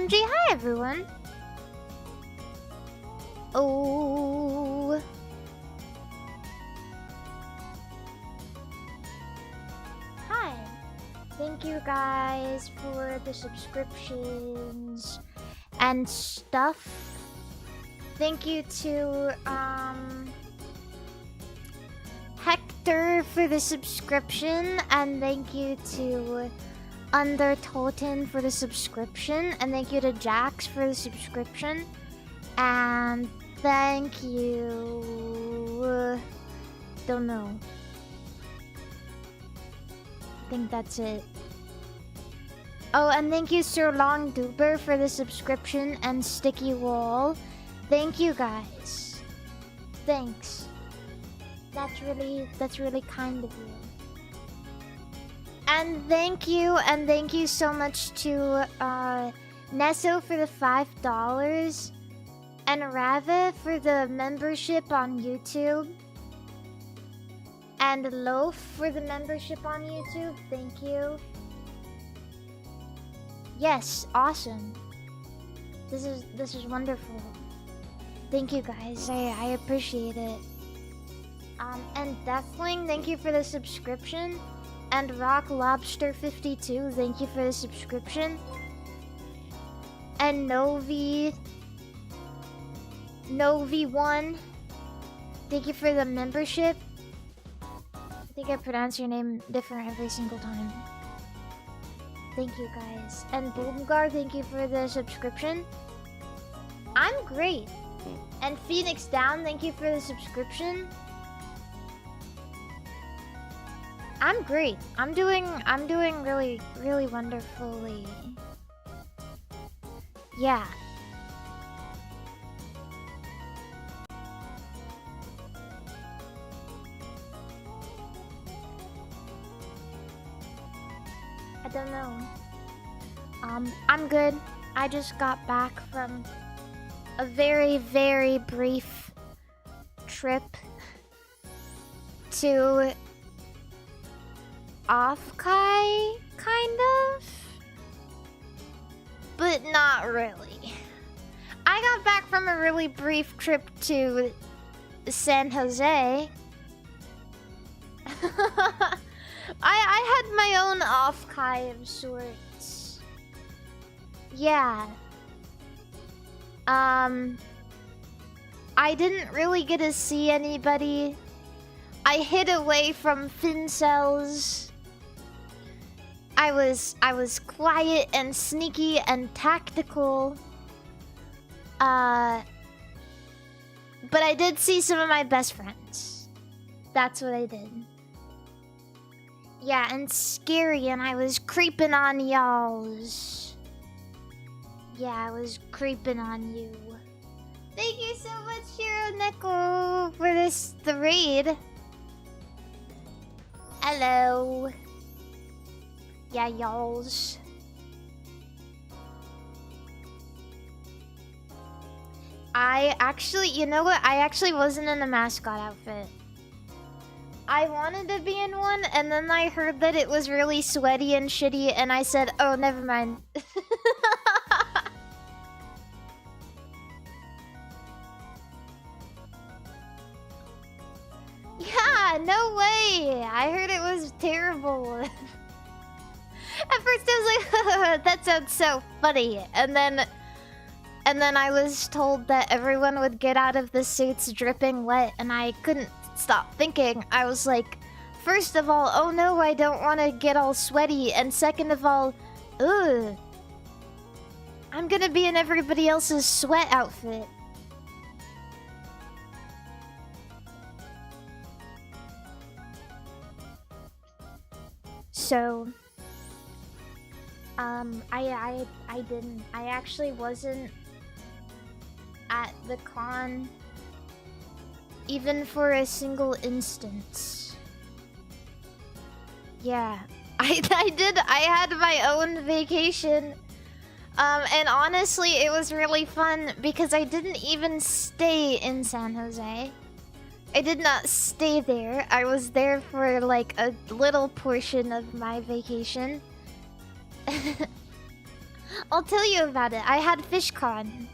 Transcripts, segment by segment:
OMG, hi everyone. Oh. Hi. Thank you guys for the subscriptions and stuff. Thank you to Hector for the subscription, and thank you to Undertoten for the subscription, and thank you to Jax for the subscription, and thank you. Don't know. I think that's it. Oh, and thank you Sir Long Duber for the subscription and Sticky Wall. Thank you guys. Thanks. That's really kind of you. And thank you so much to Nesso for the $5 and Rava for the membership on YouTube. And Loaf for the membership on YouTube. Thank you. Yes, awesome. This is wonderful. Thank you guys. I appreciate it. And Deathling, thank you for the subscription. And Rock Lobster 52, thank you for the subscription. And Novi1, thank you for the membership. I think I pronounce your name different every single time. Thank you guys. And Boomgar, thank you for the subscription. I'm great. And Phoenix Down, thank you for the subscription. I'm great. I'm doing really wonderfully. Yeah. I don't know. I'm good. I just got back from a very brief trip to offkai, kind of, but not really. I got back from a really brief trip to San Jose. I had my own offkai of sorts. Yeah. I didn't really get to see anybody. I hid away from Fincels. I was quiet and sneaky and tactical. But I did see some of my best friends. That's what I did. Yeah, and scary, and I was creeping on y'alls. Yeah, I was creeping on you. Thank you so much, Shiro Neko, for the raid. Hello. Yeah, y'alls. I actually, you know what? I actually wasn't in a mascot outfit. I wanted to be in one, and then I heard that it was really sweaty and shitty, and I said, oh, never mind. Yeah, no way! I heard it was terrible. At first I was like, that sounds so funny. And then I was told that everyone would get out of the suits dripping wet, and I couldn't stop thinking. I was like, first of all, oh no, I don't want to get all sweaty, and second of all, ugh, I'm gonna be in everybody else's sweat outfit. So I didn't. I actually wasn't at the con even for a single instance. Yeah. I had my own vacation. And honestly, it was really fun because I didn't even stay in San Jose. I did not stay there. I was there for like a little portion of my vacation. I'll tell you about it. I had FishCon.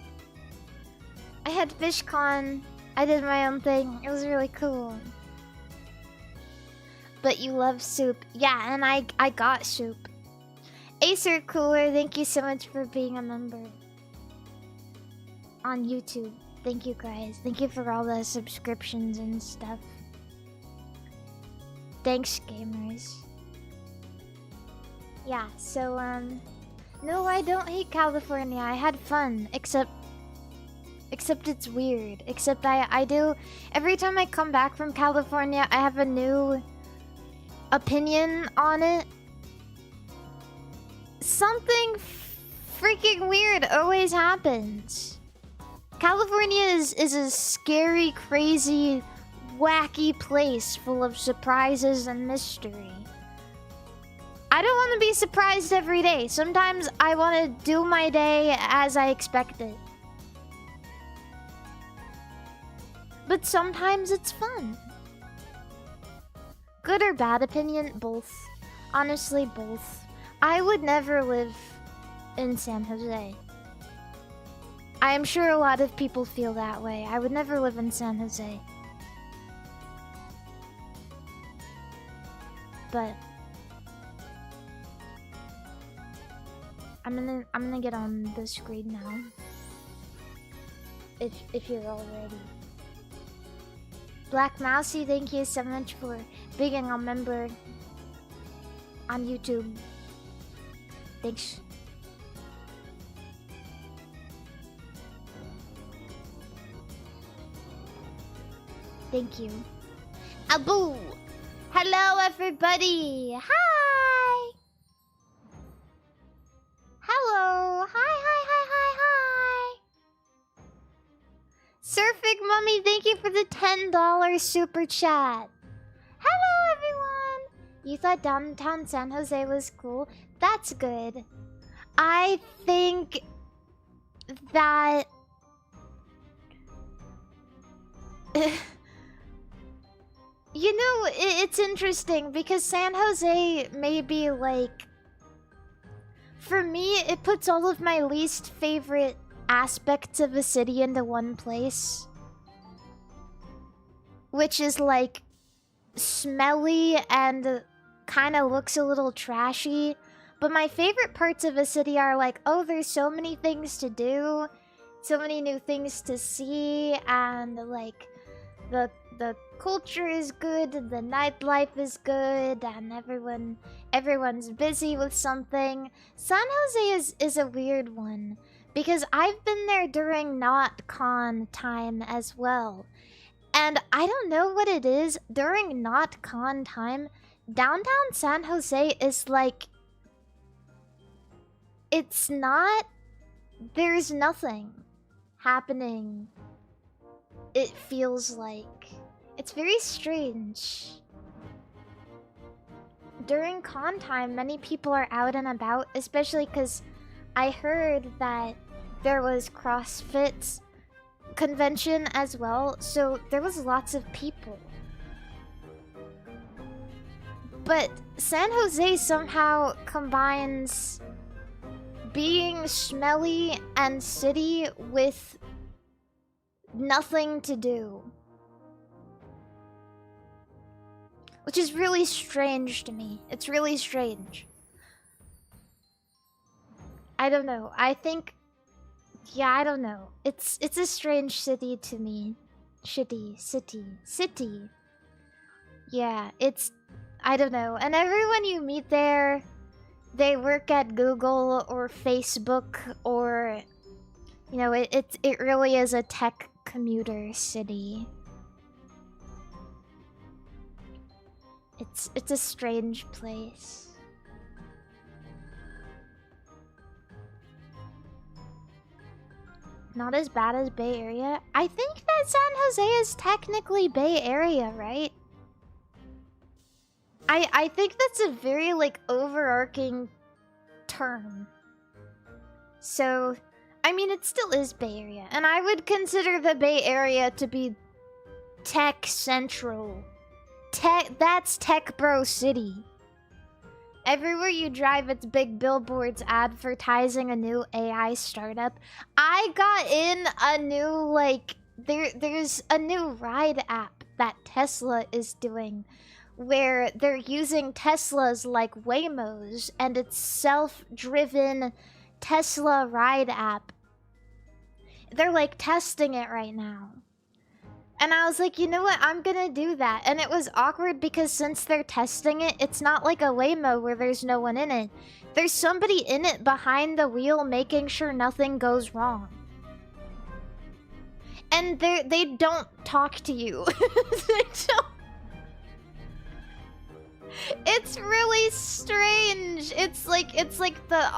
I did my own thing. It was really cool. But you love soup. Yeah, and I got soup. Acer Cooler, thank you so much for being a member on YouTube. Thank you guys. Thank you for all the subscriptions and stuff. Thanks, gamers. Yeah, so no, I don't hate California. I had fun, except it's weird. Except I do every time I come back from California, I have a new opinion on it. Something freaking weird always happens. California is a scary, crazy, wacky place full of surprises and mystery. I don't want to be surprised every day. Sometimes I want to do my day as I expect it. But sometimes it's fun. Good or bad opinion? Both. Honestly, both. I would never live in San Jose. I am sure a lot of people feel that way. I would never live in San Jose. But I'm gonna get on the screen now. If you're all ready. Black Mousy, thank you so much for being a member on YouTube. Thanks. Thank you. Abu! Hello, everybody! Hi! Hello! Hi! Surfing Mummy, thank you for the $10 super chat. Hello, everyone! You thought downtown San Jose was cool? That's good. I think that... You know, it's interesting because San Jose may be like... For me, it puts all of my least favorite aspects of a city into one place. Which is like smelly and kind of looks a little trashy. But my favorite parts of a city are like, oh, there's so many things to do, so many new things to see, and like the culture is good, the nightlife is good, and everyone's busy with something. San Jose is a weird one because I've been there during NotCon time as well. And I don't know what it is. During NotCon time, downtown San Jose is like... It's not... There's nothing happening. It feels like... It's very strange. During con time, many people are out and about, especially because I heard that there was CrossFit convention as well, so there was lots of people. But San Jose somehow combines being smelly and city with nothing to do. Which is really strange to me. It's really strange. I don't know. I think... Yeah, I don't know. It's a strange city to me. City. Yeah, it's... I don't know. And everyone you meet there, they work at Google or Facebook or... You know, it really is a tech commuter city. It's a strange place. Not as bad as Bay Area. I think that San Jose is technically Bay Area, right? I think that's a very, like, overarching term. So, I mean, it still is Bay Area. And I would consider the Bay Area to be tech central. That's Tech Bro City. Everywhere you drive, it's big billboards advertising a new AI startup. I got in a new, like, there's a new ride app that Tesla is doing where they're using Teslas like Waymos, and it's self-driven Tesla ride app. They're like testing it right now. And I was like, you know what? I'm gonna do that. And it was awkward because since they're testing it, it's not like a Waymo where there's no one in it. There's somebody in it behind the wheel making sure nothing goes wrong. And they don't talk to you. They don't. It's really strange. It's like the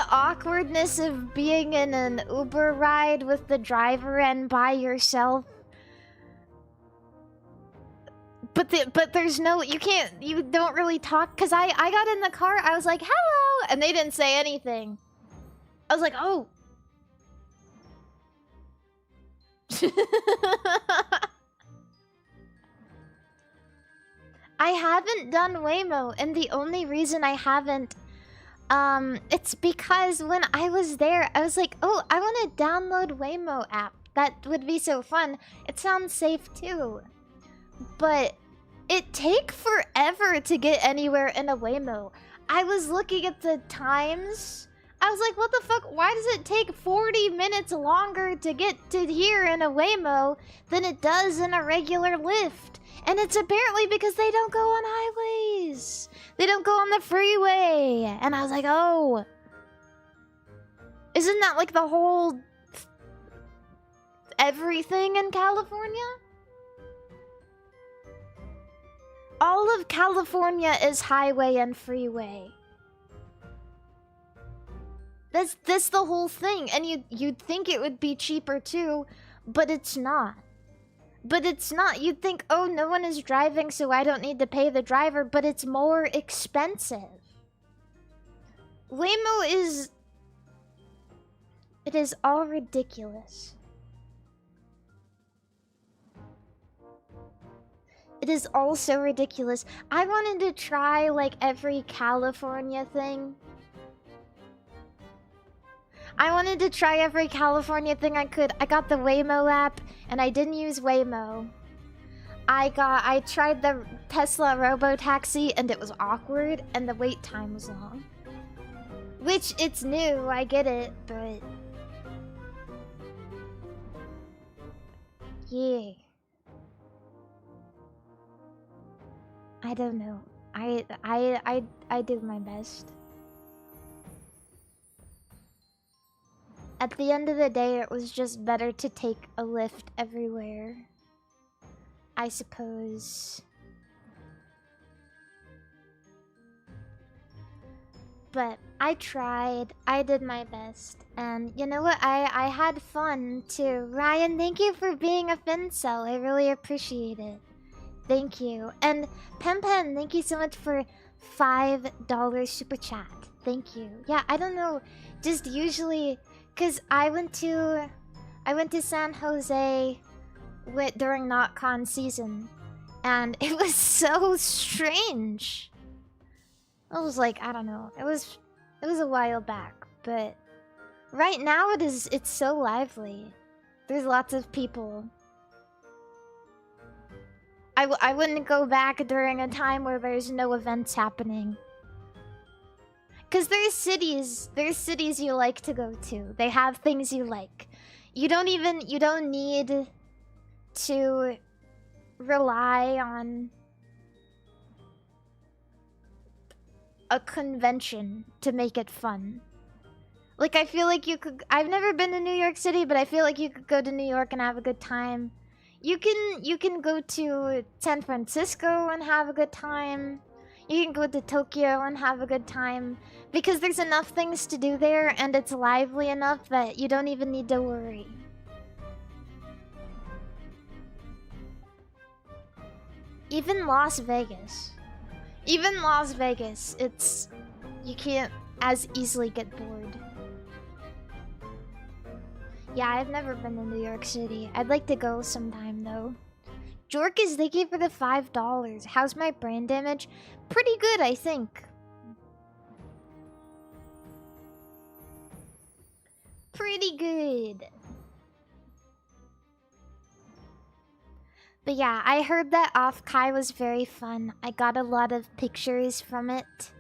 awkwardness of being in an Uber ride with the driver and by yourself. But there's no, you don't really talk, because I got in the car, I was like, hello, and they didn't say anything. I was like, oh. I haven't done Waymo, and the only reason I haven't, it's because when I was there, I was like, oh, I want to download Waymo app. That would be so fun. It sounds safe too. But it takes forever to get anywhere in a Waymo. I was looking at the times. I was like, what the fuck? Why does it take 40 minutes longer to get to here in a Waymo than it does in a regular Lyft? And it's apparently because they don't go on highways. They don't go on the freeway. And I was like, oh. Isn't that like the whole... everything in California? All of California is highway and freeway. That's the whole thing. And you'd think it would be cheaper too, but it's not. But it's not. You'd think, oh, no one is driving, so I don't need to pay the driver, but it's more expensive. Waymo is... it is all ridiculous. It is all so ridiculous. I wanted to try, like, every California thing. I wanted to try every California thing I could. I got the Waymo app, and I didn't use Waymo. I tried the Tesla Robotaxi, and it was awkward, and the wait time was long. Which, it's new, I get it, but... yeah. I don't know. I do my best. At the end of the day, it was just better to take a lift everywhere. I suppose. But I tried. I did my best. And you know what? I had fun too. Ryan, thank you for being a Fincel. I really appreciate it. Thank you. And Pen, thank you so much for $5 super chat. Thank you. Yeah, I don't know. Just usually... because I went to San Jose during NotCon season, and it was so strange. I was like, I don't know. It was a while back, but right now it's so lively. There's lots of people. I wouldn't go back during a time where there's no events happening. Because there's cities you like to go to. They have things you like. You don't need to rely on a convention to make it fun. Like, I feel like you could... I've never been to New York City, but I feel like you could go to New York and have a good time. You can go to San Francisco and have a good time. You can go to Tokyo and have a good time. Because there's enough things to do there, and it's lively enough that you don't even need to worry. Even Las Vegas. Even Las Vegas, it's... you can't as easily get bored. Yeah, I've never been to New York City. I'd like to go sometime, though. Jorkis, thank you for the $5. How's my brain damage? Pretty good, I think. Pretty good. But yeah, I heard that offkai was very fun. I got a lot of pictures from it.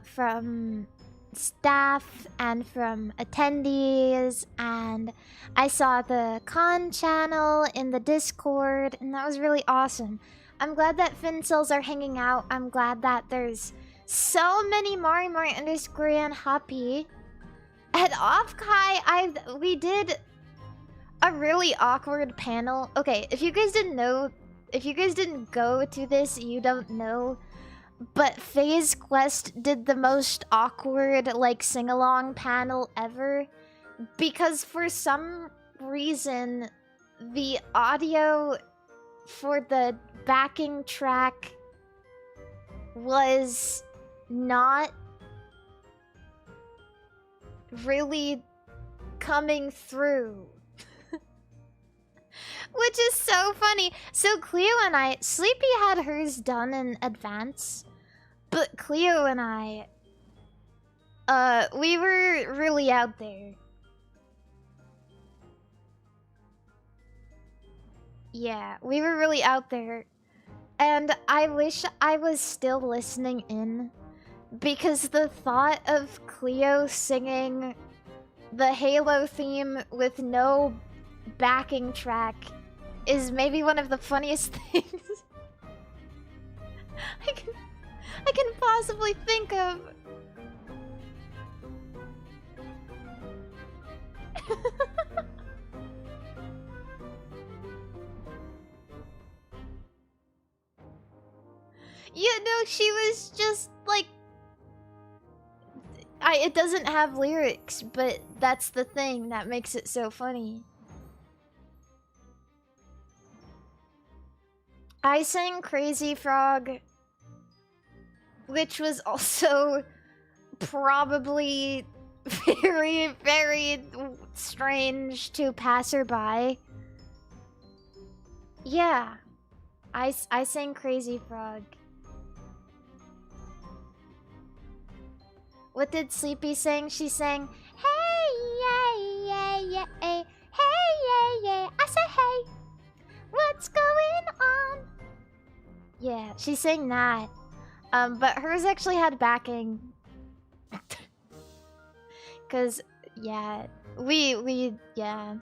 From staff and from attendees, and I saw the con channel in the Discord, and that was really awesome. I'm glad that Fincells are hanging out. I'm glad that there's so many MARIMARI underscore and happy. At offkai, we did a really awkward panel. Okay, if you guys didn't know, if you guys didn't go to this, you don't know. But FaZe Quest did the most awkward, like, sing-along panel ever. Because for some reason, the audio for the backing track was not really coming through. Which is so funny. So Cleo and I, Sleepy had hers done in advance. But Cleo and I, we were really out there. Yeah, we were really out there. And I wish I was still listening in. Because the thought of Cleo singing the Halo theme with no backing track is maybe one of the funniest things I can possibly think of. Yeah, no, she was just like... it doesn't have lyrics, but that's the thing that makes it so funny. I sang Crazy Frog, which was also probably very, very strange to passerby. Yeah, I sang Crazy Frog. What did Sleepy sing? She sang, hey, yeah, yeah, yeah, hey, yeah, yeah, I say hey, what's going on? Yeah, she sang that. But hers actually had backing. Cause, yeah, yeah.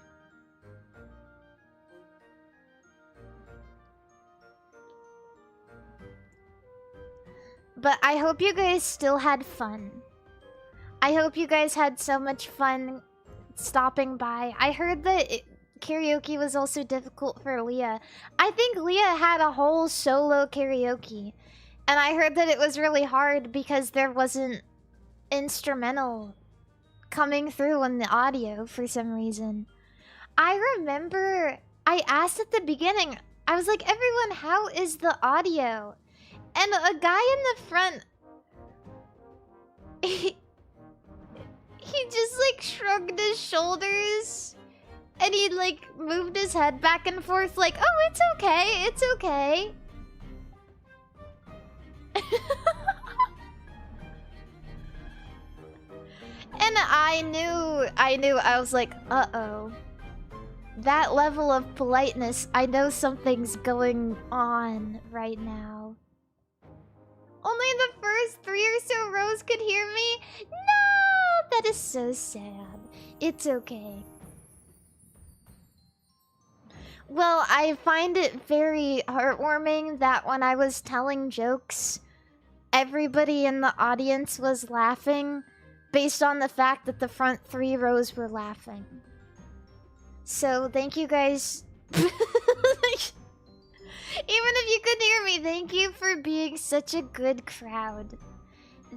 But I hope you guys still had fun. I hope you guys had so much fun stopping by. I heard that karaoke was also difficult for Leah. I think Leah had a whole solo karaoke. And I heard that it was really hard because there wasn't instrumental coming through on the audio for some reason. I remember I asked at the beginning, I was like, everyone, how is the audio? And a guy in the front, he just like shrugged his shoulders and he like moved his head back and forth like, oh, it's okay, it's okay. And I was like, uh-oh. That level of politeness, I know something's going on right now. Only the first 3 or so rows could hear me? No! That is so sad. It's okay. Well, I find it very heartwarming that when I was telling jokes, everybody in the audience was laughing based on the fact that the front 3 rows were laughing. So, thank you guys. Even if you couldn't hear me, thank you for being such a good crowd.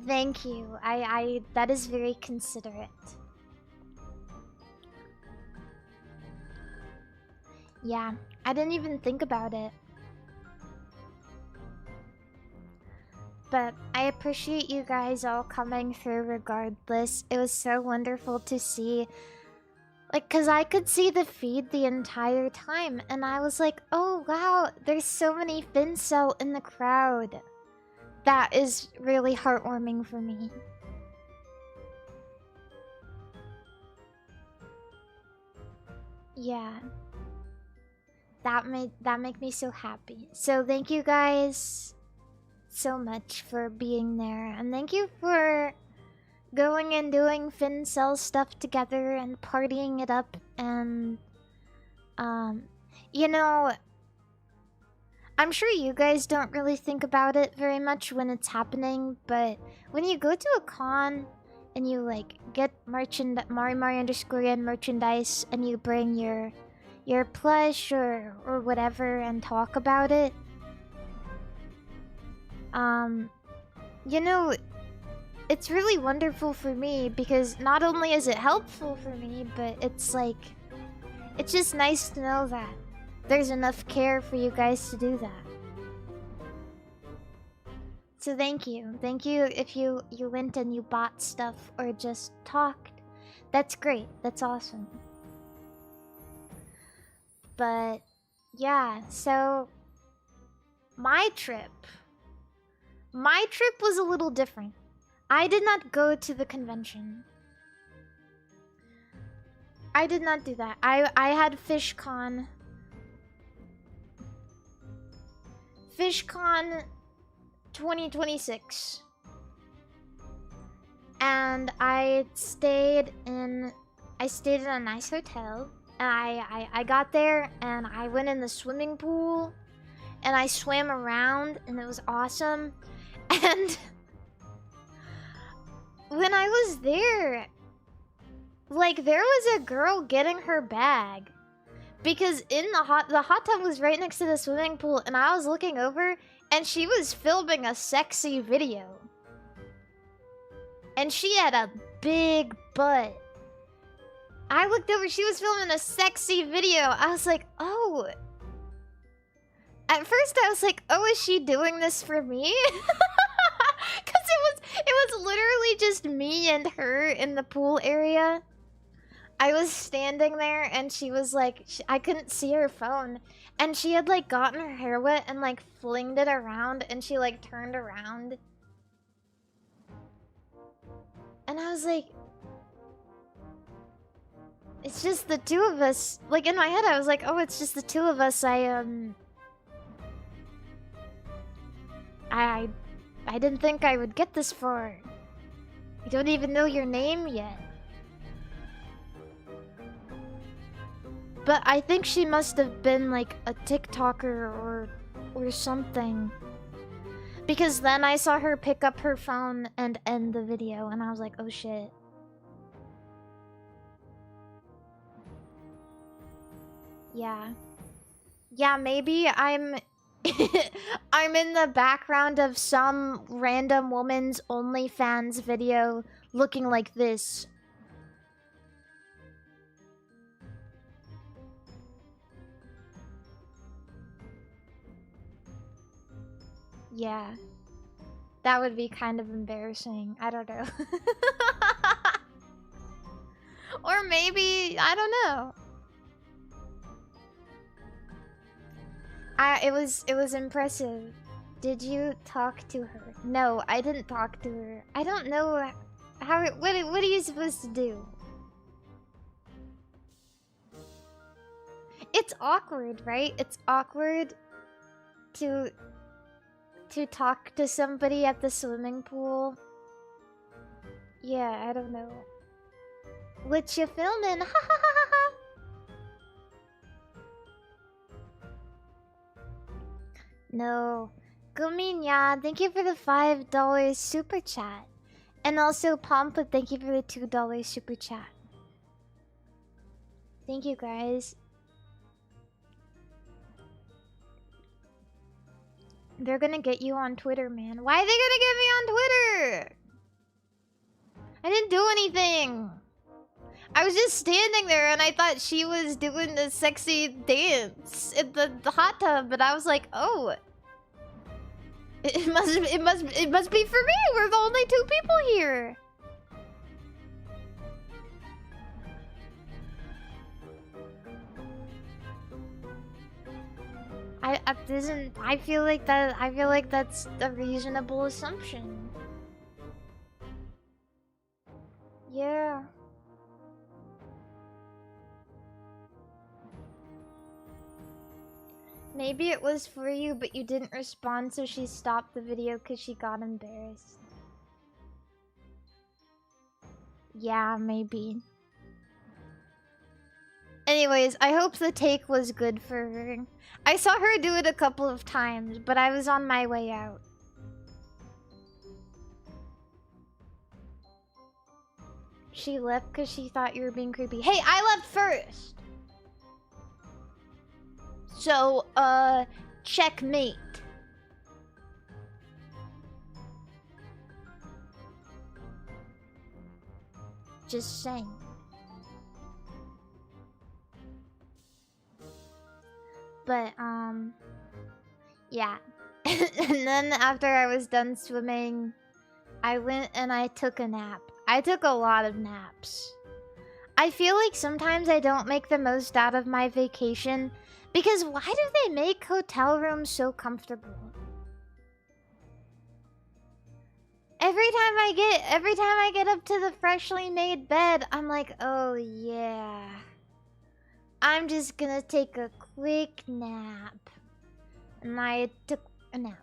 Thank you. That is very considerate. Yeah, I didn't even think about it. But I appreciate you guys all coming through regardless. It was so wonderful to see Like, cause I could see the feed the entire time, and I was like, oh wow, there's so many Fincel in the crowd. That is really heartwarming for me. Yeah. That make me so happy. So thank you guys so much for being there, and thank you for going and doing Fincel stuff together and partying it up. And you know, I'm sure you guys don't really think about it very much when it's happening, but when you go to a con and you like get MARIMARI_yen merchandise and you bring your plush or whatever and talk about it, you know, it's really wonderful for me, because not only is it helpful for me, but it's like, it's just nice to know that there's enough care for you guys to do that. So thank you. Thank you if you went and you bought stuff or just talked. That's great. That's awesome. But yeah, so my trip was a little different. I did not go to the convention. I did not do that. I had FishCon 2026. And I stayed in a nice hotel. And I got there and I went in the swimming pool and I swam around and it was awesome. And when I was there, like, there was a girl getting her bag, because in the hot tub was right next to the swimming pool, and I was looking over and she was filming a sexy video. And she had a big butt. I looked over, she was filming a sexy video. I was like, oh. At first I was like, oh, is she doing this for me? Because it was literally just me and her in the pool area. I was standing there and she was like, I couldn't see her phone. And she had like gotten her hair wet and like flinged it around, and she like turned around. And I was like, it's just the two of us. Like, in my head I was like, oh, it's just the two of us. I didn't think I would get this far. I don't even know your name yet. But I think she must have been like a TikToker or something. Because then I saw her pick up her phone and end the video, and I was like, oh shit. Yeah. Yeah, maybe I'm I'm in the background of some random woman's OnlyFans video looking like this. Yeah. That would be kind of embarrassing. I don't know. Or maybe, I don't know. It was impressive. Did you talk to her? No, I didn't talk to her. I don't know how. What are you supposed to do? It's awkward, right? It's awkward to talk to somebody at the swimming pool. Yeah, I don't know. What you filming? Ha ha ha ha ha! No. Guminya, thank you for the $5 super chat. And also Pampa, thank you for the $2 super chat. Thank you guys. They're gonna get you on Twitter, man. Why are they gonna get me on Twitter? I didn't do anything. I was just standing there and I thought she was doing the sexy dance in the hot tub, but I was like, oh. It must be for me. We're the only two people here. I feel like that's a reasonable assumption. Yeah. Maybe it was for you, but you didn't respond, so she stopped the video because she got embarrassed. Yeah, maybe. Anyways, I hope the take was good for her. I saw her do it a couple of times, but I was on my way out. She left because she thought you were being creepy. Hey, I left first! So, checkmate. Just saying. But, yeah. And then after I was done swimming, I went and I took a nap. I took a lot of naps. I feel like sometimes I don't make the most out of my vacation because why do they make hotel rooms so comfortable? Every time I get up to the freshly made bed, I'm like, oh yeah. I'm just gonna take a quick nap. And I took a nap.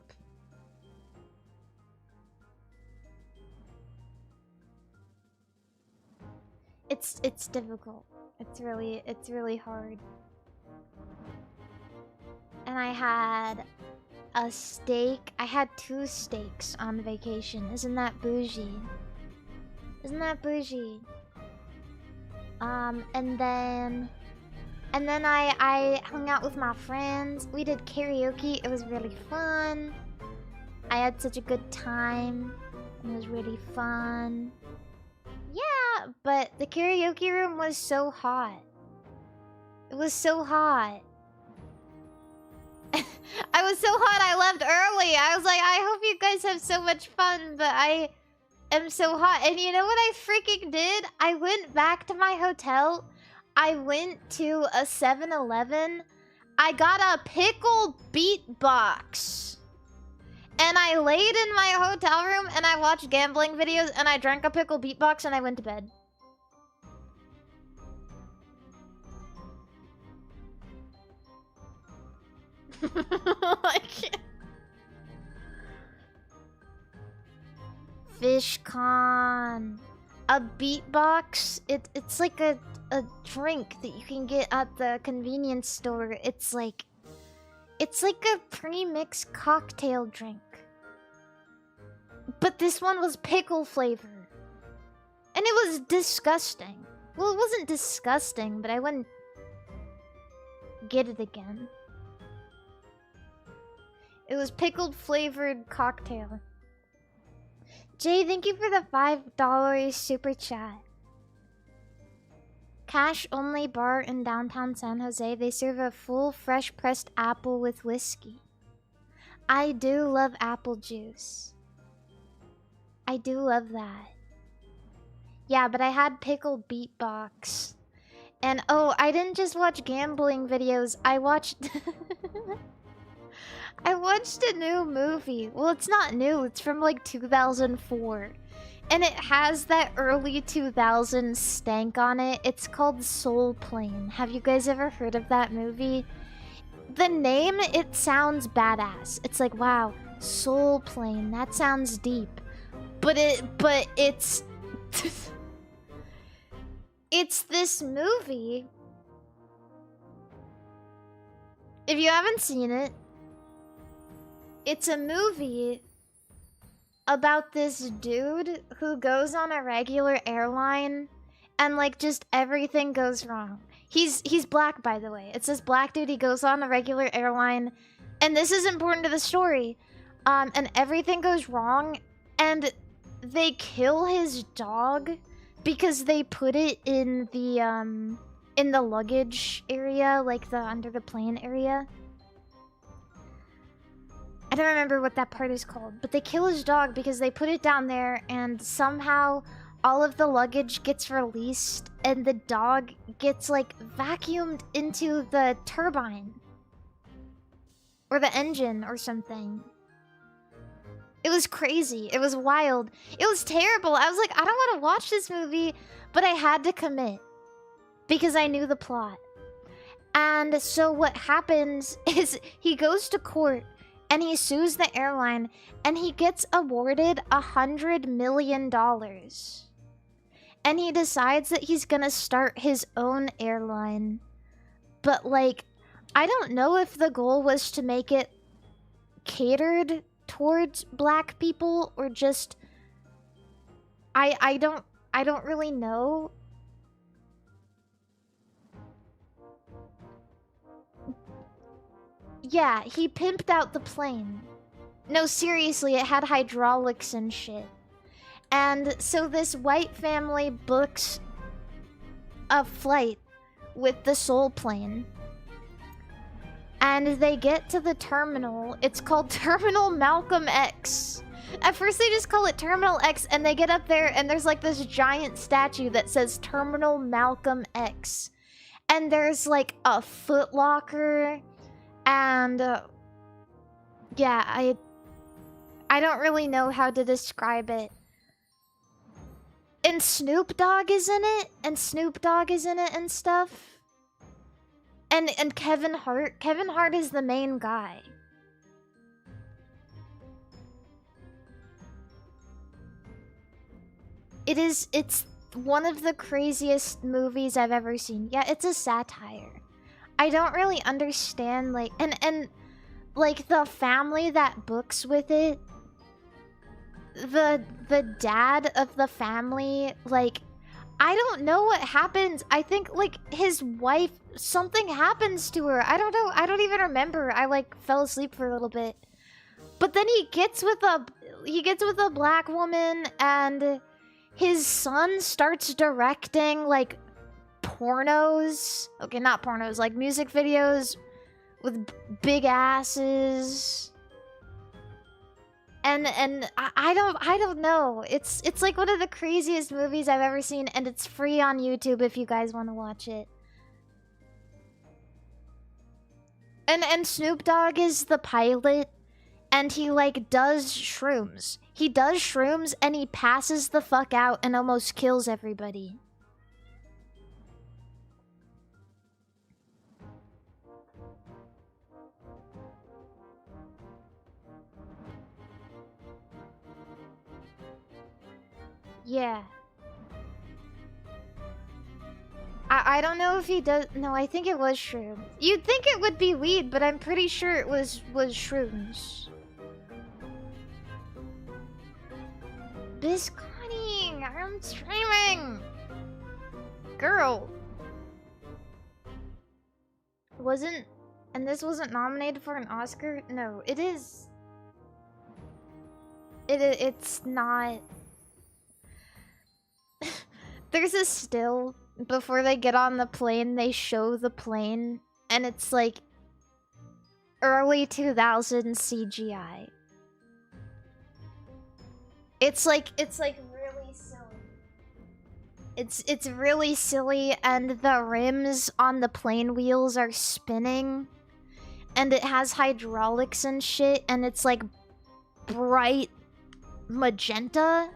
It's difficult. It's really hard. And I had a steak. I had 2 steaks on vacation. Isn't that bougie? Isn't that bougie? And then I hung out with my friends. We did karaoke. It was really fun. I had such a good time. It was really fun. Yeah, but the karaoke room was so hot. It was so hot. I was so hot I left early. I was like, I hope you guys have so much fun, but I am so hot. And you know what I freaking did? I went back to my hotel. I went to a 7-Eleven. I got a pickle beatbox. And I laid in my hotel room and I watched gambling videos and I drank a pickle beatbox and I went to bed. FishCon. A beatbox. It's like a drink that you can get at the convenience store. It's like a pre-mixed cocktail drink. But this one was pickle flavored. And it was disgusting. Well, it wasn't disgusting, but I wouldn't get it again. It was pickled flavored cocktail. Jay, thank you for the $5 super chat. Cash only bar in downtown San Jose. They serve a full fresh pressed apple with whiskey. I do love apple juice. I do love that. Yeah, but I had pickled beatbox. And oh, I didn't just watch gambling videos. I watched I watched a new movie. Well, it's not new. It's from like 2004. And it has that early 2000s stank on it. It's called Soul Plane. Have you guys ever heard of that movie? The name, it sounds badass. It's like, wow, Soul Plane. That sounds deep. But it's it's this movie. If you haven't seen it, it's a movie about this dude who goes on a regular airline and like just everything goes wrong. He's black, by the way. It's this black dude. He goes on a regular airline, and this is important to the story. And everything goes wrong, and they kill his dog because they put it in the luggage area, like the under the plane area. I don't remember what that part is called, but they kill his dog because they put it down there and somehow all of the luggage gets released and the dog gets like vacuumed into the turbine. Or the engine or something. It was crazy. It was wild. It was terrible. I was like, I don't want to watch this movie, but I had to commit because I knew the plot. And so what happens is he goes to court and he sues the airline and he gets awarded $100 million. And he decides that he's gonna start his own airline. But like, I don't know if the goal was to make it catered towards black people or just I don't really know. Yeah, he pimped out the plane. No, seriously, it had hydraulics and shit. And so this white family books a flight with the Soul plane. And they get to the terminal. It's called Terminal Malcolm X. At first they just call it Terminal X, and they get up there and there's like this giant statue that says Terminal Malcolm X. And there's like a Foot Locker. And yeah, I don't really know how to describe it. And Snoop Dogg is in it, and stuff. And Kevin Hart. Kevin Hart is the main guy. It's one of the craziest movies I've ever seen. Yeah, it's a satire. I don't really understand, like, and like the family that books with it, the dad of the family, like, I don't know what happens. I think like his wife, something happens to her. I don't know. I don't even remember. I like fell asleep for a little bit. But then he gets with a black woman, and his son starts directing like pornos. Okay, not pornos, like music videos with big asses. And I don't know. It's like one of the craziest movies I've ever seen, and it's free on YouTube if you guys want to watch it. And Snoop Dogg is the pilot, and he like does shrooms. He does shrooms and he passes the fuck out and almost kills everybody. Yeah. I don't know if he does. No, I think it was shrooms. You'd think it would be weed, but I'm pretty sure it was shrooms. Biscotti, I'm streaming. Girl. And this wasn't nominated for an Oscar? No, it is. It's not. There's a still before they get on the plane. They show the plane, and it's like early 2000s CGI. It's like really silly. It's really silly, and the rims on the plane wheels are spinning, and it has hydraulics and shit, and it's like bright magenta.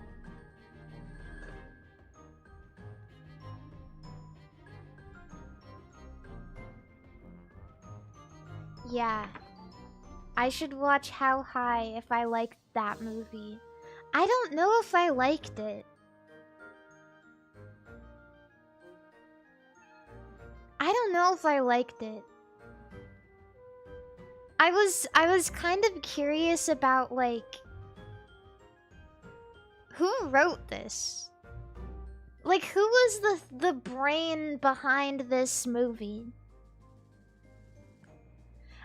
Yeah. I should watch How High if I liked that movie. I don't know if I liked it. I don't know if I liked it. I was kind of curious about, like, who wrote this? Like, who was the brain behind this movie?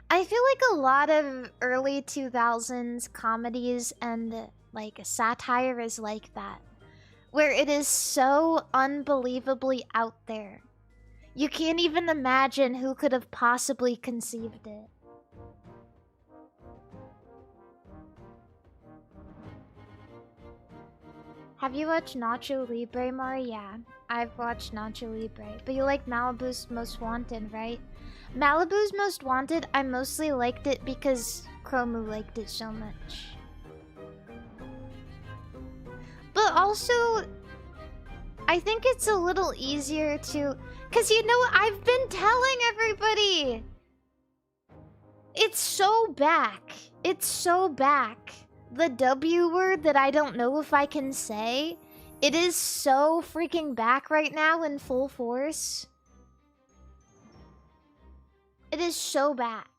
I feel like a lot of early 2000s comedies and like satire is like that, where it is so unbelievably out there. You can't even imagine who could have possibly conceived it. Have you watched Nacho Libre, Mari? Yeah. I've watched Nacho Libre, but you like Malibu's Most Wanted, right? Malibu's Most Wanted, I mostly liked it because Chromu liked it so much. But also, I think it's a little easier to... Cause you know, I've been telling everybody! It's so back. It's so back. The W word that I don't know if I can say. It is so freaking back right now in full force. It is so back.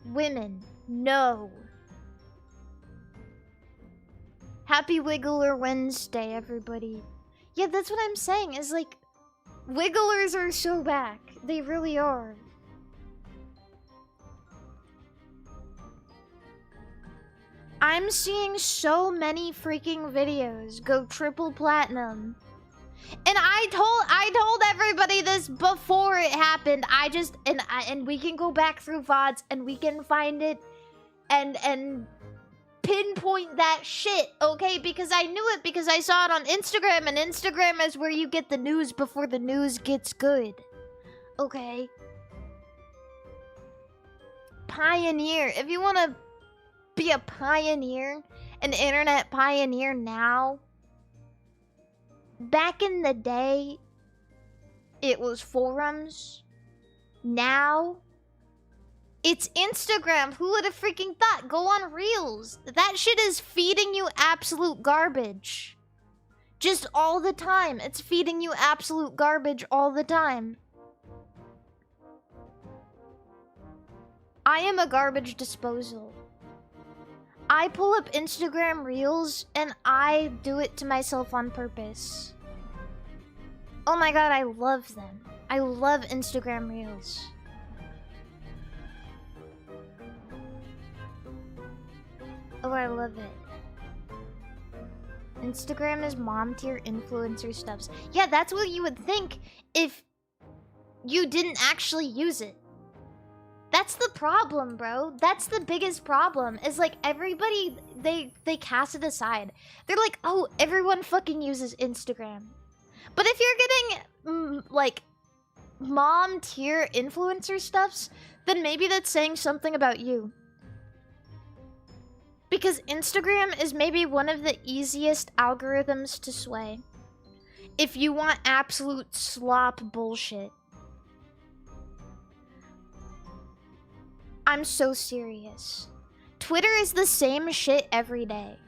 Women, no. Happy Wiggler Wednesday, everybody. Yeah, that's what I'm saying, is like, Wigglers are so back. They really are. I'm seeing so many freaking videos go triple platinum. And I told everybody this before it happened. And we can go back through VODs and we can find it and pinpoint that shit, okay? Because I knew it because I saw it on Instagram, and Instagram is where you get the news before the news gets good. Okay? Pioneer. If you want to be a pioneer, an internet pioneer now, back in the day, it was forums. Now, it's Instagram. Who would have freaking thought? Go on Reels. That shit is feeding you absolute garbage. Just all the time. It's feeding you absolute garbage all the time. I am a garbage disposal. I pull up Instagram Reels and I do it to myself on purpose. Oh my god, I love them. I love Instagram Reels. Oh, I love it. Instagram is mom tier influencer stuffs. Yeah, that's what you would think if you didn't actually use it. That's the problem, bro. That's the biggest problem. Is like everybody, they cast it aside. They're like, oh, everyone fucking uses Instagram. But if you're getting like mom tier influencer stuffs, then maybe that's saying something about you. Because Instagram is maybe one of the easiest algorithms to sway. If you want absolute slop bullshit. I'm so serious. Twitter is the same shit every day.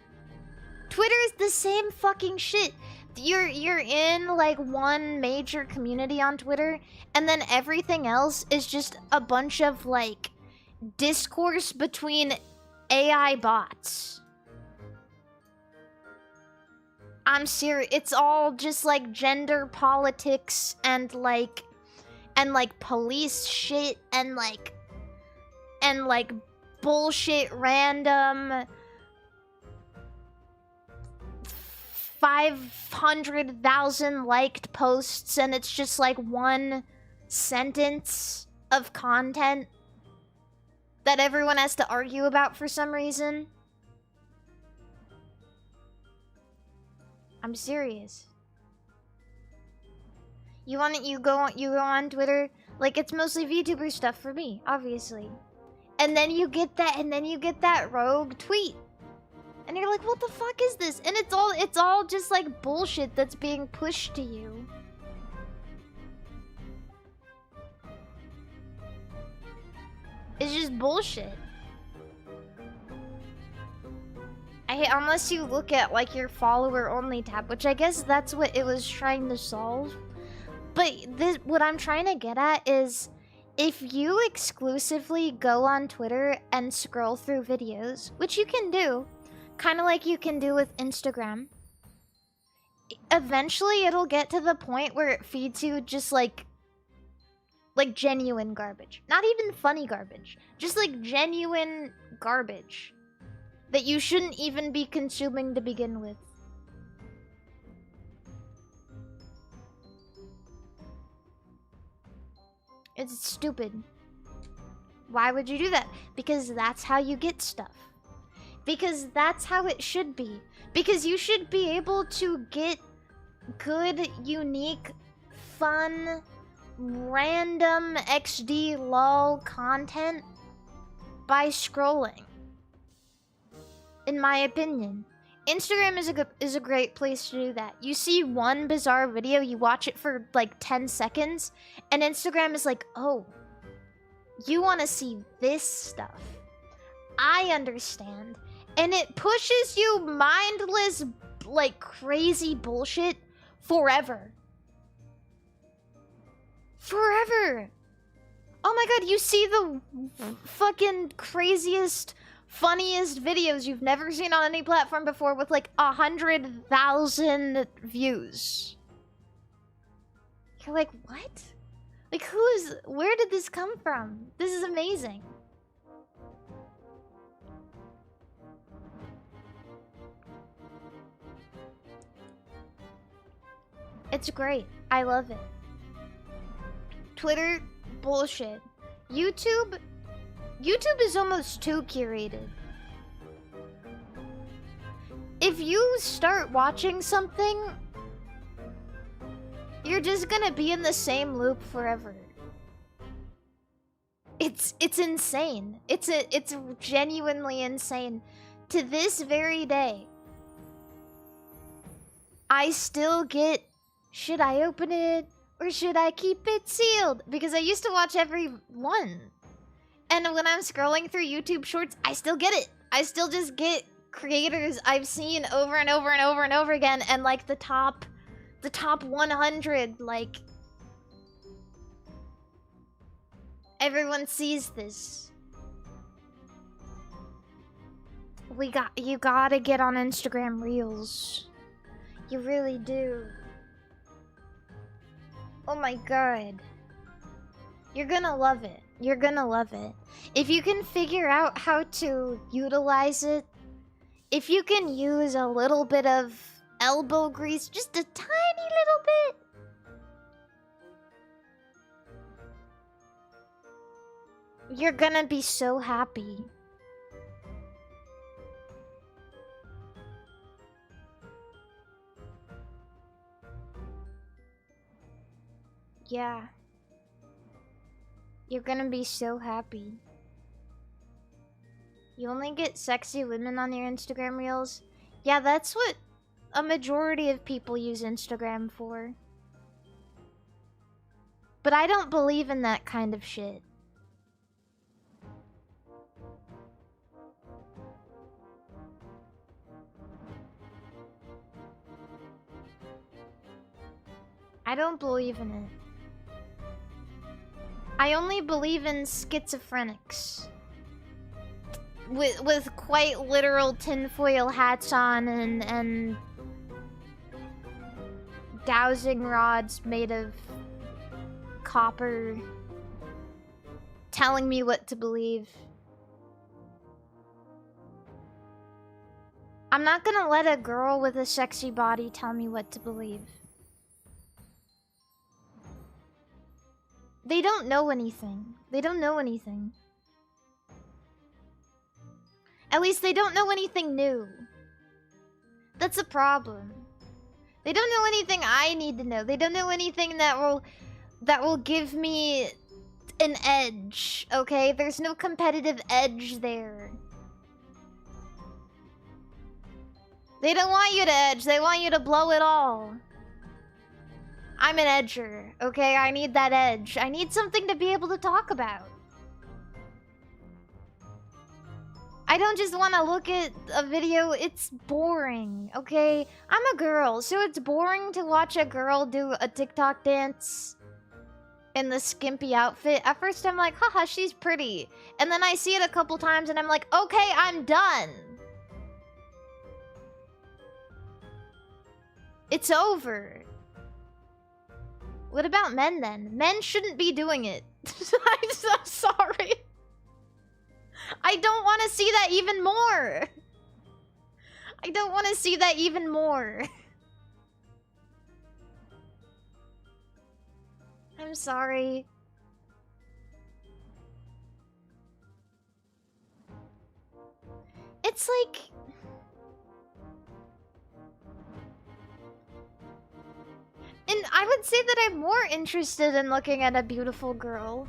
Twitter is the same fucking shit. You're in like one major community on Twitter, and then everything else is just a bunch of like discourse between AI bots. I'm serious. It's all just like gender politics and like police shit and like bullshit random 500,000 liked posts, and it's just like one sentence of content that everyone has to argue about for some reason. I'm serious. You go on Twitter, like it's mostly VTuber stuff for me, obviously. And then you get that rogue tweet. And you're like, what the fuck is this? And it's all just like bullshit that's being pushed to you. It's just bullshit. Unless you look at like your follower only tab, which I guess that's what it was trying to solve. But what I'm trying to get at is, if you exclusively go on Twitter and scroll through videos, which you can do, kind of like you can do with Instagram, eventually it'll get to the point where it feeds you just like genuine garbage. Not even funny garbage. Just like genuine garbage that you shouldn't even be consuming to begin with. It's stupid. Why would you do that? Because that's how you get stuff. Because that's how it should be. Because you should be able to get good, unique, fun, random XD lol content by scrolling. In my opinion. Instagram is a great place to do that. You see one bizarre video, you watch it for like 10 seconds, and Instagram is like, oh, you want to see this stuff. I understand. And it pushes you mindless, like, crazy bullshit forever. Forever. Oh my god, you see the fucking craziest, funniest videos you've never seen on any platform before with like 100,000 views. You're like, what? Like, where did this come from? This is amazing. It's great. I love it. Twitter, bullshit. YouTube is almost too curated. If you start watching something, you're just gonna be in the same loop forever. It's insane. It's genuinely insane. To this very day, I still get, should I open it or should I keep it sealed? Because I used to watch every one. And when I'm scrolling through YouTube Shorts, I still get it. I still just get creators I've seen over and over and over and over again, and like the top 100, like everyone sees this. You gotta get on Instagram Reels. You really do. Oh my god. You're gonna love it. You're gonna love it. If you can figure out how to utilize it, if you can use a little bit of elbow grease, just a tiny little bit, you're gonna be so happy. Yeah. You're gonna be so happy. You only get sexy women on your Instagram Reels? Yeah, that's what a majority of people use Instagram for. But I don't believe in that kind of shit. I don't believe in it. I only believe in schizophrenics. With quite literal tinfoil hats on and dowsing rods made of copper telling me what to believe. I'm not gonna let a girl with a sexy body tell me what to believe. They don't know anything. They don't know anything. At least they don't know anything new. That's a problem. They don't know anything I need to know. They don't know anything that will give me an edge, okay? There's no competitive edge there. They don't want you to edge. They want you to blow it all. I'm an edger, okay? I need that edge. I need something to be able to talk about. I don't just want to look at a video. It's boring, okay? I'm a girl, so it's boring to watch a girl do a TikTok dance in the skimpy outfit. At first, I'm like, haha, she's pretty. And then I see it a couple times, and I'm like, okay, I'm done. It's over. What about men, then? Men shouldn't be doing it. I'm so sorry. I don't want to see that even more. I don't want to see that even more. I'm sorry. It's like... And I would say that I'm more interested in looking at a beautiful girl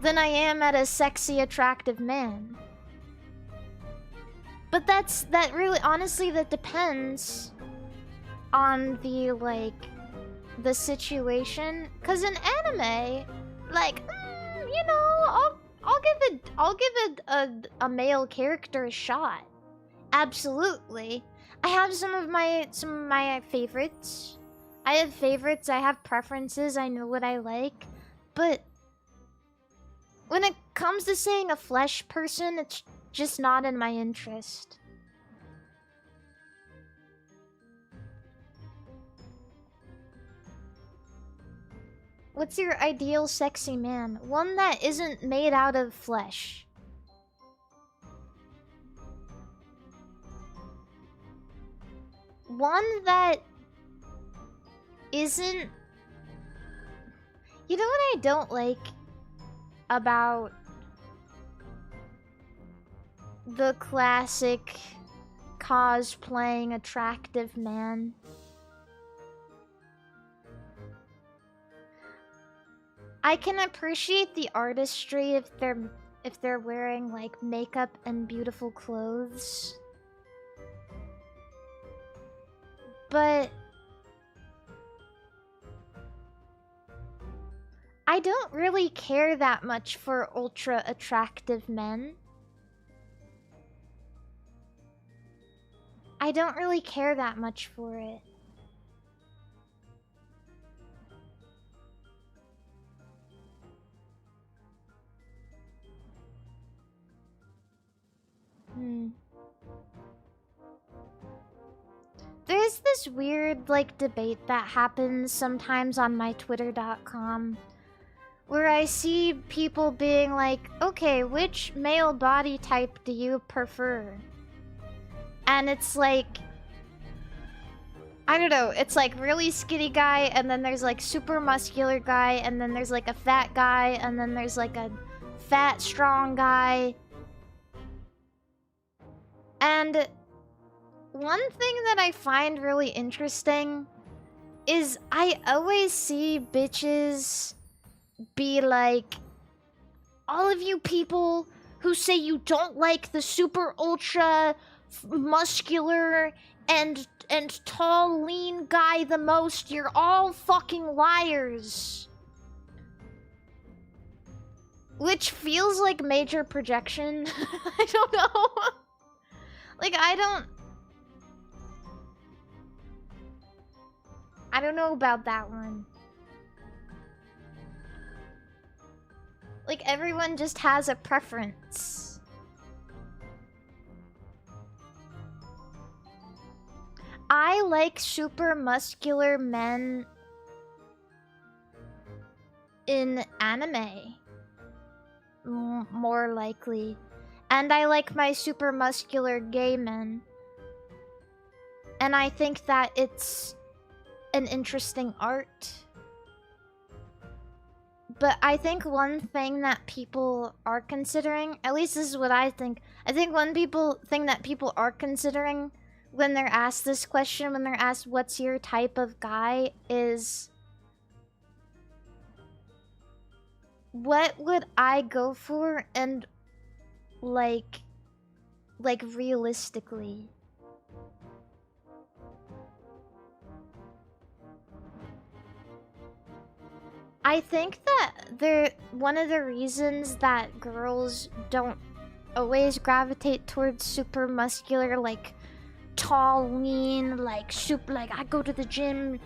than I am at a sexy, attractive man. But that really, honestly, that depends on the, like, the situation. 'Cause in anime, like, you know, I'll give a male character a shot. Absolutely. I have some of my favorites. I have favorites, I have preferences, I know what I like. But when it comes to saying a flesh person, it's just not in my interest. What's your ideal sexy man? One that isn't made out of flesh. One that isn't... You know what I don't like about the classic cosplaying attractive man? I can appreciate the artistry if they're wearing like makeup and beautiful clothes. But I don't really care that much for ultra attractive men. I don't really care that much for it. There's this weird, like, debate that happens sometimes on my twitter.com where I see people being like, okay, which male body type do you prefer? And it's like, I don't know, it's like really skinny guy, and then there's like super muscular guy, and then there's like a fat guy, and then there's like a fat, strong guy. And one thing that I find really interesting is I always see bitches be like, all of you people who say you don't like the super ultra muscular and tall lean guy the most, you're all fucking liars. Which feels like major projection. I don't know. Like, I don't know about that one. Like, everyone just has a preference. I like super muscular men in anime. More likely. And I like my super muscular gay men. And I think that it's an interesting art. But I think one thing that people are considering, at least this is what I think one thing that people are considering when they're asked this question, when they're asked what's your type of guy, is what would I go for, and like realistically. I think that one of the reasons that girls don't always gravitate towards super muscular, like tall, lean, like super, like I go to the gym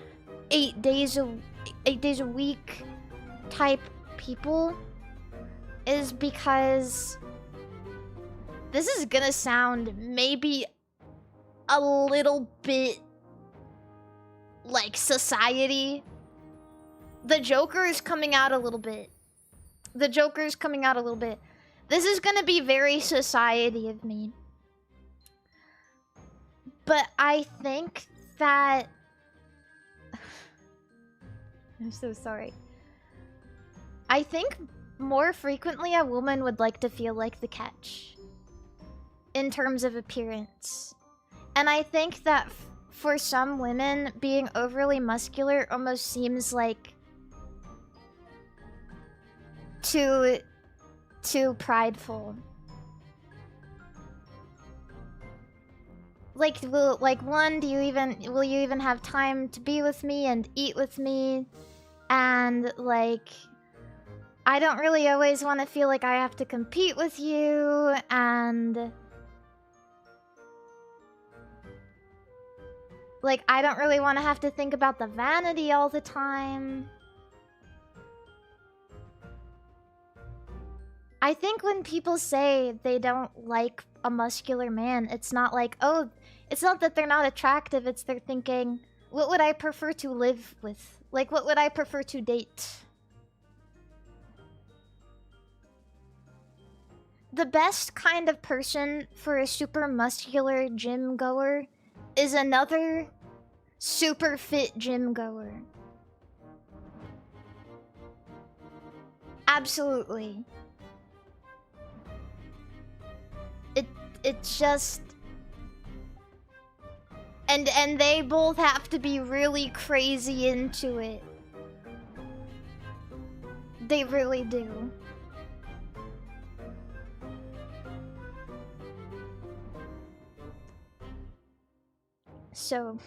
8 days a week type people, is because this is gonna sound maybe a little bit like society. The Joker is coming out a little bit. The Joker is coming out a little bit. This is gonna be very society of me. But I think that... I'm so sorry. I think more frequently a woman would like to feel like the catch. in terms of appearance. And I think that for some women, being overly muscular almost seems like too prideful. Like, one, will you even have time to be with me and eat with me? And, like, I don't really always want to feel like I have to compete with you, and... like, I don't really want to have to think about the vanity all the time. I think when people say they don't like a muscular man, it's not like, oh, it's not that they're not attractive, it's they're thinking, what would I prefer to live with? Like, what would I prefer to date? The best kind of person for a super muscular gym goer is another super fit gym goer. Absolutely. It's just... And they both have to be really crazy into it. They really do. So...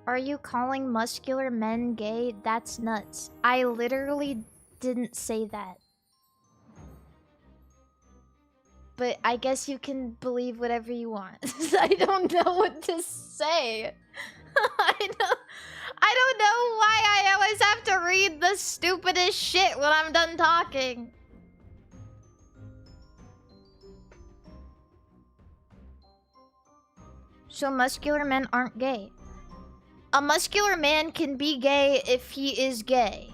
are you calling muscular men gay? That's nuts. I literally didn't say that. But I guess you can believe whatever you want. I don't know what to say. I don't know why I always have to read the stupidest shit when I'm done talking. So muscular men aren't gay. A muscular man can be gay if he is gay.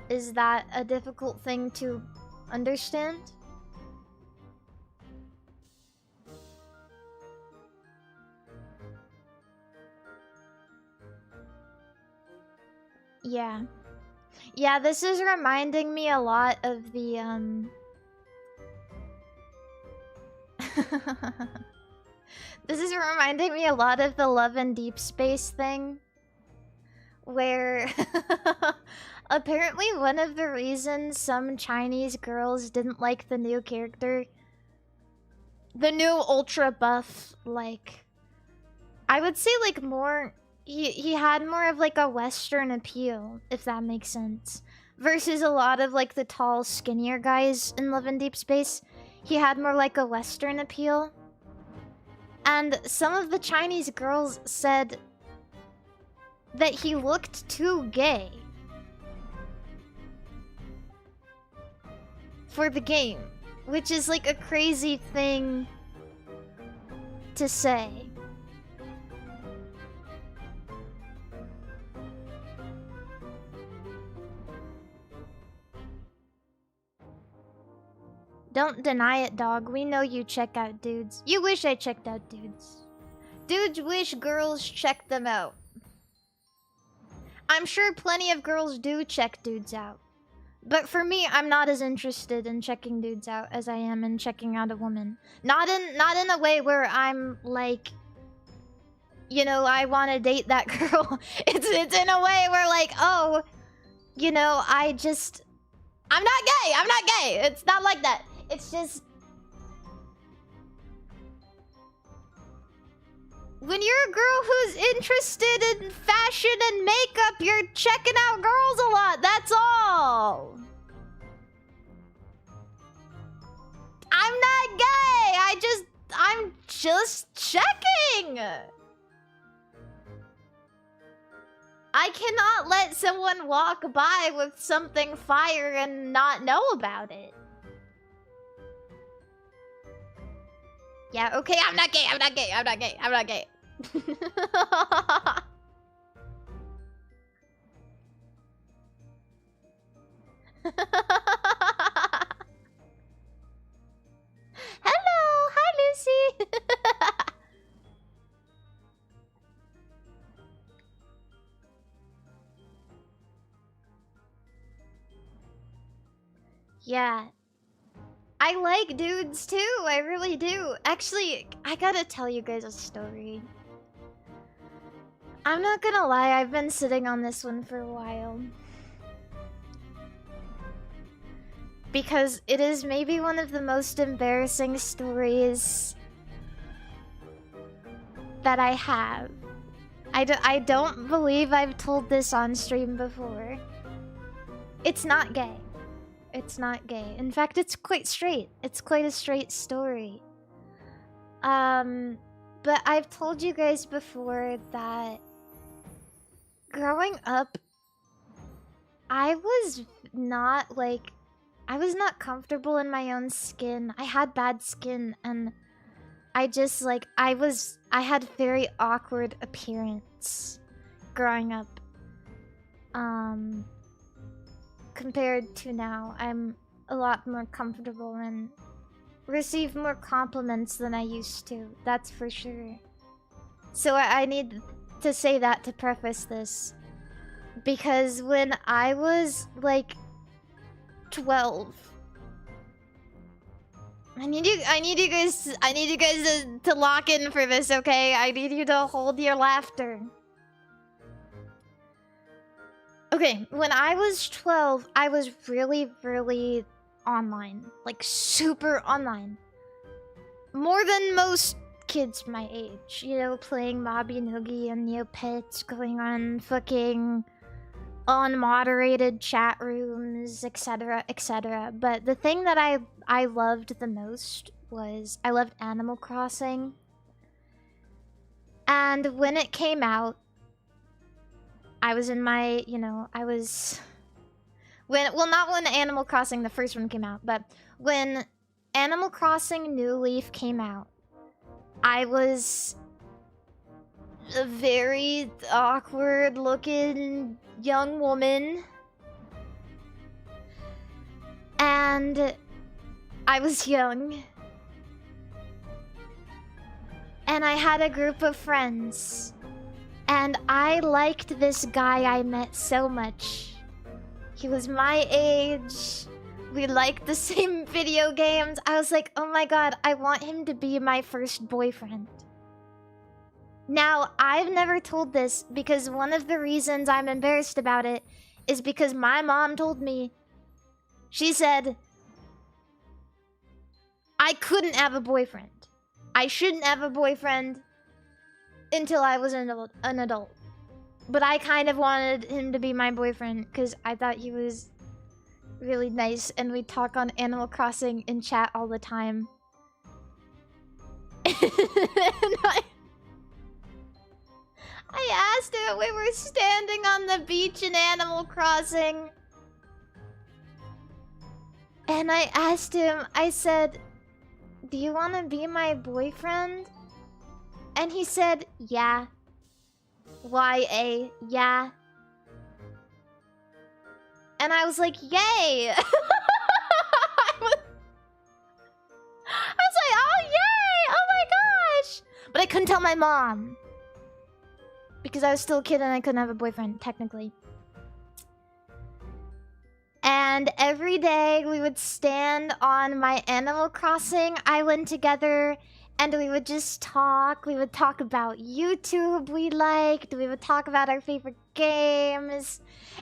Is that a difficult thing to understand? Yeah. Yeah, this is reminding me a lot of the, this is reminding me a lot of the Love and Deep Space thing. Where... apparently one of the reasons some Chinese girls didn't like the new character... the new ultra buff, like... I would say, like, more... He had more of, like, a Western appeal, if that makes sense. Versus a lot of, like, the tall, skinnier guys in Love and Deep Space. He had more, like, a Western appeal. And some of the Chinese girls said that he looked too gay for the game, which is like a crazy thing to say. Don't deny it, dog. We know you check out dudes. You wish I checked out dudes. Dudes wish girls checked them out. I'm sure plenty of girls do check dudes out. But for me, I'm not as interested in checking dudes out as I am in checking out a woman. Not in a way where I'm like, you know, I want to date that girl. It's in a way where like, oh, you know, I'm not gay. I'm not gay. It's not like that. It's just... when you're a girl who's interested in fashion and makeup, you're checking out girls a lot, that's all. I'm not gay, I'm just checking. I cannot let someone walk by with something fire and not know about it. Yeah, okay, I'm not gay, I'm not gay, I'm not gay, I'm not gay. Hello, hi Lucy. Yeah. I like dudes too, I really do. Actually, I gotta tell you guys a story. I'm not gonna lie, I've been sitting on this one for a while. Because it is maybe one of the most embarrassing stories that I have. I don't believe I've told this on stream before. It's not gay. It's not gay. In fact, it's quite straight. It's quite a straight story. But I've told you guys before that growing up, I was not comfortable in my own skin. I had bad skin and I had very awkward appearance growing up. Compared to now, I'm a lot more comfortable and receive more compliments than I used to. That's for sure. So I need to say that to preface this. Because when I was like 12, I need you guys to lock in for this, okay? I need you to hold your laughter. Okay, when I was 12, I was really, really online. Like, super online. More than most kids my age. You know, playing Mobby Noogie and Neopets, going on fucking unmoderated chat rooms, etc., etc. But the thing that I loved the most was I loved Animal Crossing. And when it came out, I was in my, well, not when Animal Crossing, the first one came out, but when Animal Crossing New Leaf came out, I was a very awkward looking young woman. And I was young. And I had a group of friends. And I liked this guy I met so much. He was my age. We liked the same video games. I was like, oh my god, I want him to be my first boyfriend. Now, I've never told this because one of the reasons I'm embarrassed about it is because my mom told me, she said, I couldn't have a boyfriend. I shouldn't have a boyfriend until I was an adult. But I kind of wanted him to be my boyfriend because I thought he was really nice and we'd talk on Animal Crossing in chat all the time. And I asked him, we were standing on the beach in Animal Crossing. And I asked him, I said, do you want to be my boyfriend? And he said, yeah. Y-A, yeah. And I was like, yay! I was like, oh, yay! Oh my gosh! But I couldn't tell my mom. Because I was still a kid and I couldn't have a boyfriend, technically. And every day we would stand on my Animal Crossing island together and we would just talk. We would talk about YouTube we liked. We would talk about our favorite games.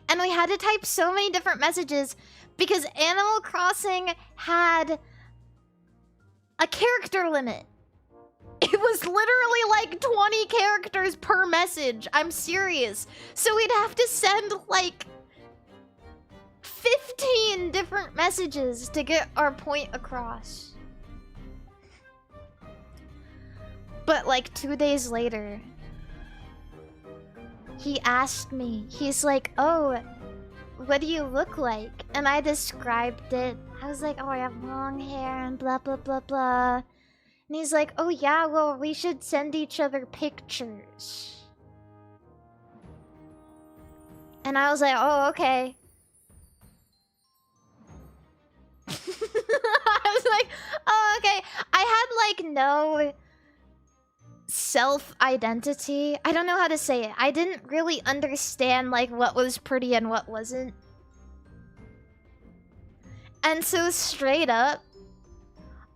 And we had to type so many different messages because Animal Crossing had a character limit. It was literally like 20 characters per message. I'm serious. So we'd have to send like 15 different messages to get our point across. But like 2 days later, he asked me, he's like, oh, what do you look like? And I described it. I was like, oh, I have long hair and blah, blah, blah, blah. And he's like, oh yeah, well, we should send each other pictures. And I was like, oh, okay. I was like, oh, okay. I had like no self-identity. I don't know how to say it. I didn't really understand like what was pretty and what wasn't. And so straight up,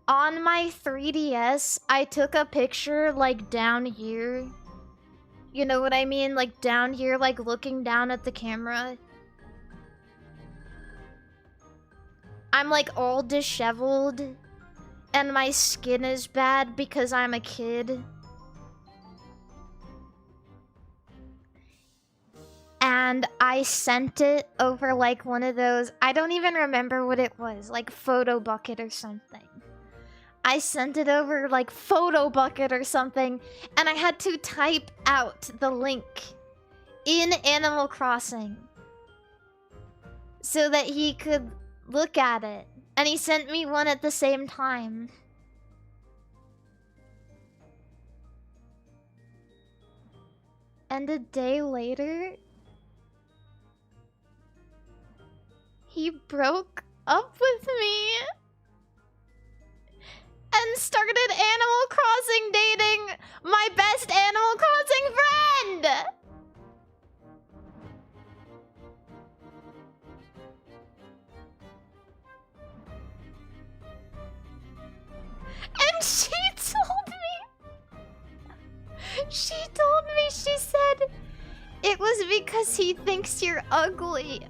on my 3DS, I took a picture like down here. You know what I mean? Like down here, like looking down at the camera. I'm like all disheveled. And my skin is bad because I'm a kid. And I sent it over like one of those, I don't even remember what it was, like Photo Bucket or something. I sent it over like Photo Bucket or something, and I had to type out the link in Animal Crossing so that he could look at it. And he sent me one at the same time. And a day later, he broke up with me and started Animal Crossing dating my best Animal Crossing friend! And she told me, she said, it was because he thinks you're ugly.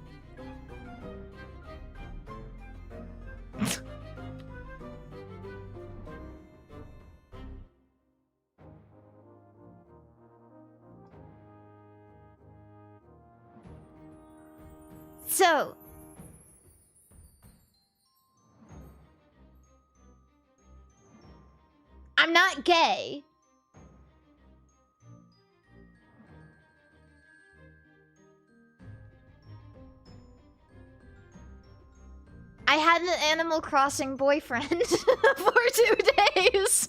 So, I'm not gay. I had an Animal Crossing boyfriend for 2 days.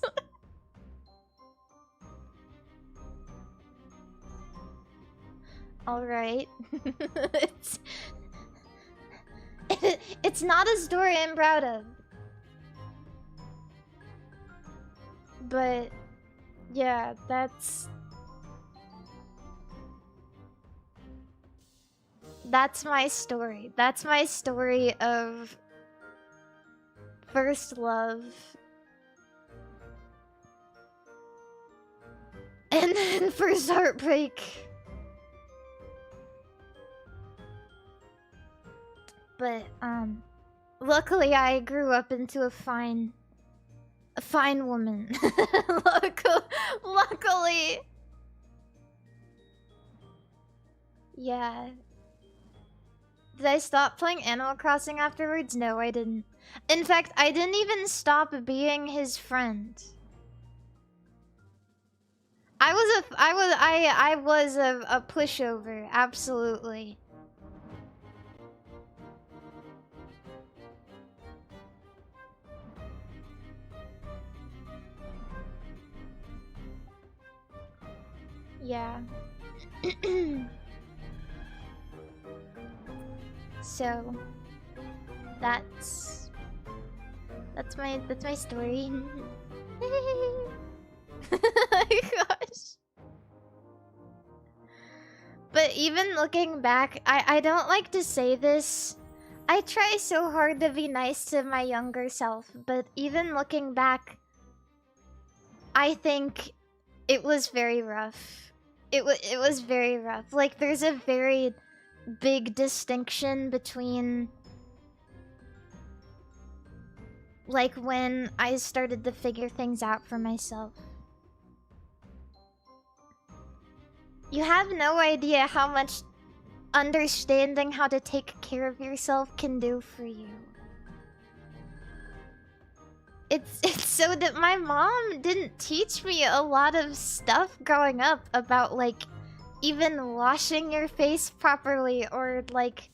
Alright. It's not a story I'm proud of. But, yeah, that's my story. That's my story of first love. And then first heartbreak. But, luckily I grew up into a fine woman. Luckily. Yeah. Did I stop playing Animal Crossing afterwards? No, I didn't. In fact, I didn't even stop being his friend. I was a pushover, absolutely. Yeah. So that's my story. Oh my gosh. But even looking back, I don't like to say this. I try so hard to be nice to my younger self, but even looking back, I think it was very rough. It was very rough. Like, there's a very big distinction between, like, when I started to figure things out for myself. You have no idea how much understanding how to take care of yourself can do for you. It's so that my mom didn't teach me a lot of stuff growing up about, like, even washing your face properly, or, like,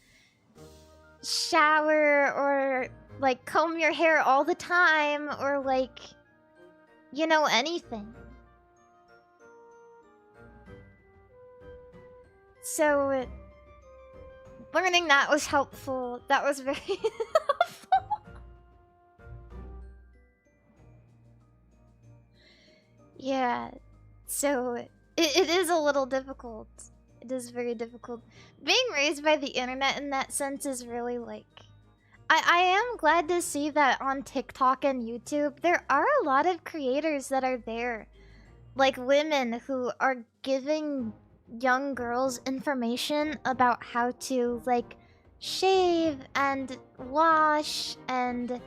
shower, or, like, comb your hair all the time, or, like, you know, anything. So, learning that was helpful. That was very helpful. Yeah, so it is a little difficult. It is very difficult. Being raised by the internet in that sense is really, like, I am glad to see that on TikTok and YouTube, there are a lot of creators that are there. Like women who are giving young girls information about how to, like, shave and wash and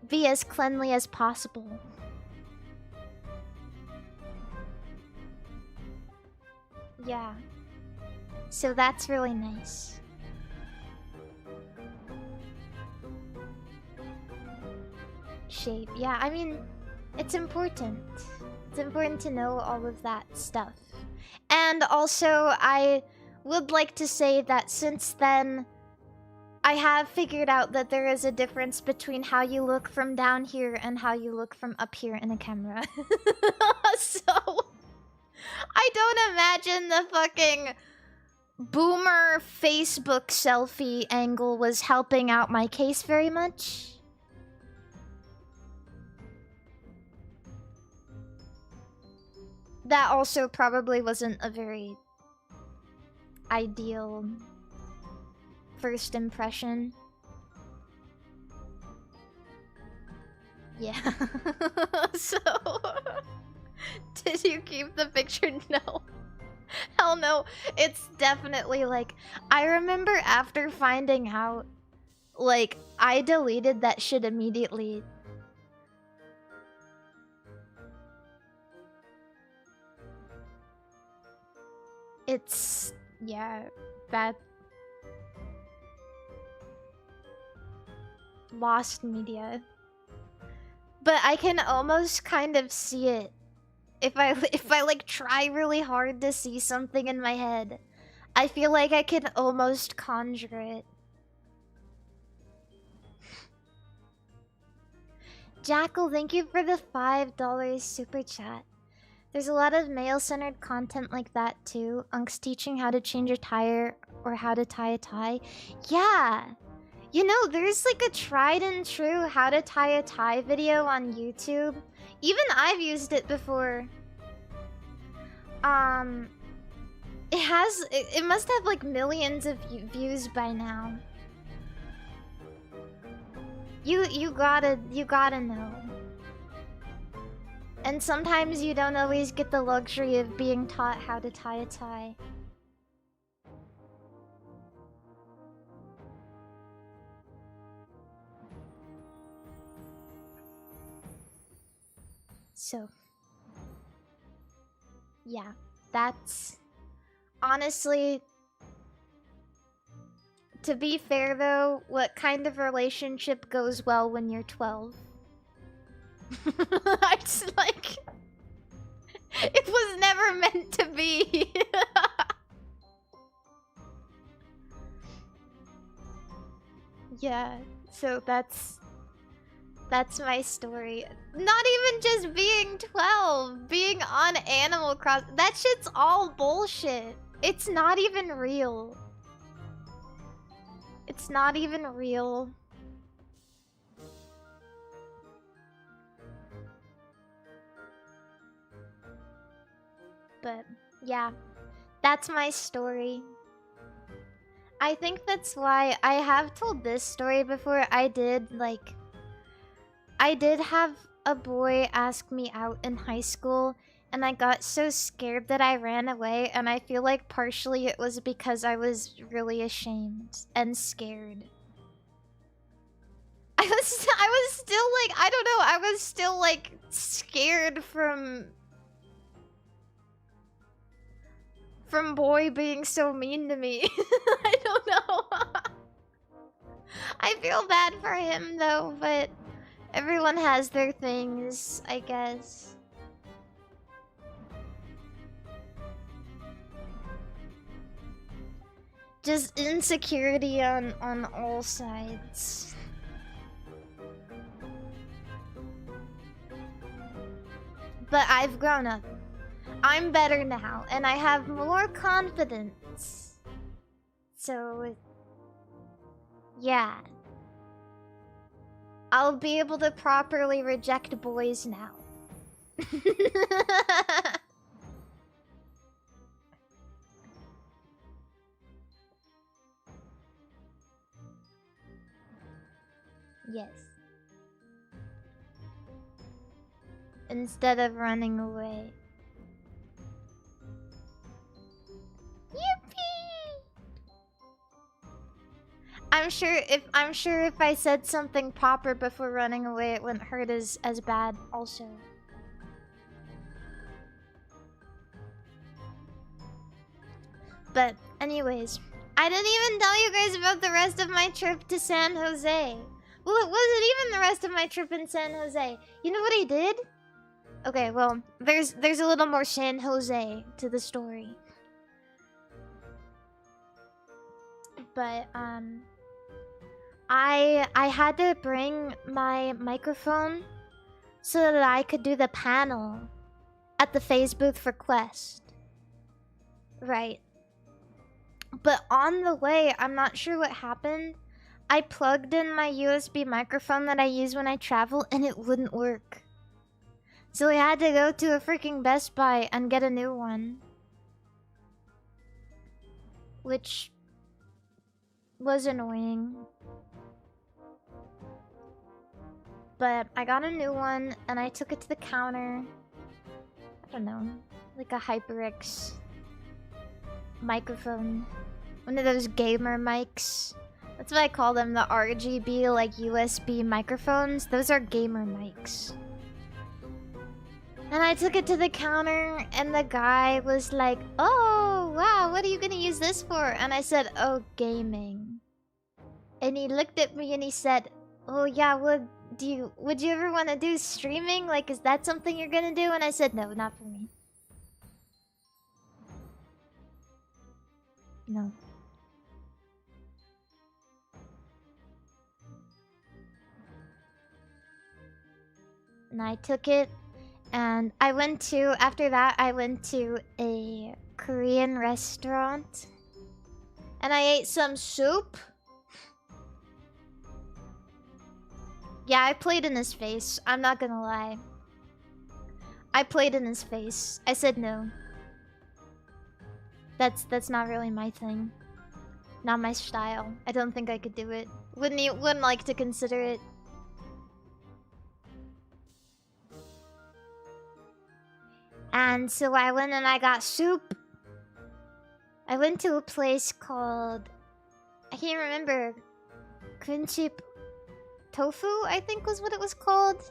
be as cleanly as possible. Yeah. So that's really nice. Shape. Yeah, I mean, it's important. It's important to know all of that stuff. And also, I would like to say that since then, I have figured out that there is a difference between how you look from down here and how you look from up here in a camera. So, I don't imagine the fucking boomer Facebook selfie angle was helping out my case very much. That also probably wasn't a very ideal first impression. Yeah. So, did you keep the picture? No. Hell no. It's definitely like, I remember after finding out, like, I deleted that shit immediately. It's, yeah, bad. Lost media. But I can almost kind of see it. If I like try really hard to see something in my head, I feel like I can almost conjure it. Jackal, thank you for the $5 super chat. There's a lot of male-centered content like that too. Unks teaching how to change a tire or how to tie a tie. Yeah! You know, there's like a tried and true how to tie a tie video on YouTube. Even I've used it before. It must have like millions of views by now. You gotta know. And sometimes you don't always get the luxury of being taught how to tie a tie. So, yeah, that's honestly, to be fair though, what kind of relationship goes well when you're 12? I just like, it was never meant to be. Yeah, so that's my story. Not even just being 12, being on Animal Crossing. That shit's all bullshit. It's not even real. It's not even real. But yeah, that's my story. I think that's why I have told this story before. I did have a boy ask me out in high school, and I got so scared that I ran away, and I feel like partially it was because I was really ashamed and scared. I was still like, I don't know, I was still like scared from boy being so mean to me. I don't know. I feel bad for him though, but everyone has their things, I guess. Just insecurity on all sides. But I've grown up. I'm better now, and I have more confidence. So, yeah. I'll be able to properly reject boys now. Yes. Instead of running away. Yippee! I'm sure if I said something proper before running away, it wouldn't hurt as bad also. But anyways, I didn't even tell you guys about the rest of my trip to San Jose. Well, it wasn't even the rest of my trip in San Jose. You know what I did? Okay, well, there's a little more San Jose to the story. But I had to bring my microphone so that I could do the panel at the phase booth for Quest. Right. But on the way, I'm not sure what happened. I plugged in my USB microphone that I use when I travel and it wouldn't work. So I had to go to a freaking Best Buy and get a new one. Which was annoying. But I got a new one and I took it to the counter. I don't know, like a HyperX microphone. One of those gamer mics. That's what I call them, the RGB like USB microphones. Those are gamer mics. And I took it to the counter and the guy was like, "Oh, wow, what are you gonna use this for?" And I said, "Oh, gaming." And he looked at me and he said, "Oh yeah, would you ever want to do streaming? Like, is that something you're gonna do?" And I said, "No, not for me. No." And I took it and after that I went to a Korean restaurant and I ate some soup. Yeah, I played in his face. I'm not gonna lie. I played in his face. I said no. That's not really my thing. Not my style. I don't think I could do it. Wouldn't like to consider it. And so I went and I got soup. I went to a place called... I can't remember. Kunchip Tofu, I think was what it was called.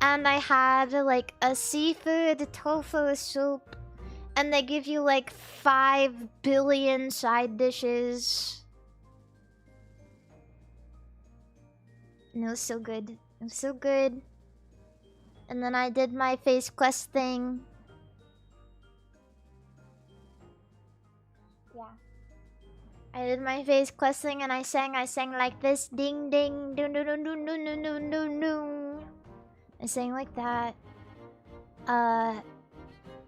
And I had like a seafood tofu soup. And they give you like 5 billion side dishes. And it was so good. It was so good. And then I did my face quest thing. Yeah. I did my face quest thing and I sang like this. Ding ding doo doo doo doo doo doo doo doo doo. I sang like that.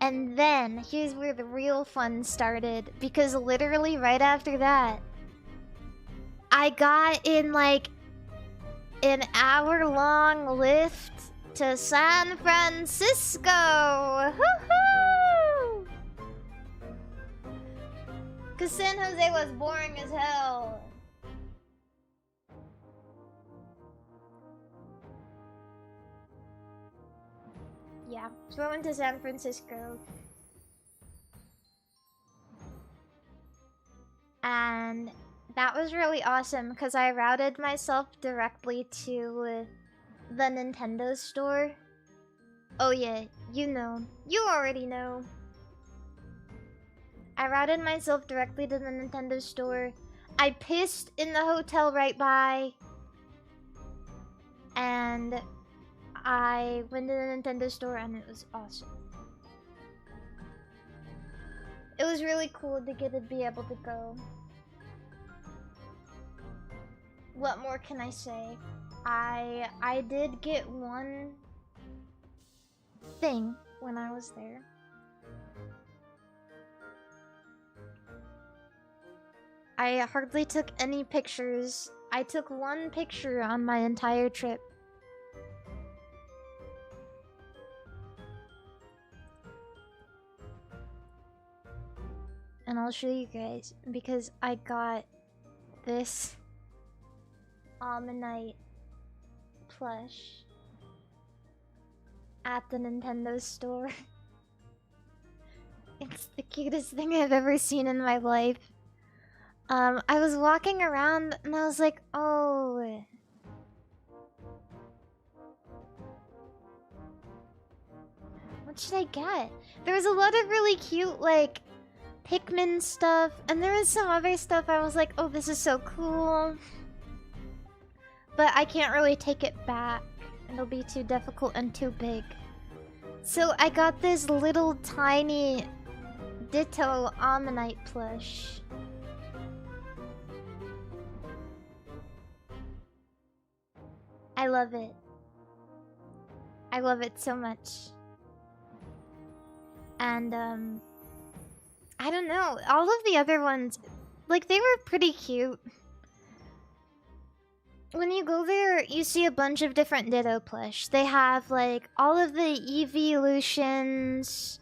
And then here's where the real fun started. Because literally right after that, I got in like an hour-long lift to San Francisco! Woohoo! Cause San Jose was boring as hell. Yeah, so I went to San Francisco. And that was really awesome because I routed myself directly to the Nintendo store. Oh yeah, you know. You already know. I routed myself directly to the Nintendo store. I pissed in the hotel right by. And I went to the Nintendo store and it was awesome. It was really cool to be able to go. What more can I say? I did get one thing when I was there. I hardly took any pictures. I took one picture on my entire trip. And I'll show you guys because I got this Almanite plush at the Nintendo store. It's the cutest thing I've ever seen in my life. I was walking around and I was like, oh. What should I get? There was a lot of really cute, like, Pikmin stuff, and there was some other stuff I was like, oh, this is so cool. But I can't really take it back. It'll be too difficult and too big. So I got this little tiny Ditto Ammonite plush. I love it. I love it so much. And, I don't know. All of the other ones, like, they were pretty cute. When you go there, you see a bunch of different Ditto plush. They have, like, all of the evolutions.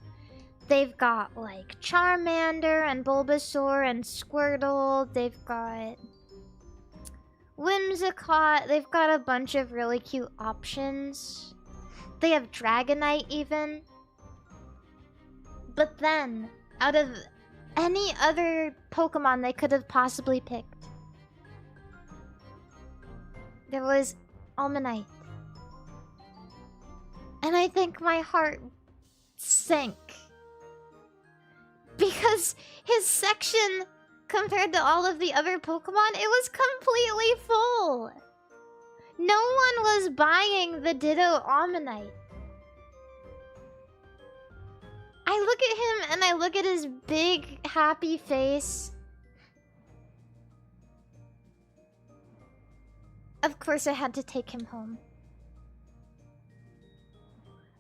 They've got, like, Charmander and Bulbasaur and Squirtle. They've got Whimsicott. They've got a bunch of really cute options. They have Dragonite, even. But then, out of any other Pokemon they could have possibly picked, there was Almanite. And I think my heart sank. Because his section, compared to all of the other Pokemon, it was completely full. No one was buying the Ditto Almanite. I look at him and I look at his big, happy face. Of course I had to take him home.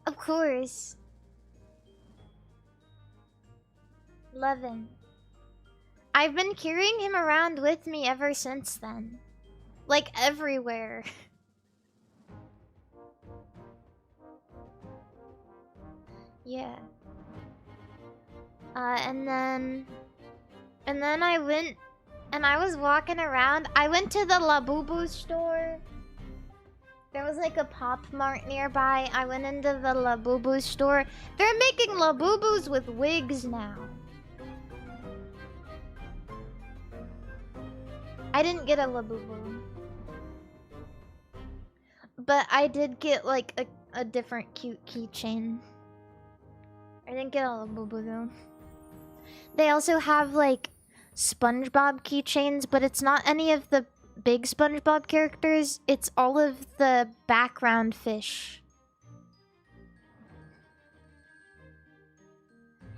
Of course. Love him. I've been carrying him around with me ever since then. Like, everywhere. Yeah. And then I went, and I was walking around. I went to the Labubu store. There was like a Pop Mart nearby. I went into the Labubu store. They're making Labubus with wigs now. I didn't get a Labubu. But I did get like a different cute keychain. I didn't get a Labubu though. They also have like SpongeBob keychains, but it's not any of the big SpongeBob characters. It's all of the background fish.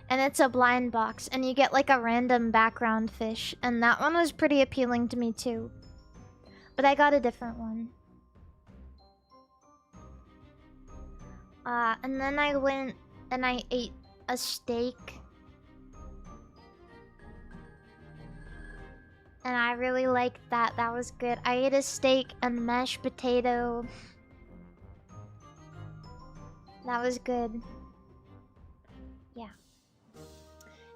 And it's a blind box, and you get like a random background fish. And that one was pretty appealing to me too. But I got a different one. And then I went and I ate a steak. And I really liked that. That was good. I ate a steak and mashed potato. That was good. Yeah.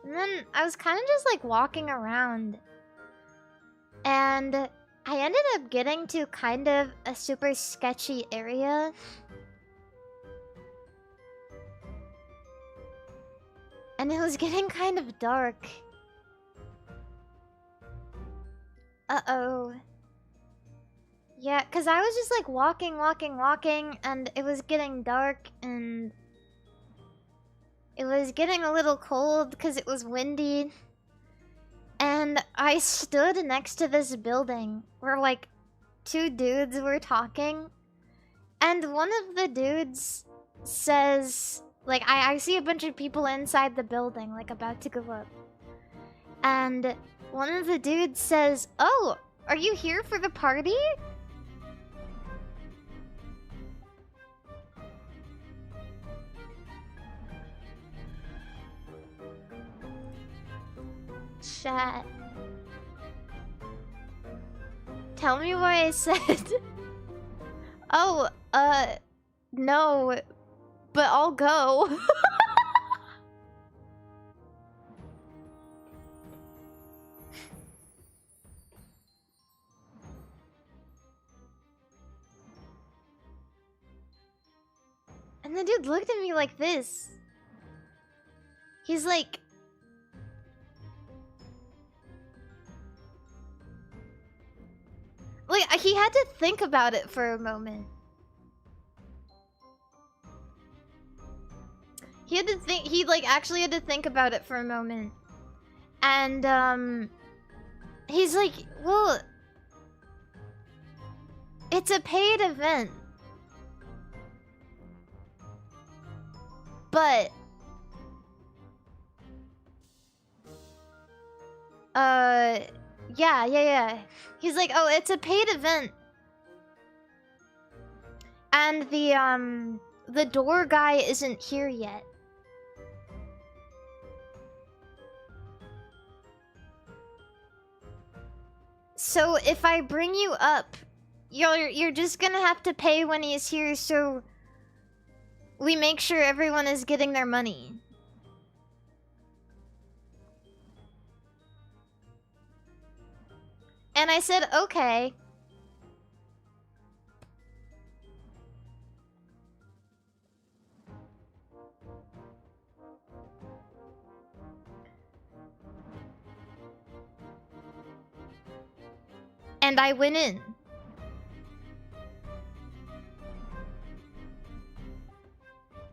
And then I was kind of just like walking around. And I ended up getting to kind of a super sketchy area. And it was getting kind of dark. Uh-oh. Yeah, because I was just like walking, and it was getting dark, and it was getting a little cold because it was windy. And I stood next to this building where like two dudes were talking. And one of the dudes says, like, I see a bunch of people inside the building, like about to go up. And one of the dudes says, "Oh, are you here for the party?" Chat. Tell me what I said. Oh, no, but I'll go. And the dude looked at me like this. He's like... Like, he had to think about it for a moment. He had to think... He, like, actually had to think about it for a moment. And, he's like, well... It's a paid event. But... Yeah. He's like, oh, it's a paid event. And the door guy isn't here yet. So if I bring you up, you're just gonna have to pay when he's here, so we make sure everyone is getting their money. And I said, okay. And I went in.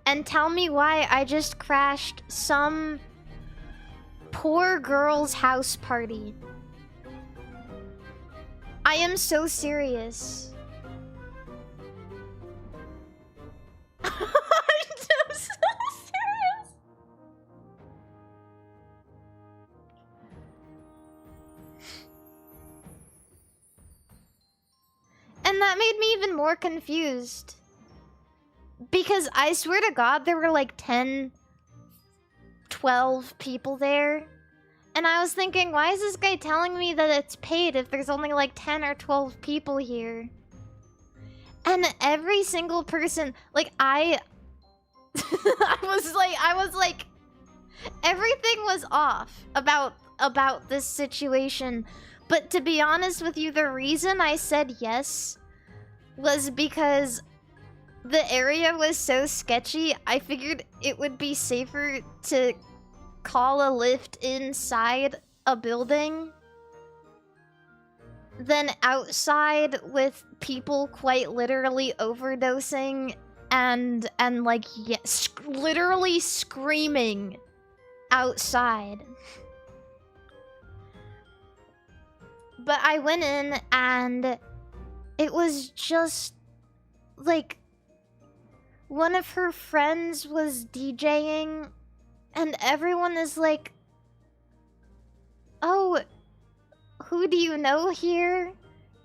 And tell me why I just crashed some poor girl's house party. I am so serious. I'm so serious. And that made me even more confused. Because I swear to God, there were like 10, 12 people there. And I was thinking, why is this guy telling me that it's paid if there's only like 10 or 12 people here? And every single person, like I I was like, everything was off about this situation. But to be honest with you, the reason I said yes was because the area was so sketchy. I figured it would be safer to call a lift inside a building than outside with people quite literally overdosing and like literally screaming outside. But I went in and it was just like one of her friends was DJing. And everyone is like, oh, who do you know here?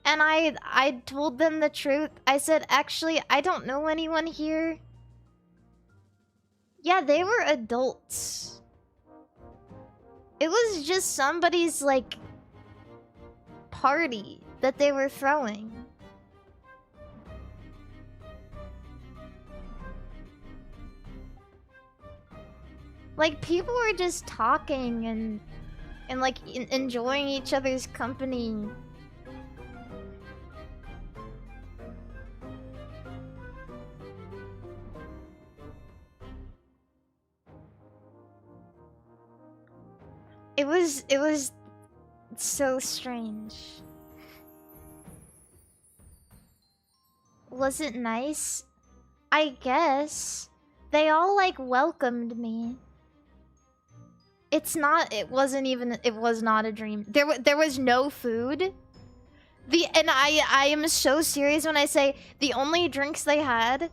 And I told them the truth. I said, actually, I don't know anyone here. Yeah, they were adults. It was just somebody's, like, party that they were throwing. Like, people were just talking and like, enjoying each other's company. It was so strange. Was it nice? I guess. They all, like, welcomed me. It was not a dream. There was no food. And I am so serious when I say the only drinks they had,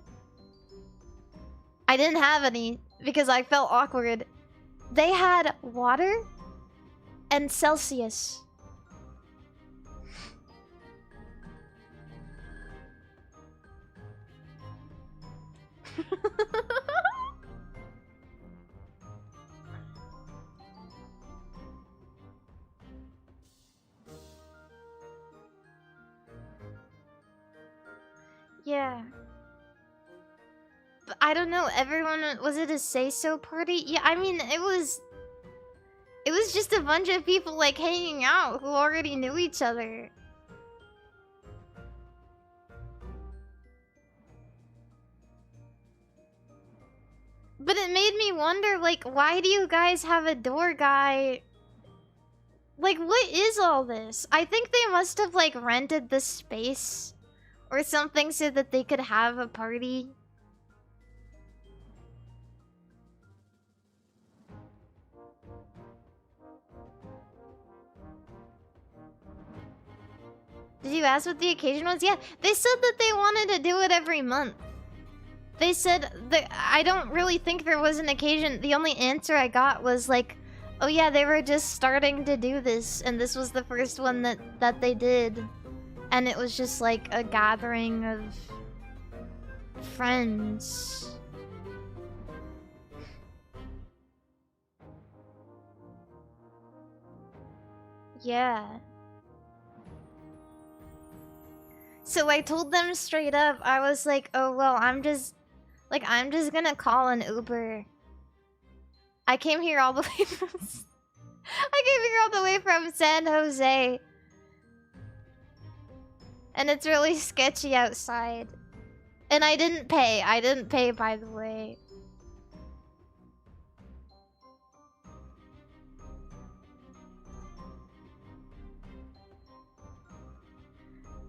I didn't have any because I felt awkward. They had water and Celsius. Yeah. But I don't know, everyone, was it a say-so party? Yeah, I mean, it was just a bunch of people, like, hanging out who already knew each other. But it made me wonder, like, why do you guys have a door guy? Like, what is all this? I think they must have, like, rented the space or something so that they could have a party. Did you ask what the occasion was? Yeah, they said that they wanted to do it every month. They said that I don't really think there was an occasion. The only answer I got was like, oh yeah, they were just starting to do this, and this was the first one that they did. And it was just like a gathering of friends. Yeah. So I told them straight up, I was like, oh well, I'm just gonna call an Uber. I came here all the way from San Jose. And it's really sketchy outside. And I didn't pay, by the way.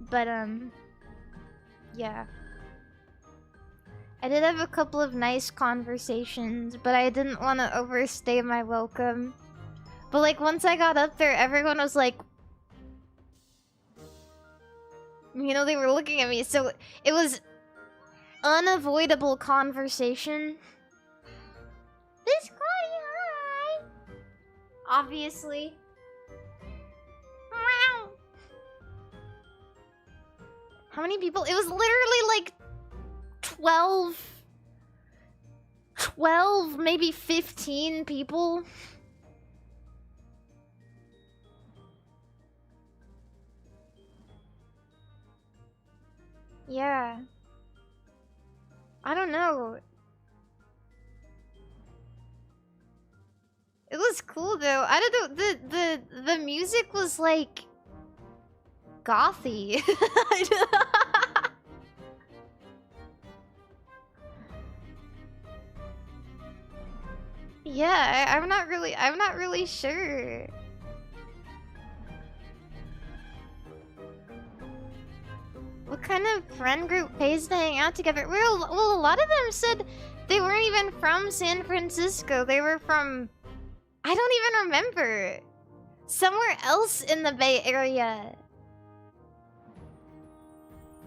But, yeah. I did have a couple of nice conversations, but I didn't want to overstay my welcome. But, like, once I got up there, everyone was like... You know, they were looking at me, so it was unavoidable conversation. This Claudia, hi! Obviously. Meow. How many people? It was literally like 12, maybe 15 people. Yeah. I don't know. It was cool though. I don't know, the music was like gothy. Yeah, I'm not really sure. What kind of friend group pays to hang out together? Well, a lot of them said they weren't even from San Francisco. They were from... I don't even remember. Somewhere else in the Bay Area.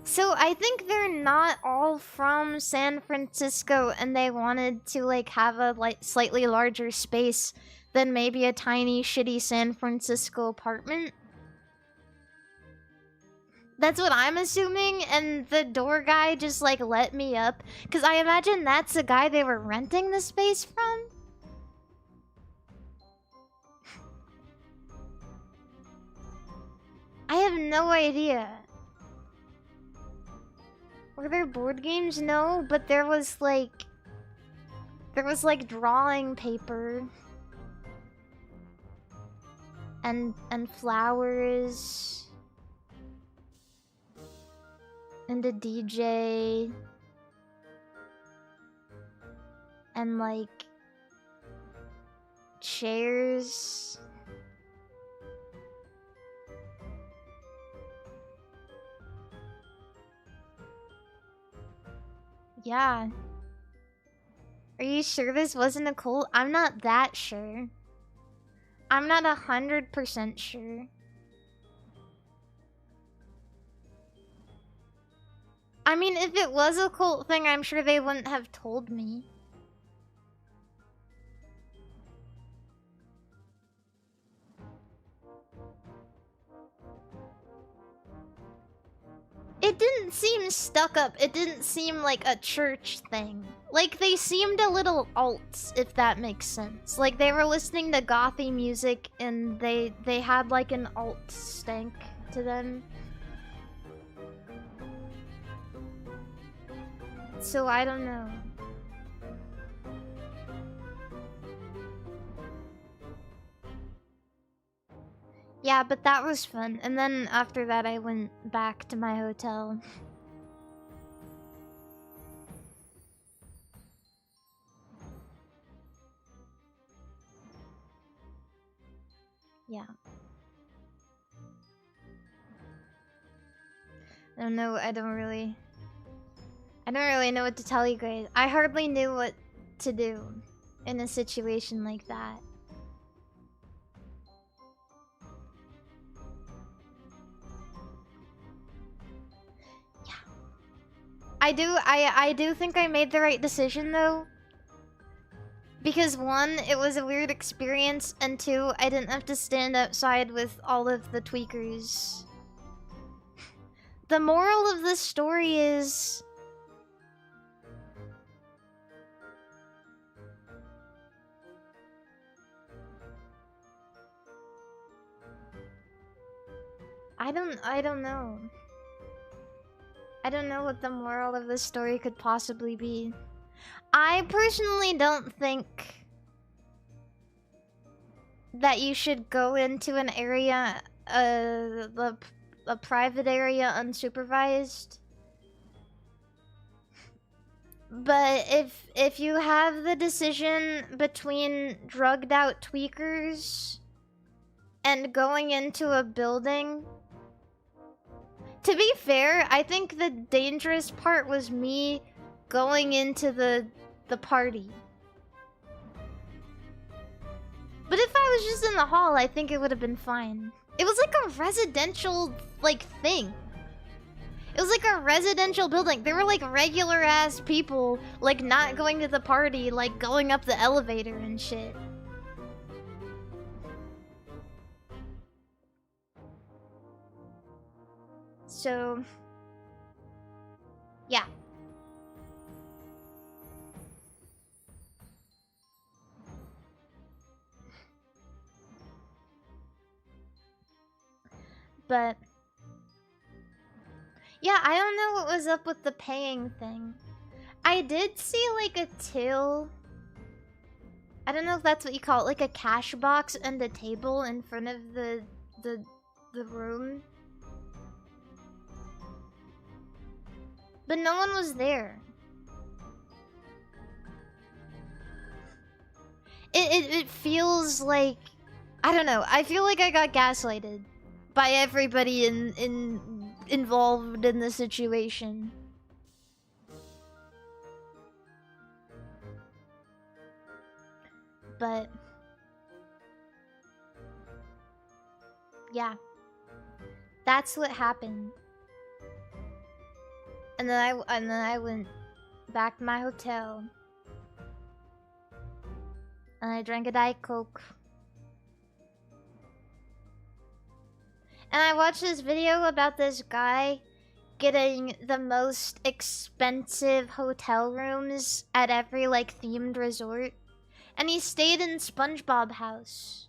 So I think they're not all from San Francisco and they wanted to like have a slightly larger space than maybe a tiny shitty San Francisco apartment. That's what I'm assuming, and the door guy just like let me up because I imagine that's the guy they were renting the space from. I have no idea. Were there board games? No, but there was like drawing paper and flowers and a DJ and like chairs. Yeah. Are you sure this wasn't a cult? I'm not that sure. I'm not 100% sure. I mean, if it was a cult thing, I'm sure they wouldn't have told me. It didn't seem stuck up. It didn't seem like a church thing. Like, they seemed a little alt, if that makes sense. Like, they were listening to gothy music and they had like an alt stank to them. So I don't know. Yeah, but that was fun. And then after that, I went back to my hotel. Yeah. I don't know, I don't really know what to tell you guys. I hardly knew what to do in a situation like that. Yeah. I do think I made the right decision though. Because one, it was a weird experience, and two, I didn't have to stand outside with all of the tweakers. The moral of this story is... I don't know. I don't know what the moral of this story could possibly be. I personally don't think that you should go into an area, a private area unsupervised. But if you have the decision between drugged out tweakers and going into a building, to be fair, I think the dangerous part was me going into the party. But if I was just in the hall, I think it would have been fine. It was like a residential, like, thing. It was like a residential building. There were, like, regular-ass people, like, not going to the party, like, going up the elevator and shit. So... yeah. But... yeah, I don't know what was up with the paying thing. I did see, like, a till. I don't know if that's what you call it, like a cash box and a table in front of the room. But no one was there. It feels like... I don't know, I feel like I got gaslighted by everybody involved in the situation. But yeah, that's what happened. And then I went back to my hotel, and I drank a Diet Coke. And I watched this video about this guy getting the most expensive hotel rooms at every, like, themed resort. And he stayed in SpongeBob house.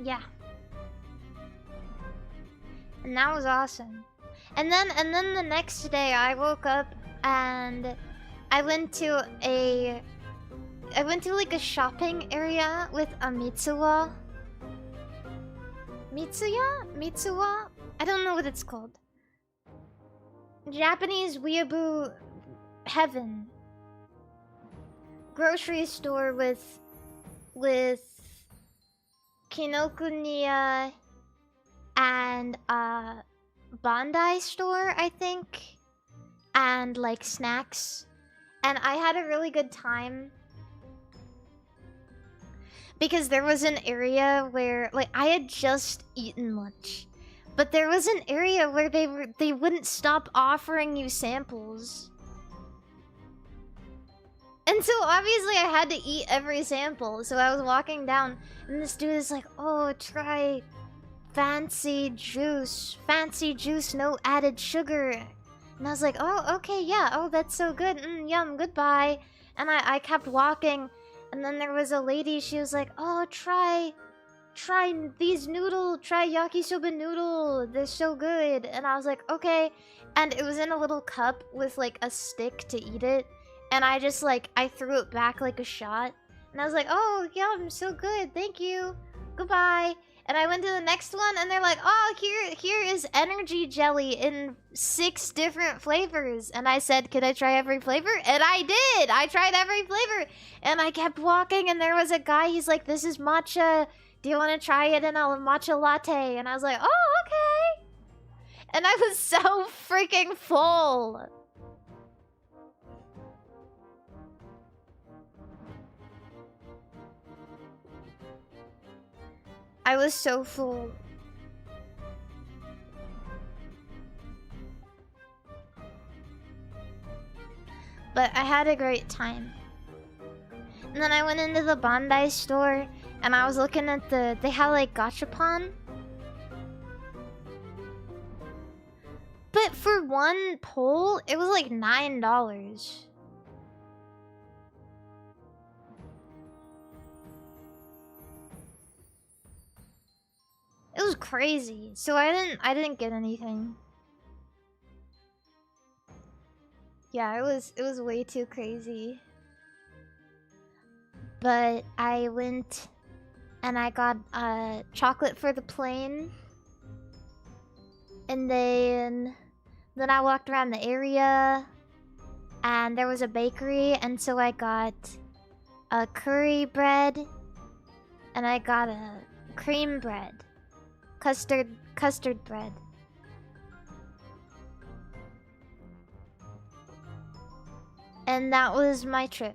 Yeah. And that was awesome. And then the next day I woke up and I went to like a shopping area with a Mitsuwa. Mitsuwa? I don't know what it's called. Japanese weeaboo heaven. Grocery store with Kinokuniya and Bandai store, I think, and like snacks. And I had a really good time because there was an area where, like, I had just eaten lunch, but there was an area where they wouldn't stop offering you samples. And so obviously I had to eat every sample. So I was walking down and this dude is like, "Oh, try fancy juice, no added sugar." And I was like, "Oh, okay, yeah, oh, that's so good, yum, goodbye." And I kept walking, and then there was a lady, she was like, "Oh, try these try yakisoba noodle, they're so good." And I was like, "Okay." And it was in a little cup with like a stick to eat it, and I just like, I threw it back like a shot. And I was like, "Oh, yum, so good, thank you, goodbye." And I went to the next one and they're like, oh, here is energy jelly in 6 different flavors. And I said, could I try every flavor? And I did! I tried every flavor! And I kept walking and there was a guy, he's like, this is matcha. Do you want to try it in a matcha latte? And I was like, oh, okay! And I was so freaking full! I was so full. But I had a great time. And then I went into the Bandai store and I was looking at they had like gachapon. But for one pull, it was like $9. It was crazy. So I didn't get anything. Yeah, it was way too crazy. But I went and I got chocolate for the plane. And then I walked around the area and there was a bakery and so I got a curry bread and I got a cream bread. Custard bread. And that was my trip.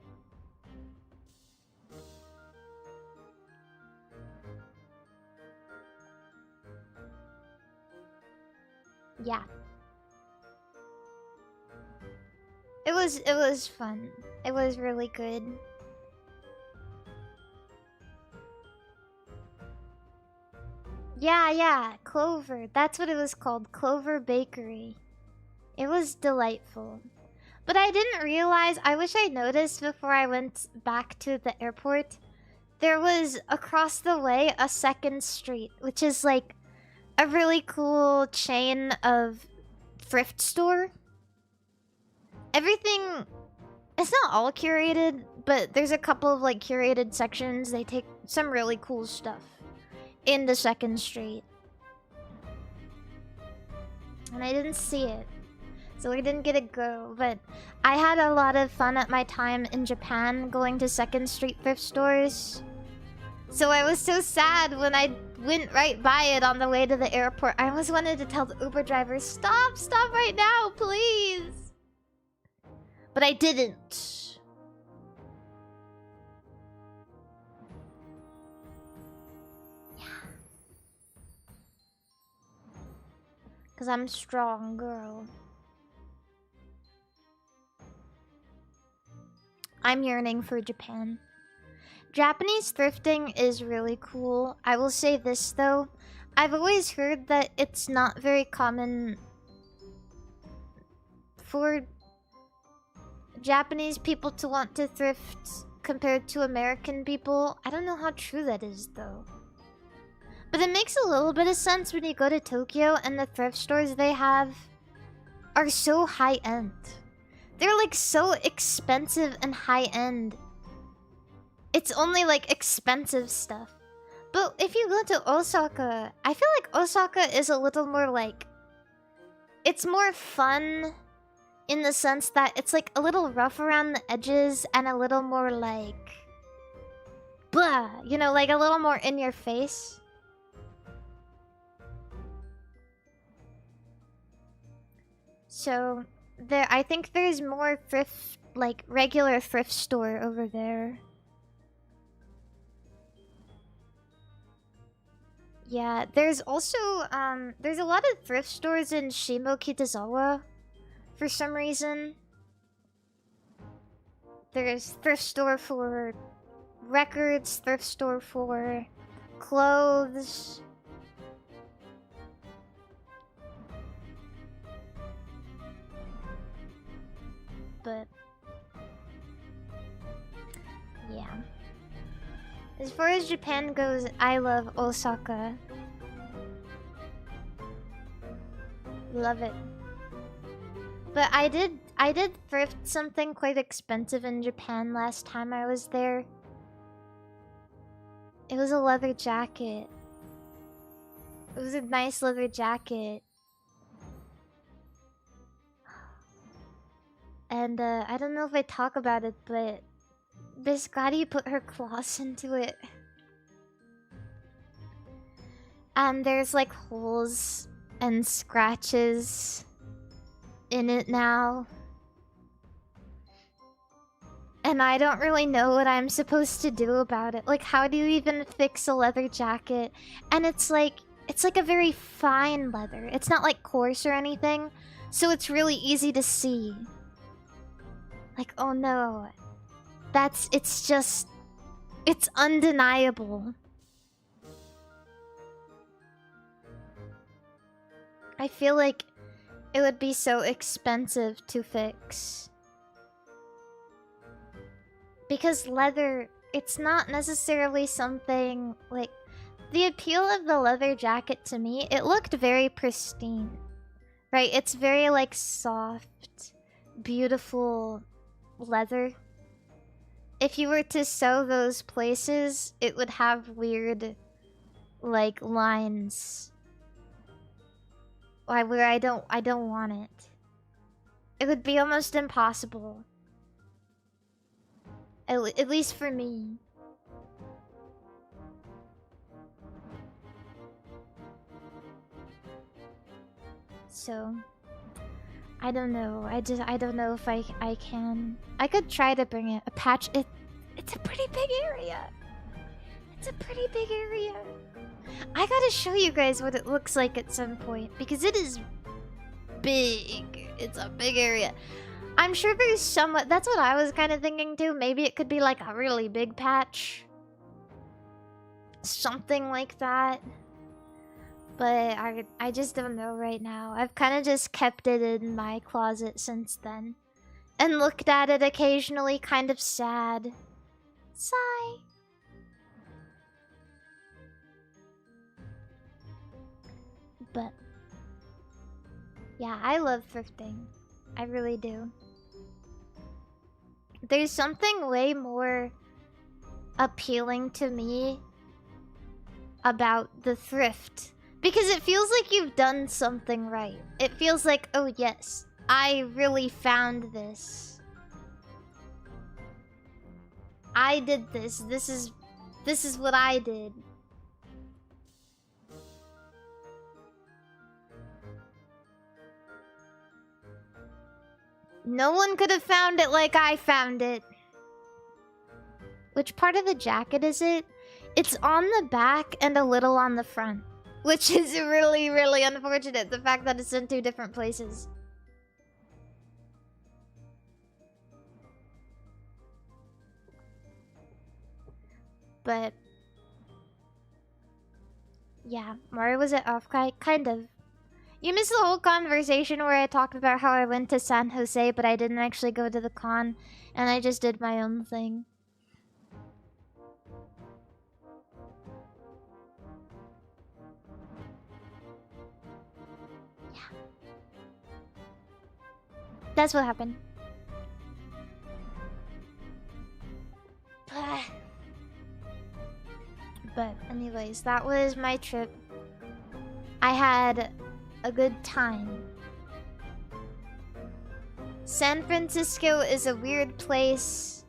Yeah. It was fun. It was really good. Yeah, Clover. That's what it was called. Clover Bakery. It was delightful. But I didn't realize, I wish I noticed before I went back to the airport. There was across the way a second street, which is like a really cool chain of thrift store. Everything, it's not all curated, but there's a couple of like curated sections. They take some really cool stuff in the second street. And I didn't see it, so we didn't get to go, but I had a lot of fun at my time in Japan going to second street thrift stores. So I was so sad when I went right by it on the way to the airport. I almost wanted to tell the Uber driver, stop right now, please. But I didn't. Yeah. 'Cause I'm a strong girl. I'm yearning for Japan. Japanese thrifting is really cool. I will say this though. I've always heard that it's not very common for Japanese people to want to thrift compared to American people. I don't know how true that is though. But it makes a little bit of sense when you go to Tokyo and the thrift stores they have are so high-end. They're like so expensive and high-end. It's only like expensive stuff. But if you go to Osaka, I feel like Osaka is a little more like... It's more fun in the sense that it's like a little rough around the edges and a little more like... Blah! You know, like a little more in your face. So, I think there's more thrift, like regular thrift store over there. Yeah, there's also, there's a lot of thrift stores in Shimokitazawa for some reason. There's thrift store for records, thrift store for clothes. But yeah. As far as Japan goes, I love Osaka. Love it. But I did thrift something quite expensive in Japan last time I was there. It was a leather jacket. It was a nice leather jacket. And I don't know if I talk about it, but Biscotti put her claws into it. And there's like holes and scratches in it now. And I don't really know what I'm supposed to do about it. Like, how do you even fix a leather jacket? And it's like a very fine leather. It's not like coarse or anything. So it's really easy to see. Like, oh no. It's undeniable. I feel like it would be so expensive to fix. Because leather, it's not necessarily something like... The appeal of the leather jacket to me, it looked very pristine. Right? It's very like soft, beautiful leather. If you were to sew those places, it would have weird like lines. Where I don't want it. It would be almost impossible. At least for me. So I don't know. I don't know if I can. I could try to bring it a patch. It's a pretty big area. It's a pretty big area. I gotta show you guys what it looks like at some point because it is big. It's a big area. I'm sure there's somewhat. That's what I was kind of thinking too. Maybe it could be like a really big patch. Something like that. But I just don't know right now. I've kind of just kept it in my closet since then. And looked at it occasionally, kind of sad. Sigh. But yeah, I love thrifting. I really do. There's something way more appealing to me about the thrift. Because it feels like you've done something right. It feels like, oh yes, I really found this. I did this. This is what I did. No one could have found it like I found it. Which part of the jacket is it? It's on the back and a little on the front. Which is really, really unfortunate. The fact that it's in two different places. But yeah, Mario was at offkai, kind of. You missed the whole conversation where I talked about how I went to San Jose, but I didn't actually go to the con, and I just did my own thing. Yeah. That's what happened. But anyways, that was my trip. I had a good time. San Francisco is a weird place.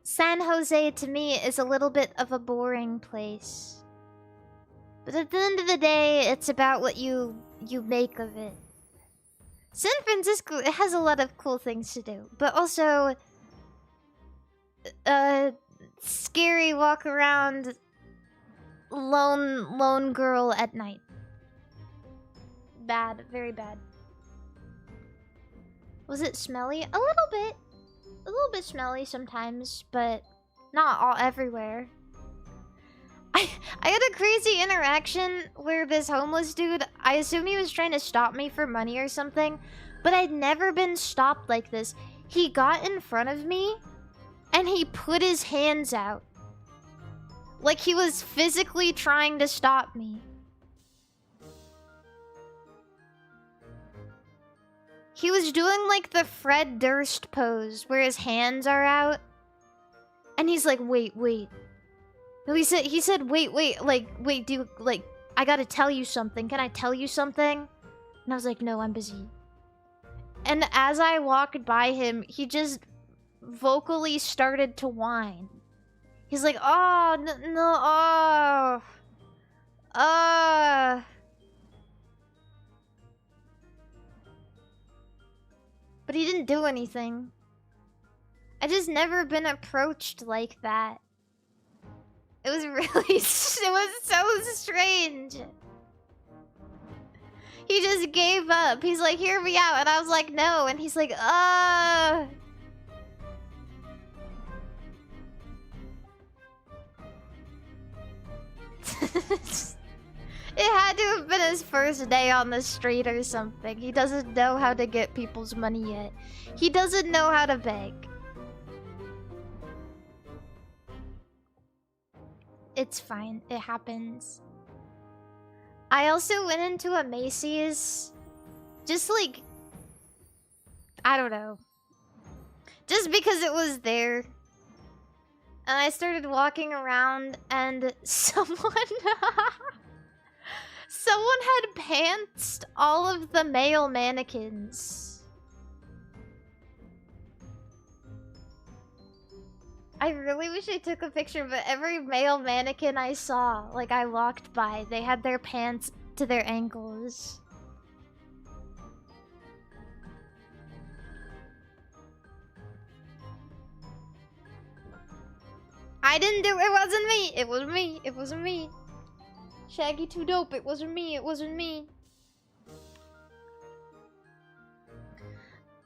San Jose to me is a little bit of a boring place. But at the end of the day, it's about what you make of it. San Francisco, it has a lot of cool things to do, but also scary walk around lone girl at night. Bad, very bad. Was it smelly? A little bit smelly sometimes, but not all everywhere. I had a crazy interaction where this homeless dude, I assume he was trying to stop me for money or something, but I'd never been stopped like this. He got in front of me and he put his hands out. Like he was physically trying to stop me. He was doing like the Fred Durst pose where his hands are out. And he's like, wait. No, he said, wait, like, wait, do I gotta tell you something. Can I tell you something? And I was like, no, I'm busy. And as I walked by him, he just vocally started to whine. He's like, oh, no, oh. But he didn't do anything. I just never been approached like that. It was really, it was so strange. He just gave up. He's like, hear me out. And I was like, no. And he's like, It had to have been his first day on the street or something. He doesn't know how to get people's money yet. He doesn't know how to beg. It's fine. It happens. I also went into a Macy's. Just like... I don't know. Just because it was there. And I started walking around and someone... Someone had pantsed all of the male mannequins. I really wish I took a picture, but every male mannequin I saw, like I walked by, they had their pants to their ankles. I didn't do it. It wasn't me. It wasn't me. It wasn't me. Shaggy too dope. It wasn't me. It wasn't me.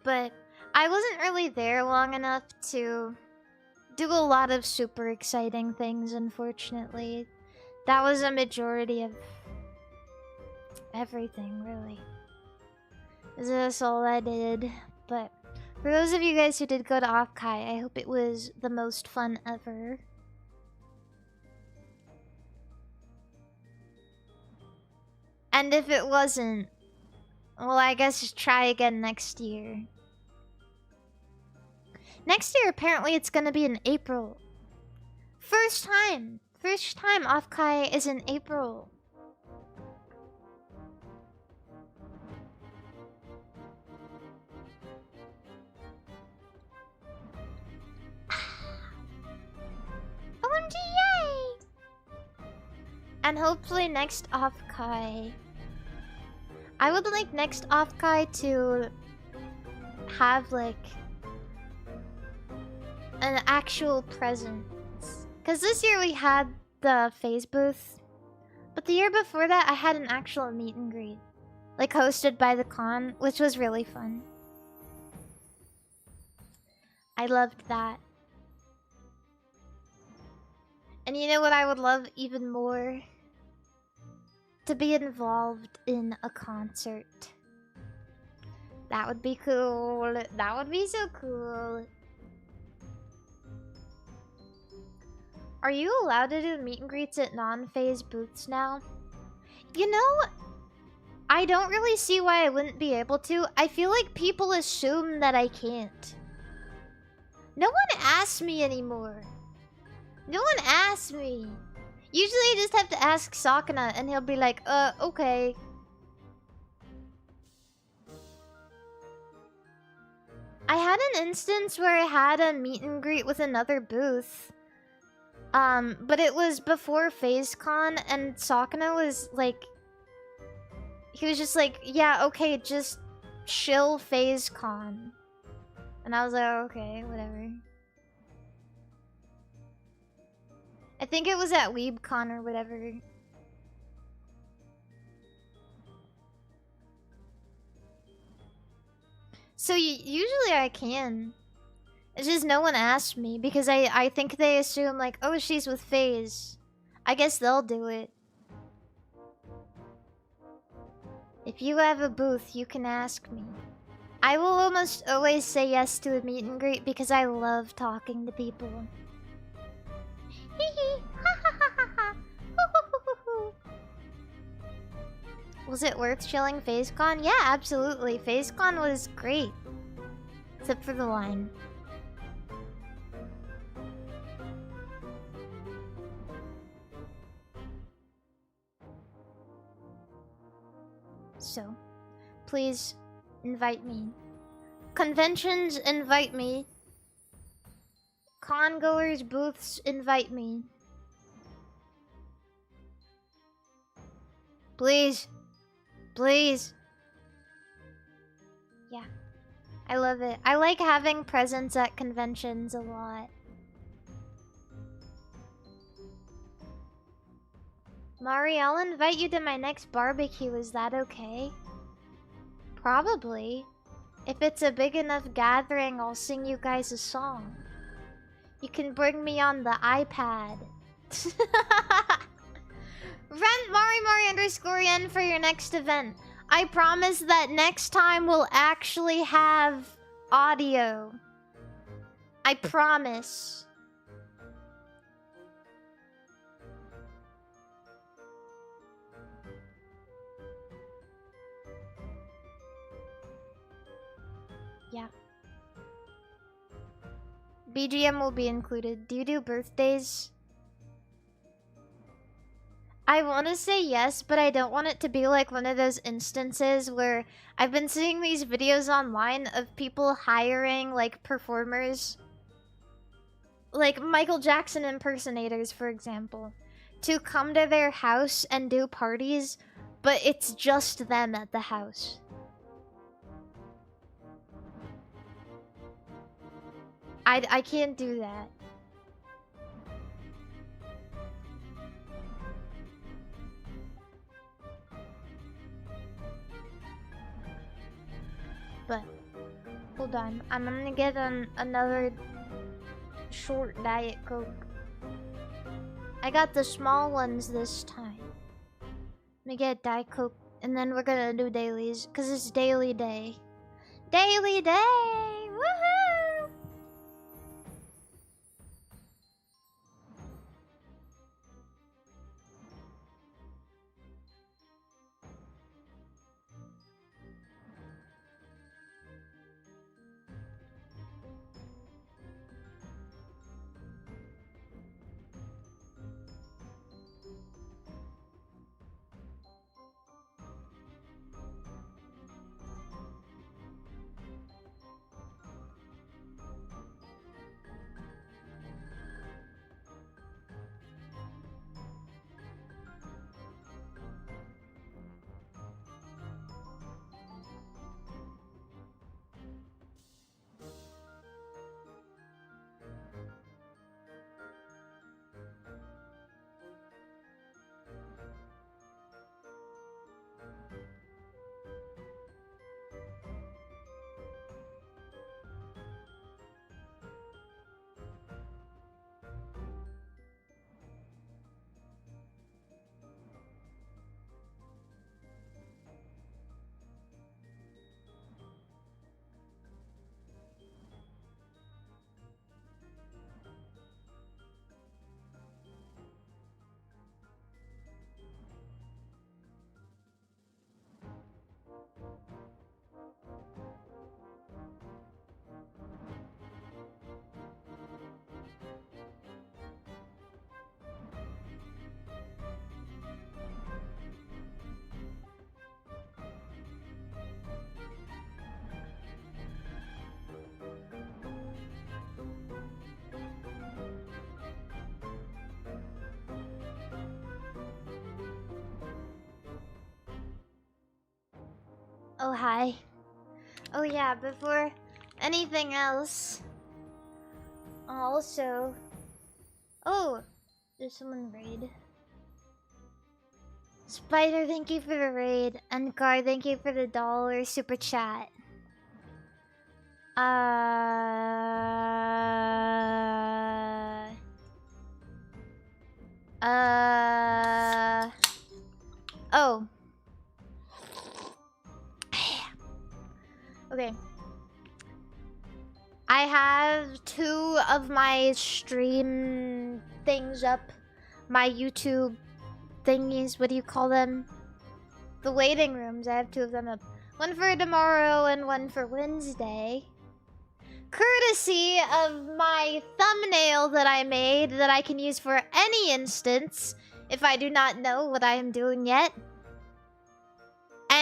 But I wasn't really there long enough to do a lot of super exciting things, unfortunately. That was a majority of everything, really. That's all I did. But for those of you guys who did go to offkai, I hope it was the most fun ever. And if it wasn't, well, I guess just try again next year. Next year, apparently, it's gonna be in April. First time offkai is in April. OMG, yay! And hopefully next offkai, I would like next offkai to have like an actual presence. Cause this year we had the phase booth, but the year before that I had an actual meet and greet, like hosted by the con, which was really fun. I loved that. And you know what I would love even more? To be involved in a concert. That would be cool. That would be so cool. Are you allowed to do meet and greets at non-phase booths now? You know, I don't really see why I wouldn't be able to. I feel like people assume that I can't. No one asks me anymore. No one asks me. Usually I just have to ask Sakana and he'll be like, okay. I had an instance where I had a meet and greet with another booth. But it was before FazeCon and Sakana was like... He was just like, yeah, okay, just chill FazeCon. And I was like, okay, whatever. I think it was at WeebCon or whatever. So usually I can. It's just no one asked me because I think they assume like, oh, she's with FaZe. I guess they'll do it. If you have a booth, you can ask me. I will almost always say yes to a meet and greet because I love talking to people. Was it worth chilling FazeCon? Yeah, absolutely. FazeCon was great. Except for the line. So, please invite me. Conventions, invite me. Con-goers, booths, invite me. Please. Please. Yeah. I love it. I like having presents at conventions a lot. Mari, I'll invite you to my next barbecue. Is that okay? Probably. If it's a big enough gathering, I'll sing you guys a song. You can bring me on the iPad. Rent MARIMARI_N for your next event. I promise that next time we'll actually have audio. I promise. Yeah. BGM will be included. Do you do birthdays? I want to say yes, but I don't want it to be like one of those instances where I've been seeing these videos online of people hiring like performers, like Michael Jackson impersonators, for example, to come to their house and do parties, but it's just them at the house. I can't do that. But hold on, I'm gonna get another short Diet Coke. I got the small ones this time. Let me get Diet Coke, and then we're gonna do dailies, cause it's daily day. Daily day! Woohoo! Oh, hi. Oh, yeah, before anything else, also... Oh, there's someone raid. Spider, thank you for the raid. And Gar, thank you for the $1 super chat. Oh. Okay. I have 2 of my stream things up. My YouTube thingies, what do you call them? The waiting rooms, I have 2 of them up. One for tomorrow and one for Wednesday. Courtesy of my thumbnail that I made that I can use for any instance if I do not know what I am doing yet.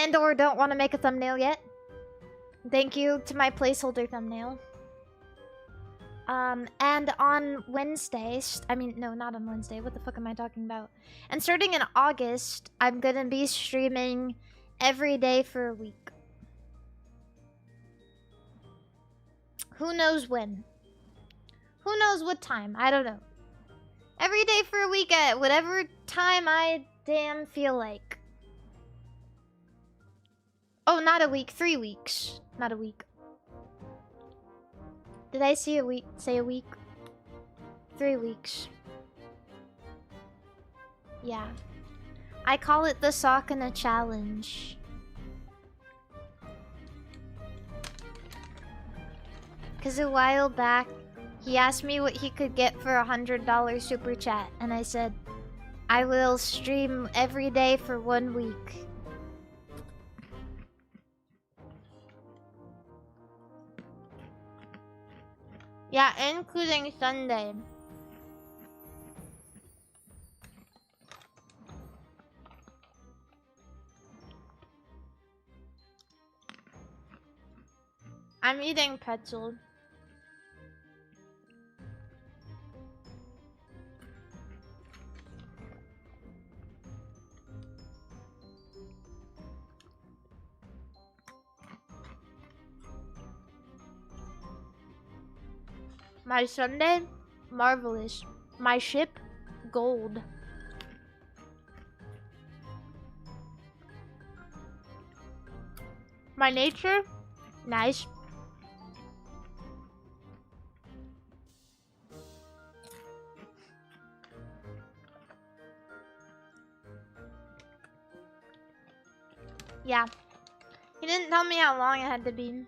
and or don't want to make a thumbnail yet, thank you to my placeholder thumbnail. And on Wednesdays, I mean, no, not on Wednesday. What the fuck am I talking about? And starting in August, I'm gonna be streaming every day for a week. Who knows when? Who knows what time? I don't know. Every day for a week at whatever time I damn feel like. Oh, not a week. 3 weeks. Not a week. Did I say a week? 3 weeks. Yeah. I call it the Sakana challenge. Cause a while back, he asked me what he could get for $100 super chat, and I said, I will stream every day for 1 week. Yeah, including Sunday. I'm eating pretzel. My Sunday, marvelous. My ship, gold. My nature, nice. Yeah. He didn't tell me how long it had to be.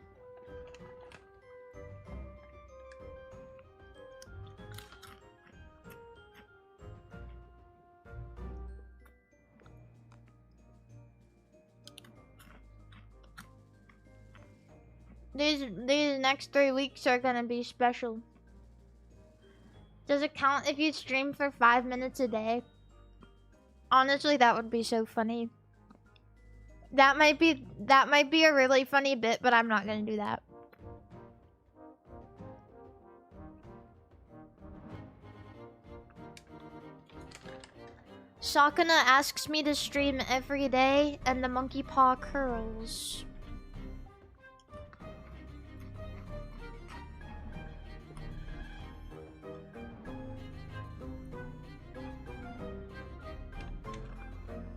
These next 3 weeks are gonna be special. Does it count if you stream for 5 minutes a day? Honestly, that would be so funny. That might be a really funny bit, but I'm not gonna do that. Sakana asks me to stream every day, and the monkey paw curls.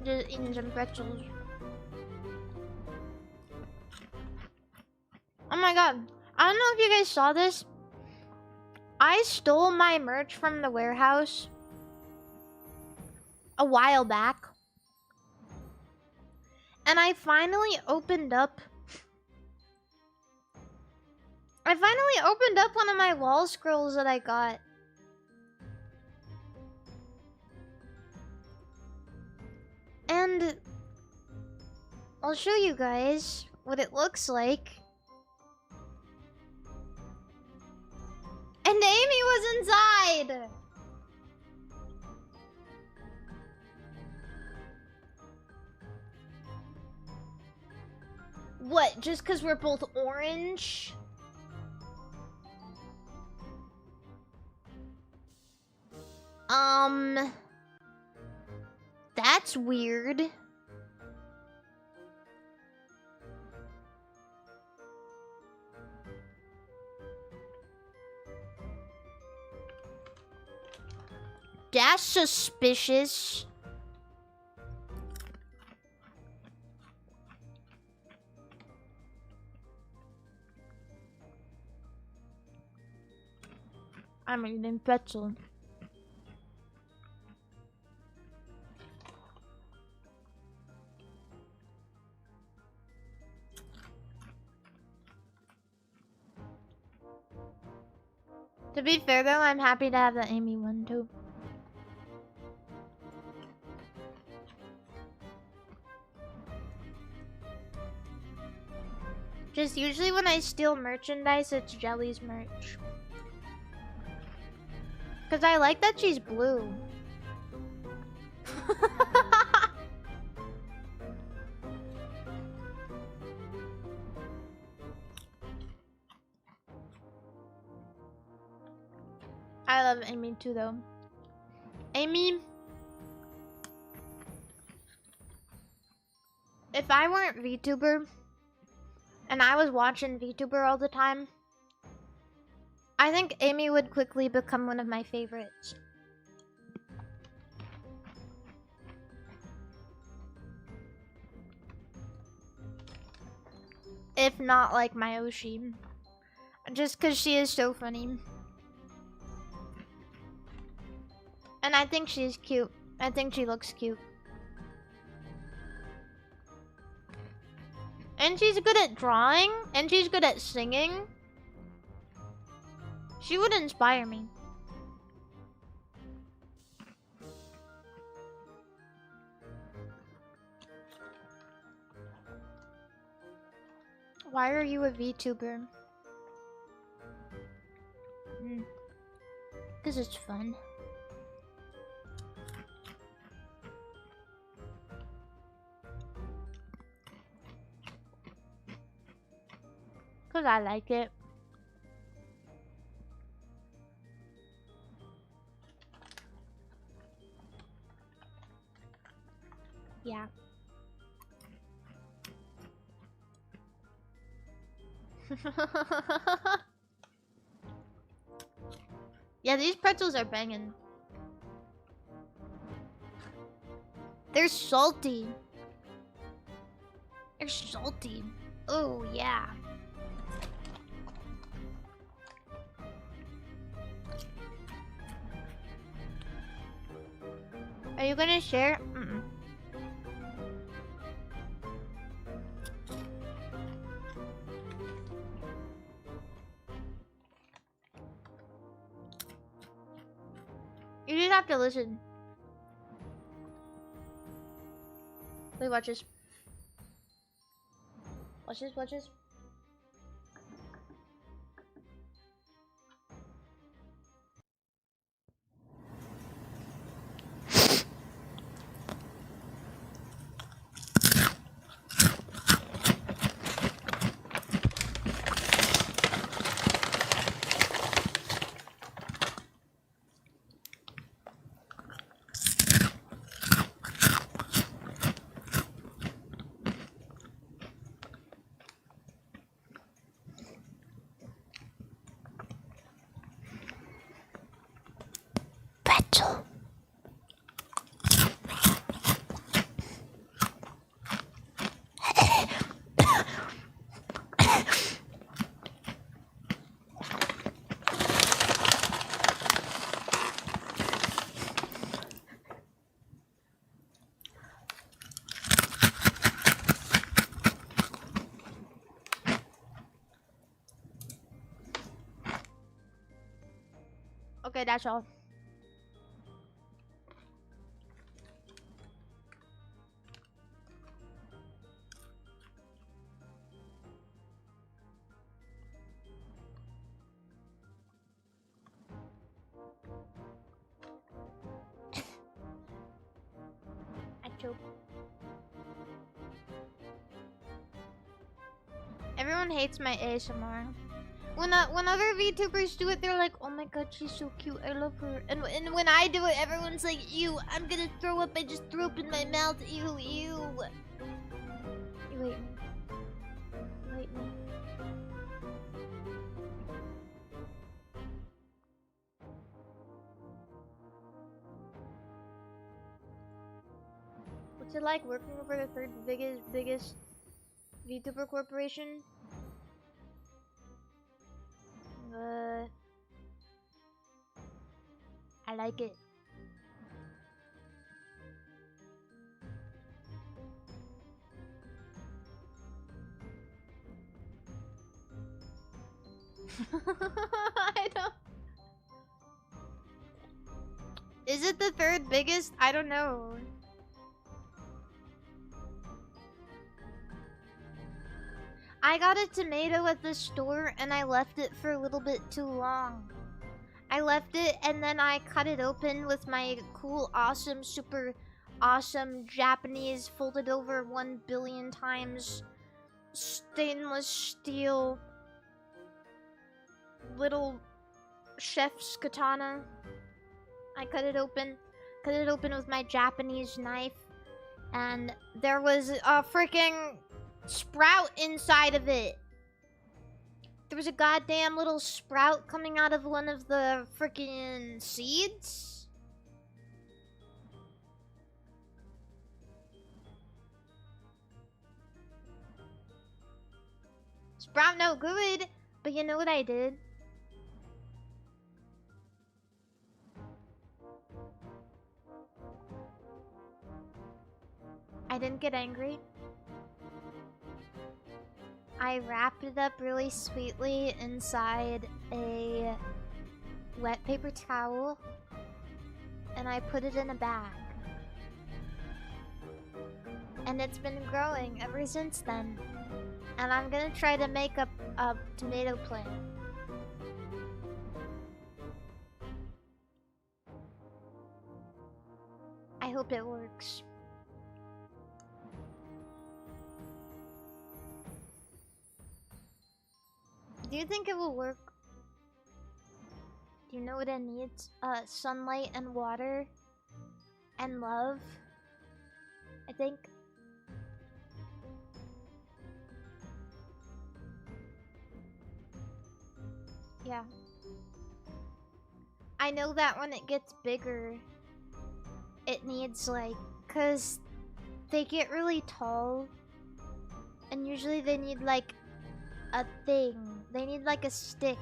Just eating some pretzels. Oh my god. I don't know if you guys saw this. I stole my merch from the warehouse a while back. And I finally opened up one of my wall scrolls that I got. And I'll show you guys what it looks like. And Amy was inside! What, just because we're both orange? That's weird. That's suspicious. I'm eating pretzel. To be fair though, I'm happy to have the Amy one too. Just usually when I steal merchandise, it's Jelly's merch. Cause I like that she's blue. I love Amy too, though. Amy, if I weren't VTuber and I was watching VTuber all the time, I think Amy would quickly become one of my favorites. If not like my Oshi. Just because she is so funny. And I think she's cute. I think she looks cute. And she's good at drawing. And she's good at singing. She would inspire me. Why are you a VTuber? Because it's fun. Because I like it. Yeah. Yeah, these pretzels are banging. They're salty. They're salty. Oh, yeah. Are you gonna share? Mm-mm. You just have to listen. Wait, watch this. Watch this, watch this. Pretzel. Okay, that's all. I choke. Everyone hates my ASMR. When other VTubers do it, they're like, "Oh my god, she's so cute. I love her." And when I do it, everyone's like, "Ew, I'm gonna throw up. I just threw up in my mouth. Ew, ew." You hate me. You hate me. What's it like working for the third biggest VTuber corporation? I like it. I don't. Is it the third biggest? I don't know. I got a tomato at the store and I left it for a little bit too long. I left it and then I cut it open with my cool, awesome, super awesome Japanese folded over 1 billion times stainless steel little chef's katana. I cut it open with my Japanese knife, and there was a freaking sprout inside of it. There was a goddamn little sprout coming out of one of the freaking seeds. Sprout no good, but you know what I did? I didn't get angry. I wrapped it up really sweetly inside a wet paper towel, and I put it in a bag. And it's been growing ever since then. And I'm gonna try to make a tomato plant. I hope it works. Do you think it will work? Do you know what it needs? Sunlight and water and love, I think. Yeah. I know that when it gets bigger, it needs like, 'cause they get really tall, and usually they need like a thing. They need like a stick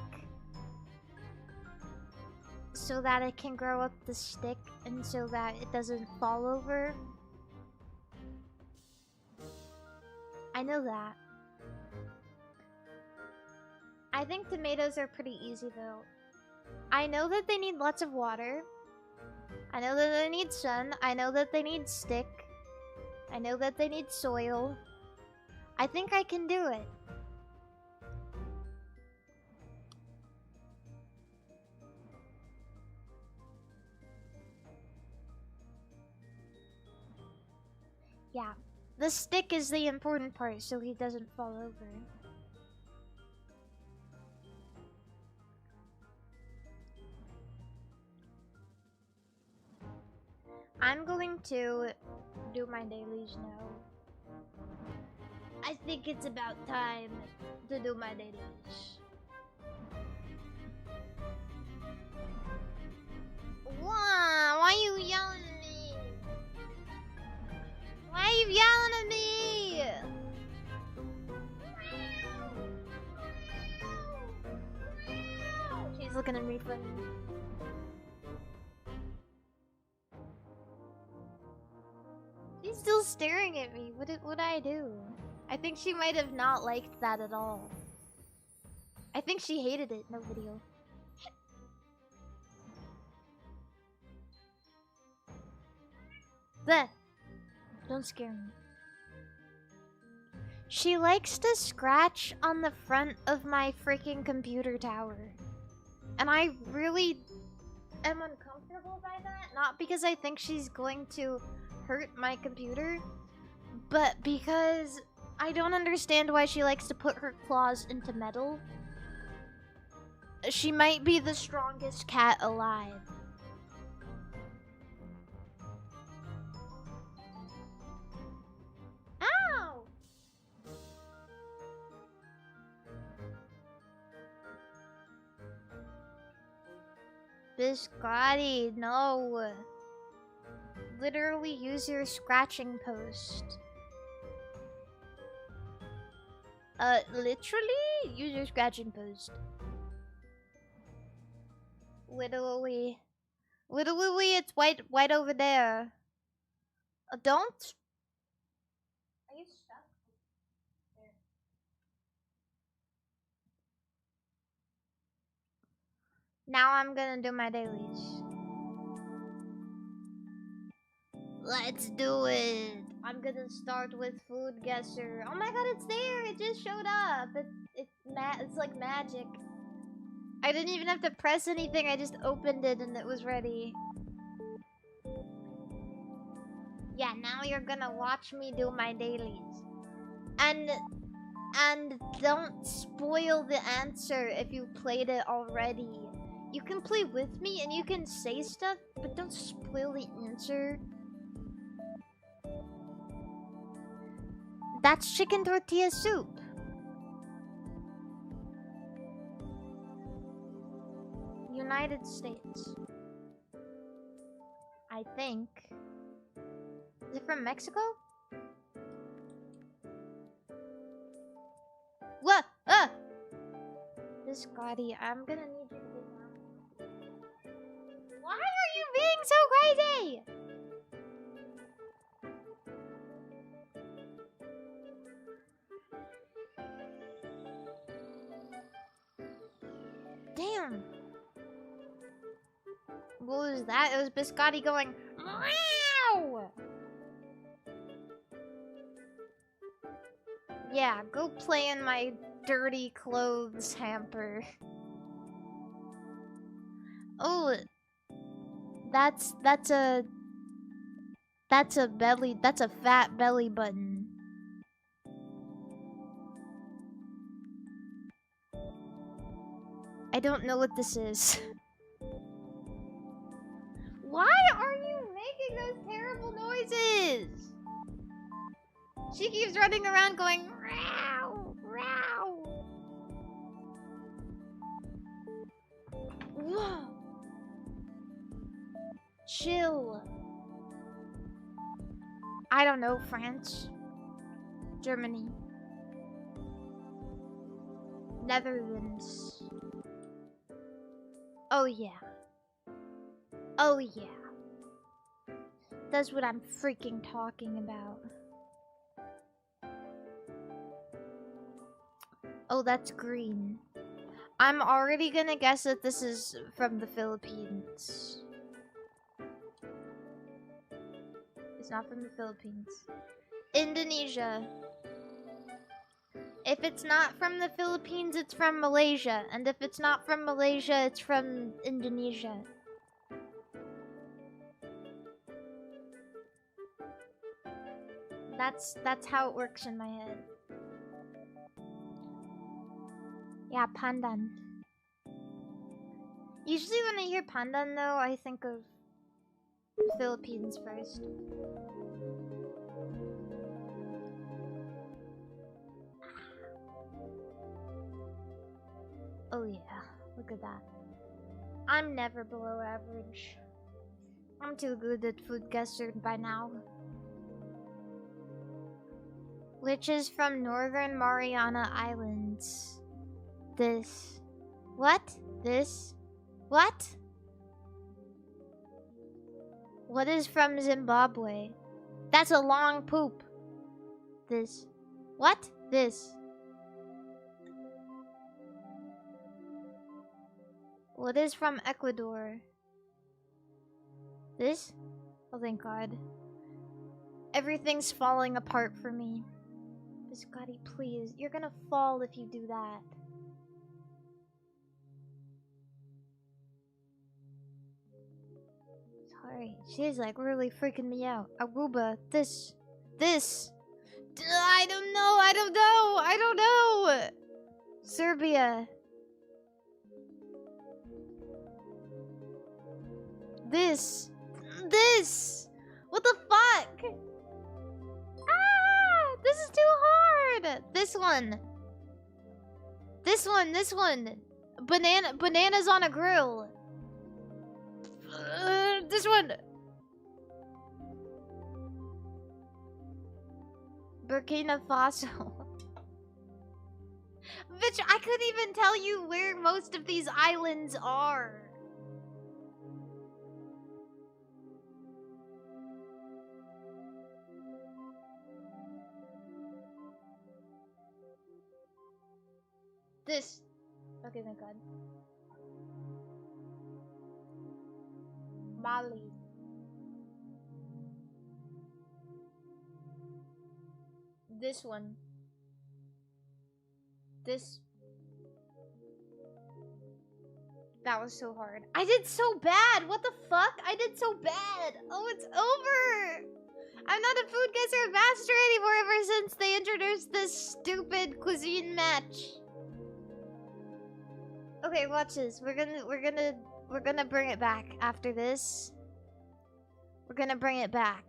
so that it can grow up the stick and so that it doesn't fall over. I know that. I think tomatoes are pretty easy though. I know that they need lots of water. I know that they need sun. I know that they need stick. I know that they need soil. I think I can do it. Yeah, the stick is the important part so he doesn't fall over. I'm going to do my dailies now. I think it's about time to do my dailies. Why are you yelling at me? Why are you yelling at me? She's looking at me funny. She's still staring at me. What did I do? I think she might have not liked that at all. I think she hated it in the video. Bleh. Don't scare me. She likes to scratch on the front of my freaking computer tower. And I really am uncomfortable by that. Not because I think she's going to hurt my computer, but because I don't understand why she likes to put her claws into metal. She might be the strongest cat alive. Ow! Biscotti, no. Literally use your scratching post. Literally use your scratching post. Literally. Literally, it's white over there. Don't. Are you stuck? There. Now I'm gonna do my dailies. Let's do it. I'm gonna start with food guesser. Oh my god, it's there! It just showed up. It's like magic. I didn't even have to press anything. I just opened it and it was ready. Yeah, now you're gonna watch me do my dailies. And don't spoil the answer if you played it already. You can play with me and you can say stuff, but don't spoil the answer. That's chicken tortilla soup. United States. I think. Is it from Mexico? What? This Scotty, I'm gonna need you to get down. Why are you being so crazy? Damn. What was that? It was Biscotti going, meow! Yeah, go play in my dirty clothes hamper. Oh, that's a fat belly button. I don't know what this is. Why are you making those terrible noises? She keeps running around going, row, row. Whoa. Chill. I don't know, France. Germany. Netherlands. Oh yeah. Oh yeah. That's what I'm freaking talking about. Oh, that's green. I'm already gonna guess that this is from the Philippines. It's not from the Philippines. Indonesia. If it's not from the Philippines, it's from Malaysia. And if it's not from Malaysia, it's from Indonesia. That's how it works in my head. Yeah, pandan. Usually when I hear pandan though, I think of Philippines first. Oh yeah, look at that. I'm never below average. I'm too good at food guessing by now. Which is from Northern Mariana Islands. This. What? This. What? What is from Zimbabwe? That's a long poop. This. What? This. What is from Ecuador? This? Oh, thank God. Everything's falling apart for me. Biscotti, please. You're gonna fall if you do that. Sorry. She's like really freaking me out. Aruba. This. I don't know. Serbia. This. What the fuck? Ah! This is too hard. This one. Bananas on a grill. This one. Burkina Faso. Bitch, I couldn't even tell you where most of these islands are. This. Okay, thank God. Mali. This one. This. That was so hard. I did so bad. What the fuck? I did so bad. Oh, it's over. I'm not a food guesser master anymore ever since they introduced this stupid cuisine match. Okay, watch this. We're gonna bring it back after this. We're gonna bring it back.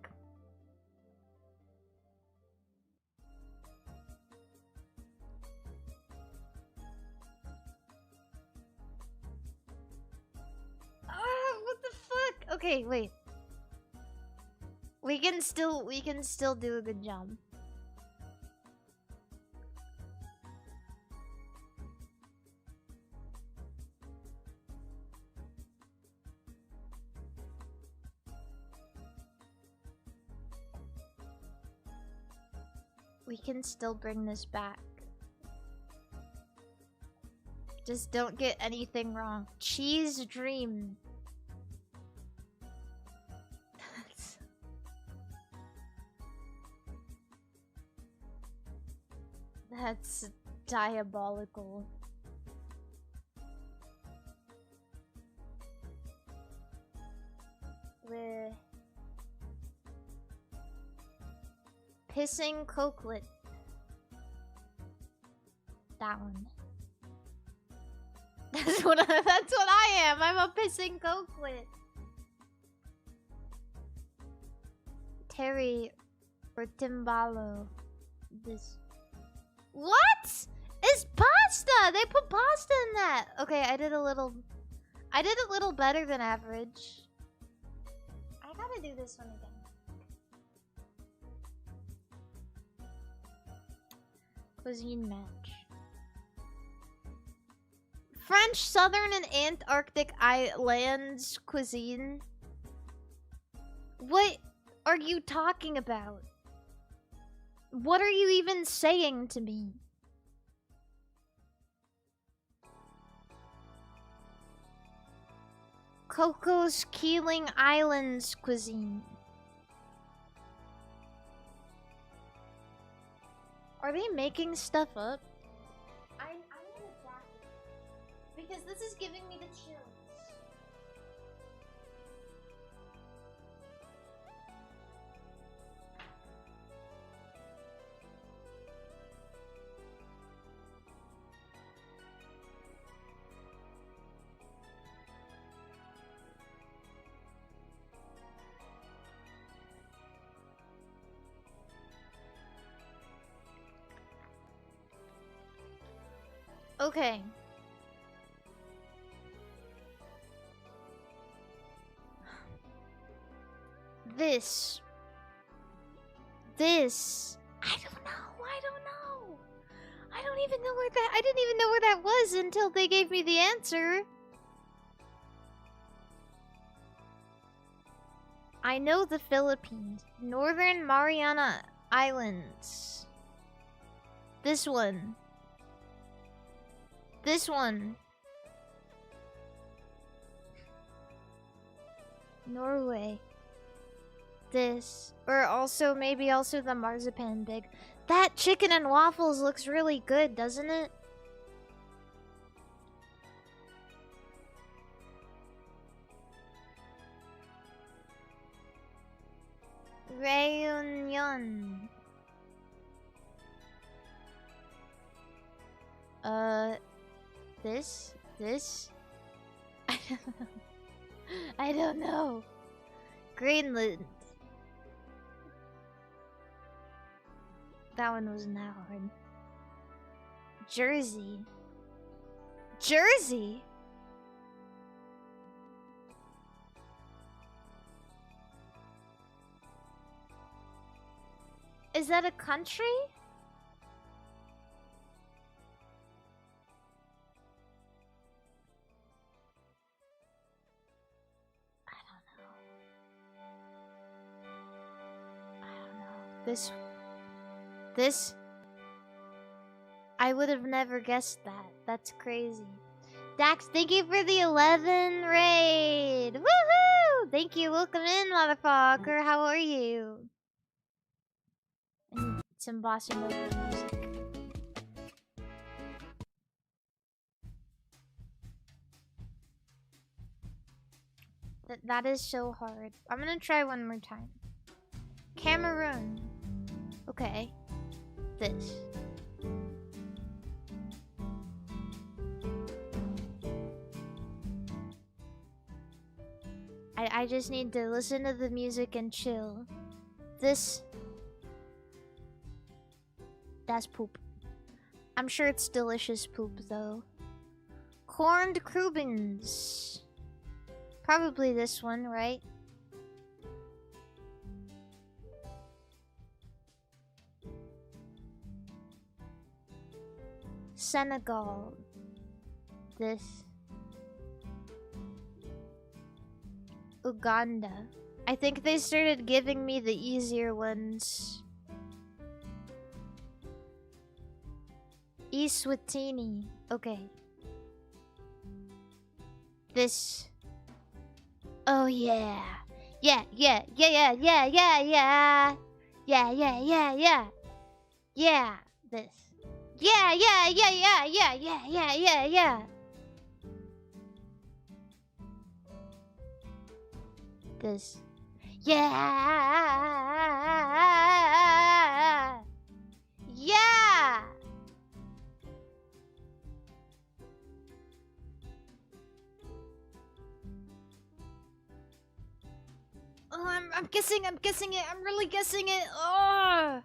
What the fuck? Okay, wait. We can still do a good job. We can still bring this back. Just don't get anything wrong. Cheese dream. That's diabolical. We're pissing cokelet. That one. That's what I am. I'm a pissing cokelet. Terry or Timbalo. This. What? It's pasta! They put pasta in that! Okay, I did a little better than average. I gotta do this one again. Cuisine match. French, Southern, and Antarctic Islands cuisine? What are you talking about? What are you even saying to me? Cocos Keeling Islands cuisine. Are they making stuff up? I'm gonna jack it. Because this is giving me the chills. Okay. This. I don't know. I don't even know where that. I didn't even know where that was until they gave me the answer. I know the Philippines. Northern Mariana Islands. This one. Norway. This. Or also, maybe also the marzipan big. That chicken and waffles looks really good, doesn't it? Reunion. This? I don't know. Greenland. That one wasn't that hard. Jersey. Is that a country? This? I would have never guessed that. That's crazy. Dax, thank you for the 11 raid! Woohoo! Thank you. Welcome in, motherfucker. How are you? And some bossa nova music. That is so hard. I'm gonna try one more time. Cameroon. Okay. This. I just need to listen to the music and chill. This... That's poop. I'm sure it's delicious poop, though. Corned Krubens. Probably this one, right? Senegal. This. Uganda. I think they started giving me the easier ones. Eswatini. Okay. This. Oh yeah. Yeah. Yeah. Yeah. Yeah. This. Yeah. This. Yeah. Oh, I'm guessing it. I'm really guessing it. Oh.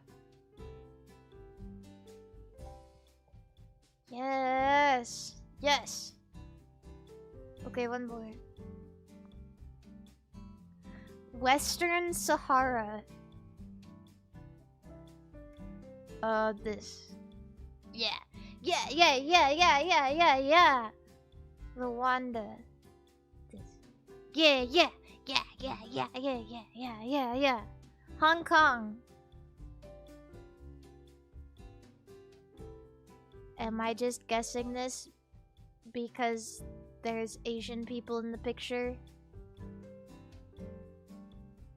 Yes. Okay, one more. Western Sahara. This. Yeah. Rwanda. This. Yeah. Hong Kong. Am I just guessing this because there's Asian people in the picture?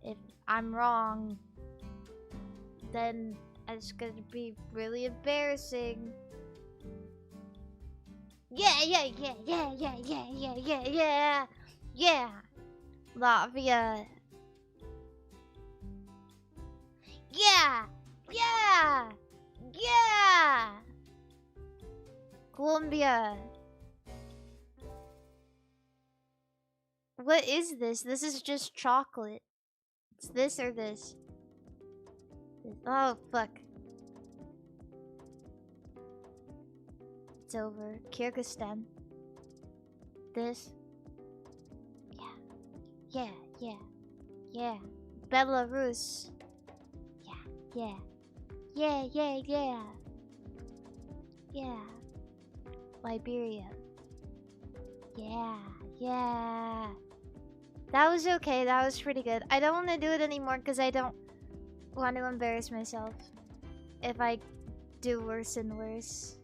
If I'm wrong, then it's gonna be really embarrassing. Yeah. Latvia. Yeah. Colombia. What is this? This is just chocolate. It's this or this. Oh, fuck. It's over. Kyrgyzstan. This. Yeah. Belarus. Yeah. Liberia. Yeah. That was okay. That was pretty good. I don't want to do it anymore because I don't want to embarrass myself if I do worse and worse.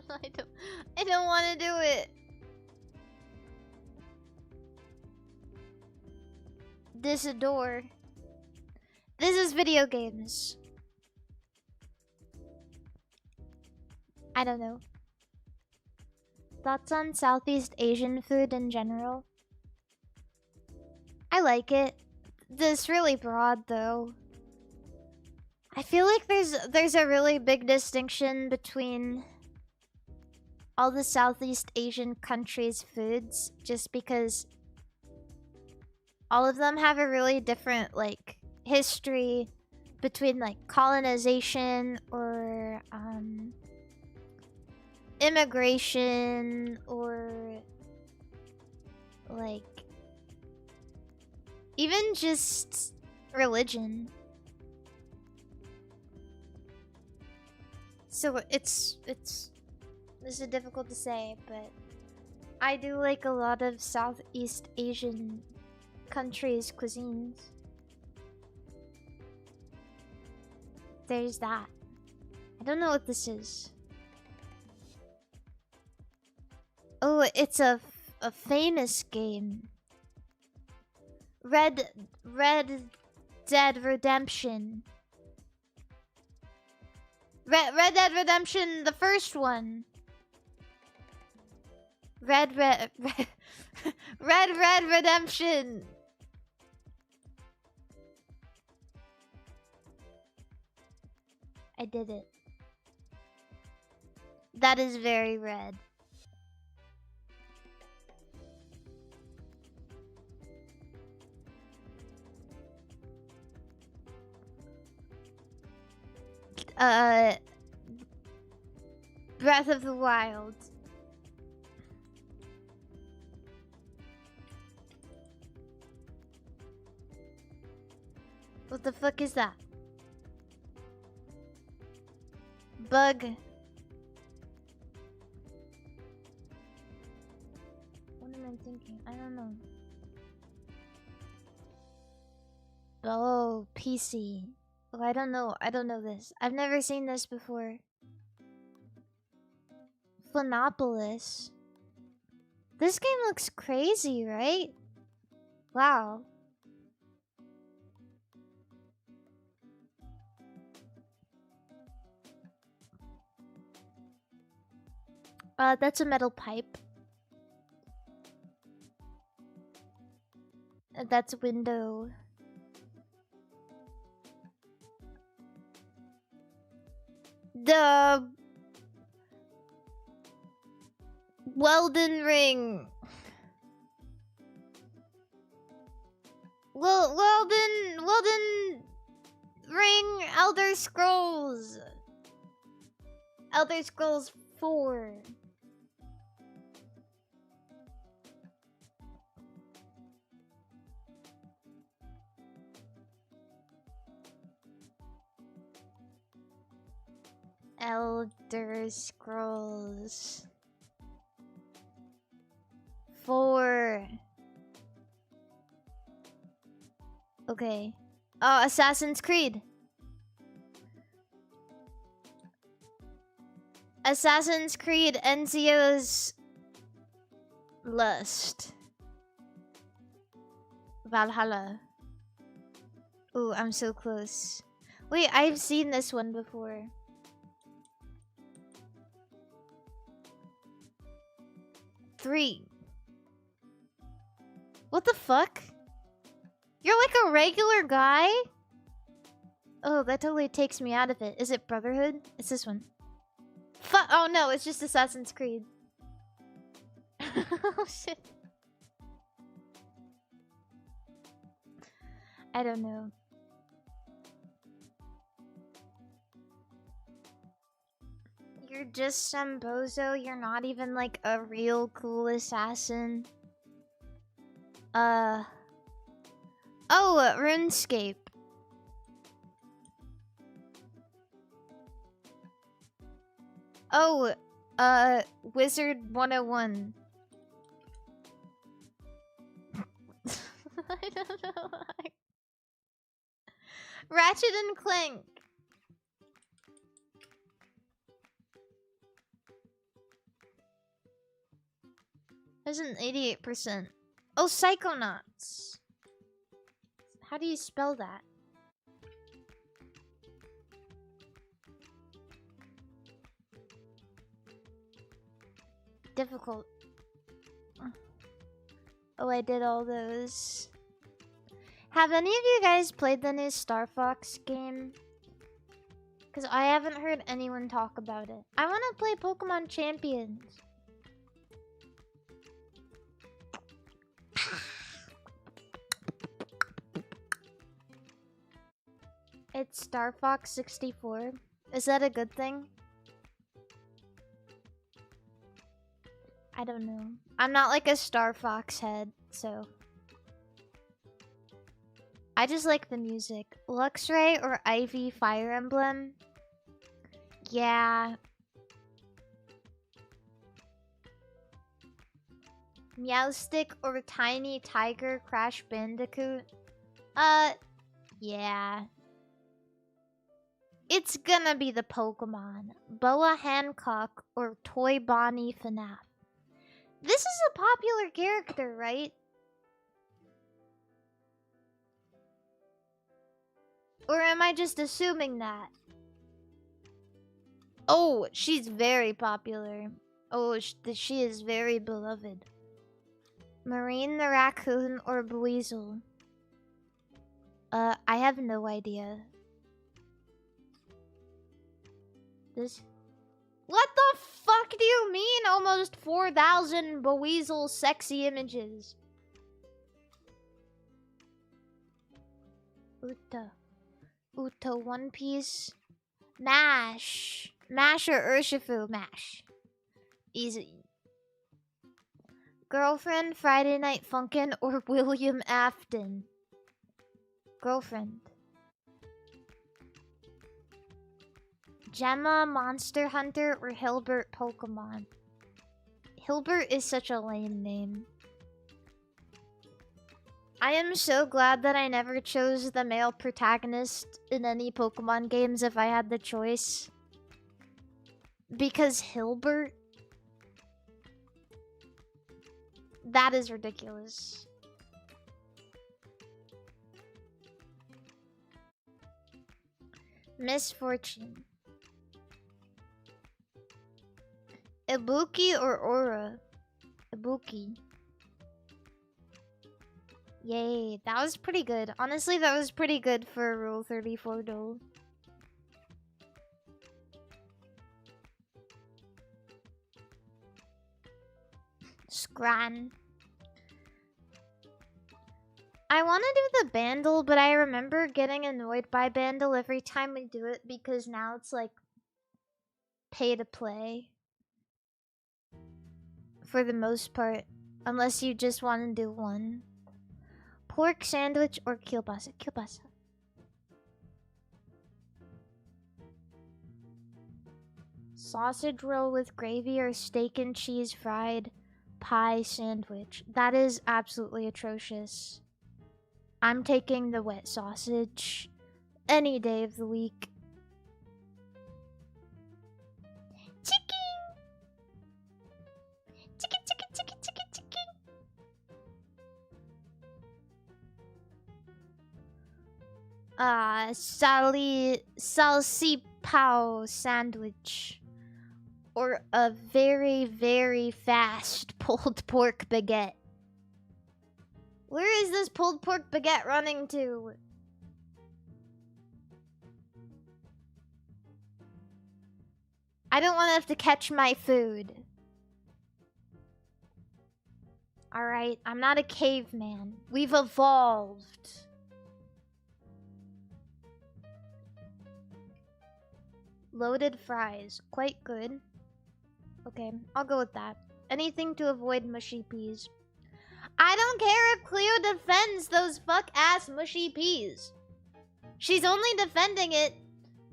I don't want to do it. This a door. This is video games. I don't know. Thoughts on Southeast Asian food in general? I like it. This really broad though. I feel like there's a really big distinction between all the Southeast Asian countries' foods just because all of them have a really different like history between like colonization or immigration or like even just religion. So this is difficult to say, but I do like a lot of Southeast Asian countries' cuisines. There's that. I don't know what this is. Oh, it's a famous game. Red Dead Redemption. Red Dead Redemption, the first one. Red Redemption. I did it. That is very red. Uh, Breath of the Wild. What the fuck is that? Bug. What am I thinking? I don't know. Oh, PC. Oh, I don't know. I don't know this. I've never seen this before. Flanopolis. This game looks crazy, right? Wow. That's a metal pipe. That's a window. The Weldon ring. Weldon ring. Elder Scrolls. Elder Scrolls 4. Elder Scrolls 4. Okay. Oh, Assassin's Creed. Assassin's Creed Ezio's Lust. Valhalla. Ooh, I'm so close. Wait, I've seen this one before. Three. What the fuck? You're like a regular guy? Oh, that totally takes me out of it. Is it Brotherhood? It's this one. Oh no, it's just Assassin's Creed. Oh shit. I don't know. You're just some bozo. You're not even like a real cool assassin. Oh, RuneScape. Oh, Wizard 101. I don't know why. Ratchet and Clank. There's an 88%. Oh, Psychonauts. How do you spell that? Difficult. Oh, I did all those. Have any of you guys played the new Star Fox game? Because I haven't heard anyone talk about it. I want to play Pokemon Champions. It's Star Fox 64. Is that a good thing? I don't know. I'm not like a Star Fox head, so... I just like the music. Luxray or Ivy Fire Emblem? Yeah. Meowstick or Tiny Tiger Crash Bandicoot? Yeah. It's gonna be the Pokemon. Boa Hancock or Toy Bonnie FNAF. This is a popular character, right? Or am I just assuming that? Oh, she's very popular. Oh, she is very beloved. Marine the Raccoon or Buizel? I have no idea. This... What the fuck do you mean almost 4,000 Buizel sexy images? Uta One Piece. Mash. Mash or Urshifu? Mash. Easy. Girlfriend, Friday Night Funkin', or William Afton? Girlfriend. Gemma, Monster Hunter, or Hilbert Pokemon? Hilbert is such a lame name. I am so glad that I never chose the male protagonist in any Pokemon games if I had the choice. Because Hilbert? That is ridiculous. Misfortune. Ibuki or Aura? Ibuki. Yay, that was pretty good. Honestly, that was pretty good for Rule 34 though. Scran. I want to do the Bandle, but I remember getting annoyed by Bandle every time we do it because now it's like pay to play. For the most part. Unless you just want to do one. Pork sandwich or kielbasa? Kielbasa. Sausage roll with gravy or steak and cheese fried pie sandwich. That is absolutely atrocious. I'm taking the wet sausage any day of the week. Chicken! Chicken, chicken, chicken, chicken, chicken. Salsipao sandwich. Or a very, very fast pulled pork baguette. Where is this pulled pork baguette running to? I don't want to have to catch my food. Alright, I'm not a caveman. We've evolved. Loaded fries. Quite good. Okay, I'll go with that. Anything to avoid mushy peas. I don't care if Cleo defends those fuck-ass mushy peas. She's only defending it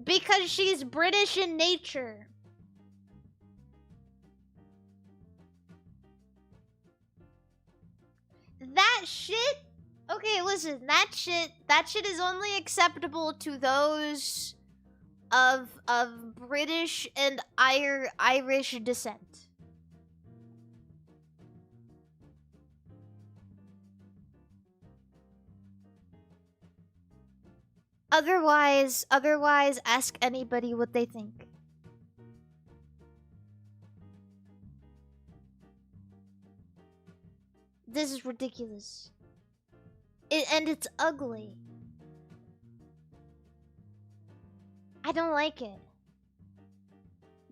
because she's British in nature. That shit... Okay, listen, that shit is only acceptable to those of British and Irish descent. Otherwise, ask anybody what they think. This is ridiculous. And it's ugly. I don't like it.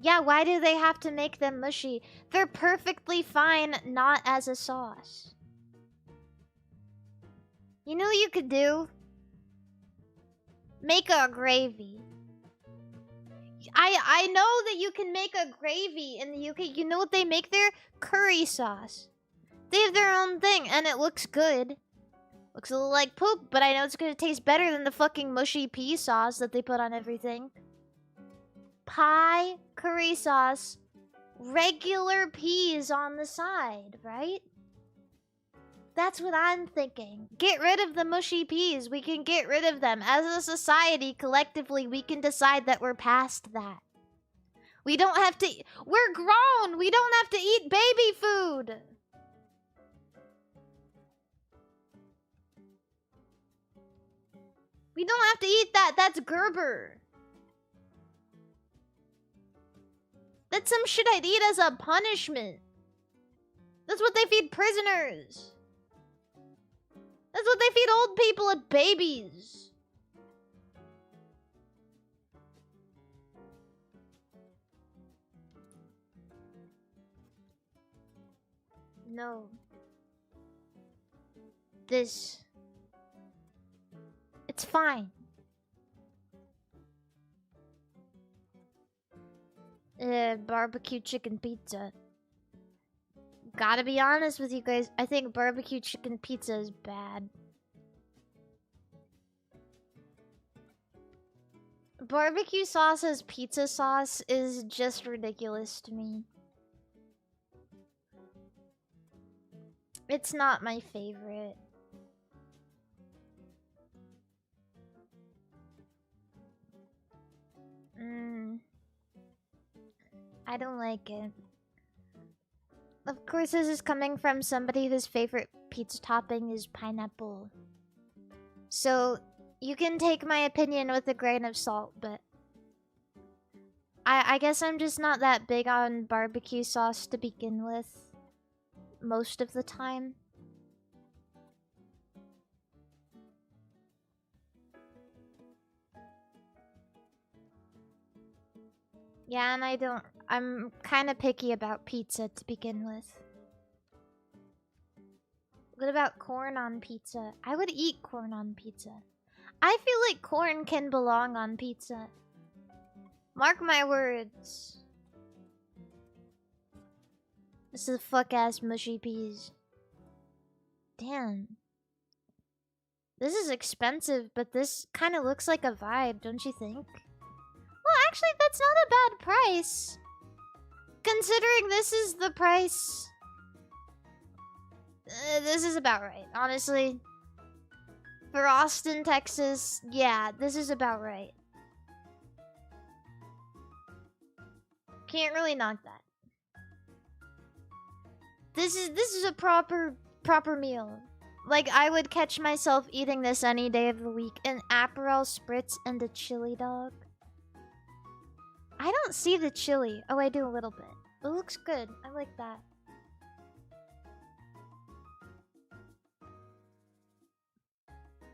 Yeah, why do they have to make them mushy? They're perfectly fine not as a sauce. You know what you could do? Make a gravy. I know that you can make a gravy in the UK. You know what they make there? Curry sauce. They have their own thing, and it looks good. Looks a little like poop, but I know it's gonna taste better than the fucking mushy pea sauce that they put on everything. Pie, curry sauce, regular peas on the side, right? That's what I'm thinking. Get rid of the mushy peas. We can get rid of them. As a society, collectively, we can decide that we're past that. We don't have to... We're grown! We don't have to eat baby food! We don't have to eat that. That's Gerber. That's some shit I'd eat as a punishment. That's what they feed prisoners. That's what they feed old people and babies. No. This... It's fine. Barbecue chicken pizza. Gotta be honest with you guys, I think barbecue chicken pizza is bad. Barbecue sauce as pizza sauce is just ridiculous to me. It's not my favorite. I don't like it. Of course, this is coming from somebody whose favorite pizza topping is pineapple. So, you can take my opinion with a grain of salt, but... I guess I'm just not that big on barbecue sauce to begin with. Most of the time. Yeah, and I'm kind of picky about pizza to begin with. What about corn on pizza? I would eat corn on pizza. I feel like corn can belong on pizza. Mark my words. This is fuck-ass mushy peas. Damn. This is expensive, but this kind of looks like a vibe, don't you think? Well, actually, that's not a bad price. Considering this is the price... this is about right, honestly. For Austin, Texas, yeah, this is about right. Can't really knock that. This is a proper meal. Like, I would catch myself eating this any day of the week. An Aperol Spritz and a chili dog. I don't see the chili. Oh, I do a little bit. It looks good. I like that.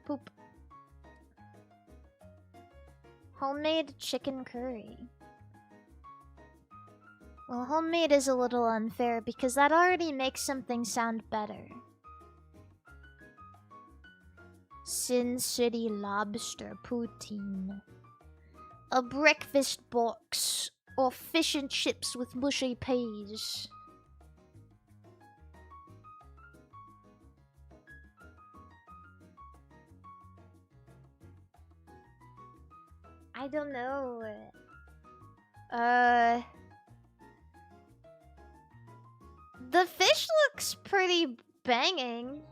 Poop. Homemade chicken curry. Well, homemade is a little unfair because that already makes something sound better. Sin City lobster poutine. A breakfast box or fish and chips with mushy peas. I don't know. The fish looks pretty banging.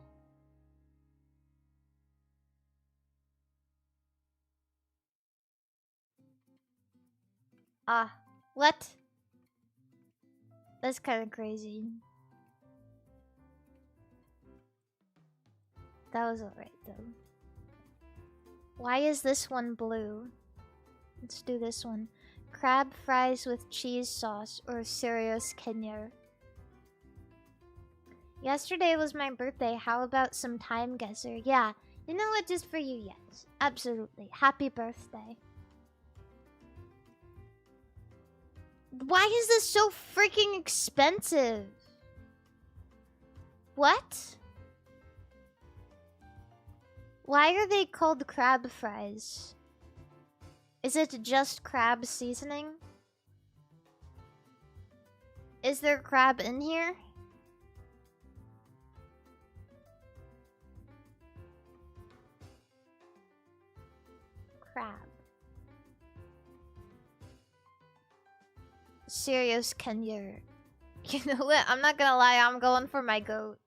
Ah, what? That's kind of crazy. That was alright though. Why is this one blue? Let's do this one. Crab fries with cheese sauce or serious Kenya. Yesterday was my birthday. How about some time guesser? Yeah, you know what? Just for you, yes. Absolutely. Happy birthday. Why is this so freaking expensive? What? Why are they called crab fries? Is it just crab seasoning? Is there crab in here? Crab. Serious Kenya. You know what? I'm not gonna lie, I'm going for my goat.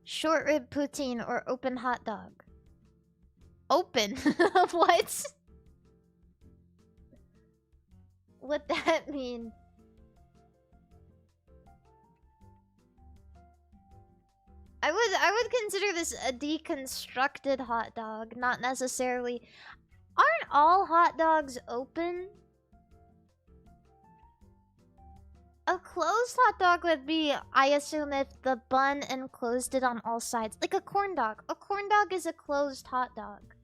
Short rib poutine or open hot dog? Open? What? What that mean? I would consider this a deconstructed hot dog, not necessarily. Aren't all hot dogs open? A closed hot dog would be, I assume, if the bun enclosed it on all sides. Like a corn dog. A corn dog is a closed hot dog.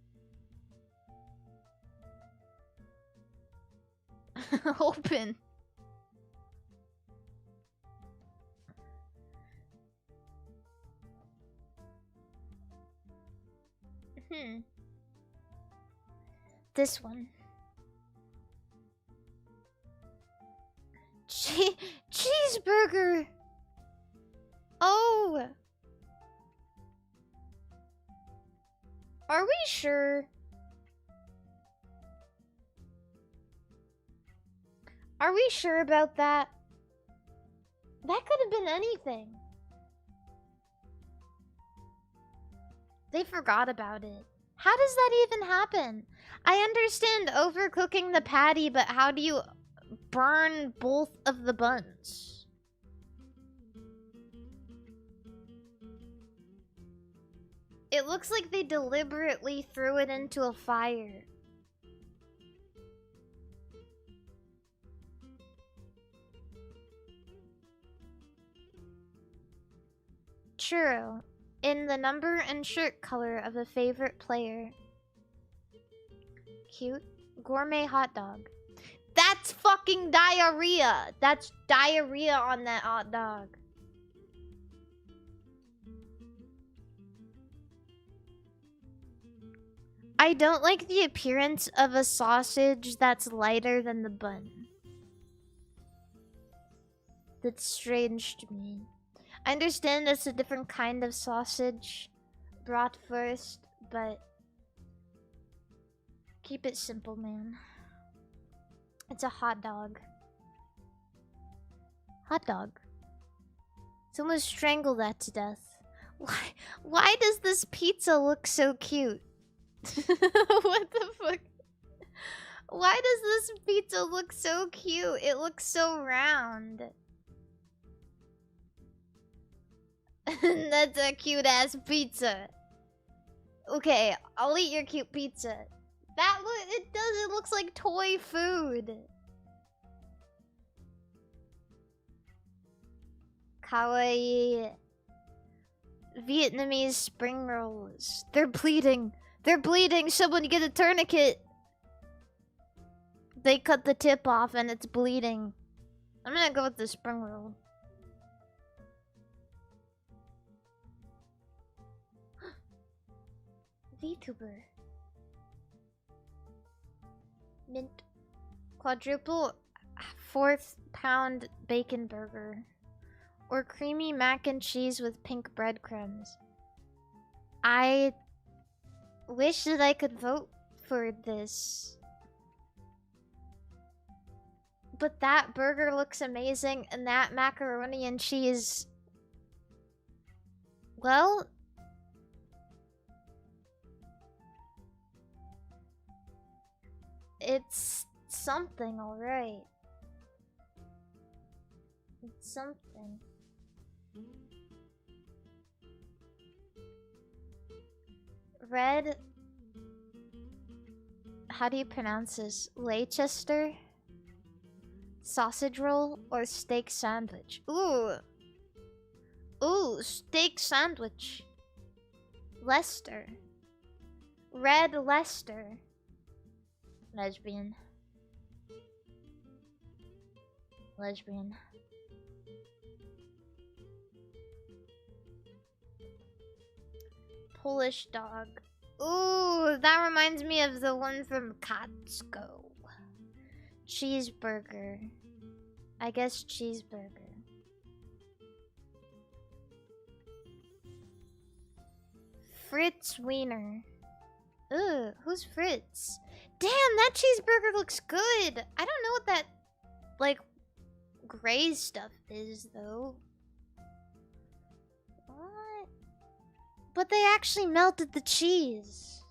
Open. This one. Cheeseburger! Oh! Are we sure? Are we sure about that? That could have been anything. They forgot about it. How does that even happen? I understand overcooking the patty, but how do you burn both of the buns? It looks like they deliberately threw it into a fire. True. In the number and shirt color of a favorite player. Cute. Gourmet hot dog. That's fucking diarrhea. That's diarrhea on that hot dog. I don't like the appearance of a sausage that's lighter than the bun. That's strange to me. I understand it's a different kind of sausage brought first, but keep it simple, man. It's a hot dog. Hot dog. Someone strangled that to death. Why does this pizza look so cute? What the fuck? Why does this pizza look so cute? It looks so round. That's a cute ass pizza. Okay, I'll eat your cute pizza. It looks like toy food. Kawaii. Vietnamese spring rolls. They're bleeding. They're bleeding. Someone get a tourniquet. They cut the tip off and it's bleeding. I'm gonna go with the spring roll. Vtuber. Mint. Quadruple 4th pound bacon burger. Or creamy mac and cheese with pink breadcrumbs. I wish that I could vote for this. But that burger looks amazing, and that macaroni and cheese... Well... It's something, alright. It's something. Red... How do you pronounce this? Leicester? Sausage roll or steak sandwich? Ooh. Ooh, steak sandwich. Leicester. Red Leicester. Lesbian. Lesbian. Polish dog. Ooh, that reminds me of the one from Costco. Cheeseburger. I guess cheeseburger. Fritz Wiener. Ooh, who's Fritz? Damn, that cheeseburger looks good. I don't know what that, like, gray stuff is, though. What? But they actually melted the cheese.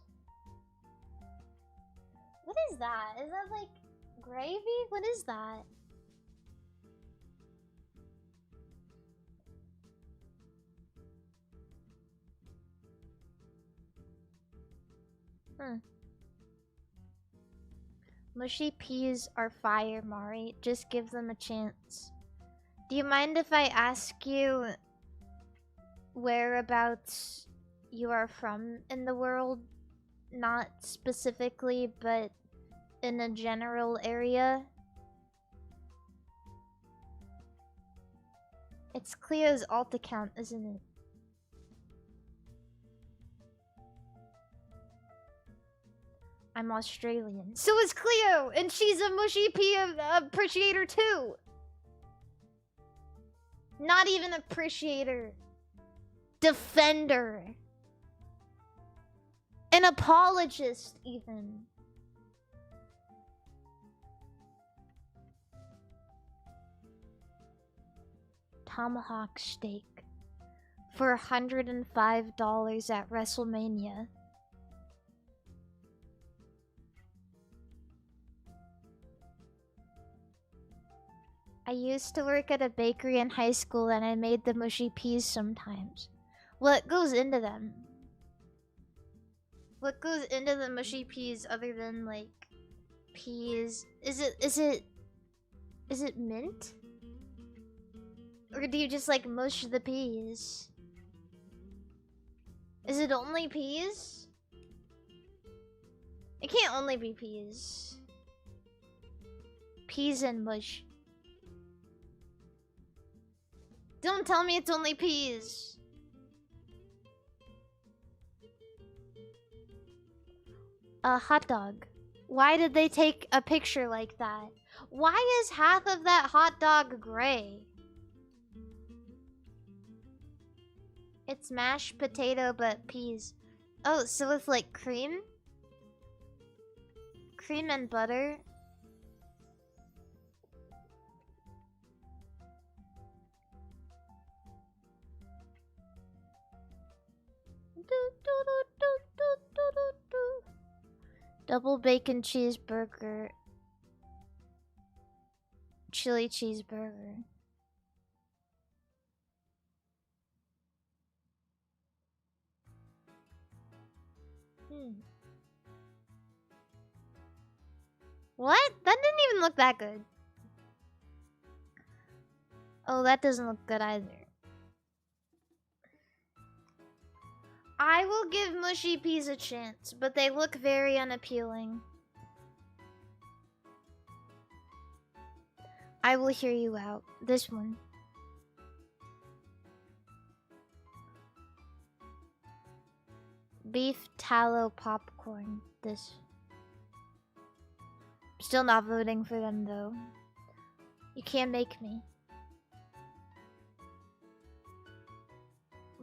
What is that? Is that, like, gravy? What is that? Mushy peas are fire, Mari. Just give them a chance. Do you mind if I ask you whereabouts you are from in the world? Not specifically, but in a general area? It's Cleo's alt account, isn't it? I'm Australian. So is Cleo, and she's a Mushy P appreciator too. Not even appreciator. Defender. An apologist, even. Tomahawk steak for $105 at WrestleMania. I used to work at a bakery in high school and I made the mushy peas sometimes. What goes into them? What goes into the mushy peas other than like peas? Is it mint? Or do you just like mush the peas? Is it only peas? It can't only be peas. Peas and mush. Don't tell me it's only peas. A hot dog. Why did they take a picture like that? Why is half of that hot dog gray? It's mashed potato but peas. Oh, so with like cream? Cream and butter? Double bacon cheeseburger. Chili cheeseburger. What? That didn't even look that good. Oh, that doesn't look good either. I will give mushy peas a chance, but they look very unappealing. I will hear you out. This one. Beef tallow popcorn. This. Still not voting for them though. You can't make me.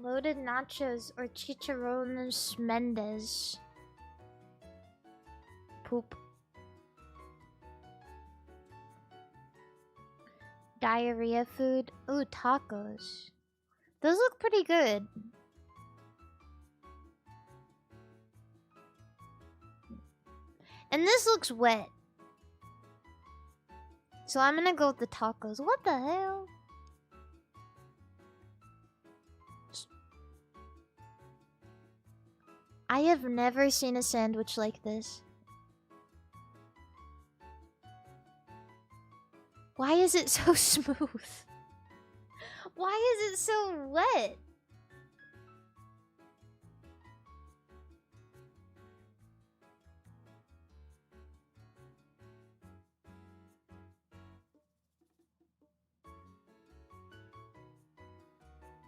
Loaded nachos or chicharrones Mendes. Poop. Diarrhea food. Ooh, tacos. Those look pretty good. And this looks wet. So I'm gonna go with the tacos. What the hell? I have never seen a sandwich like this. Why is it so smooth? Why is it so wet?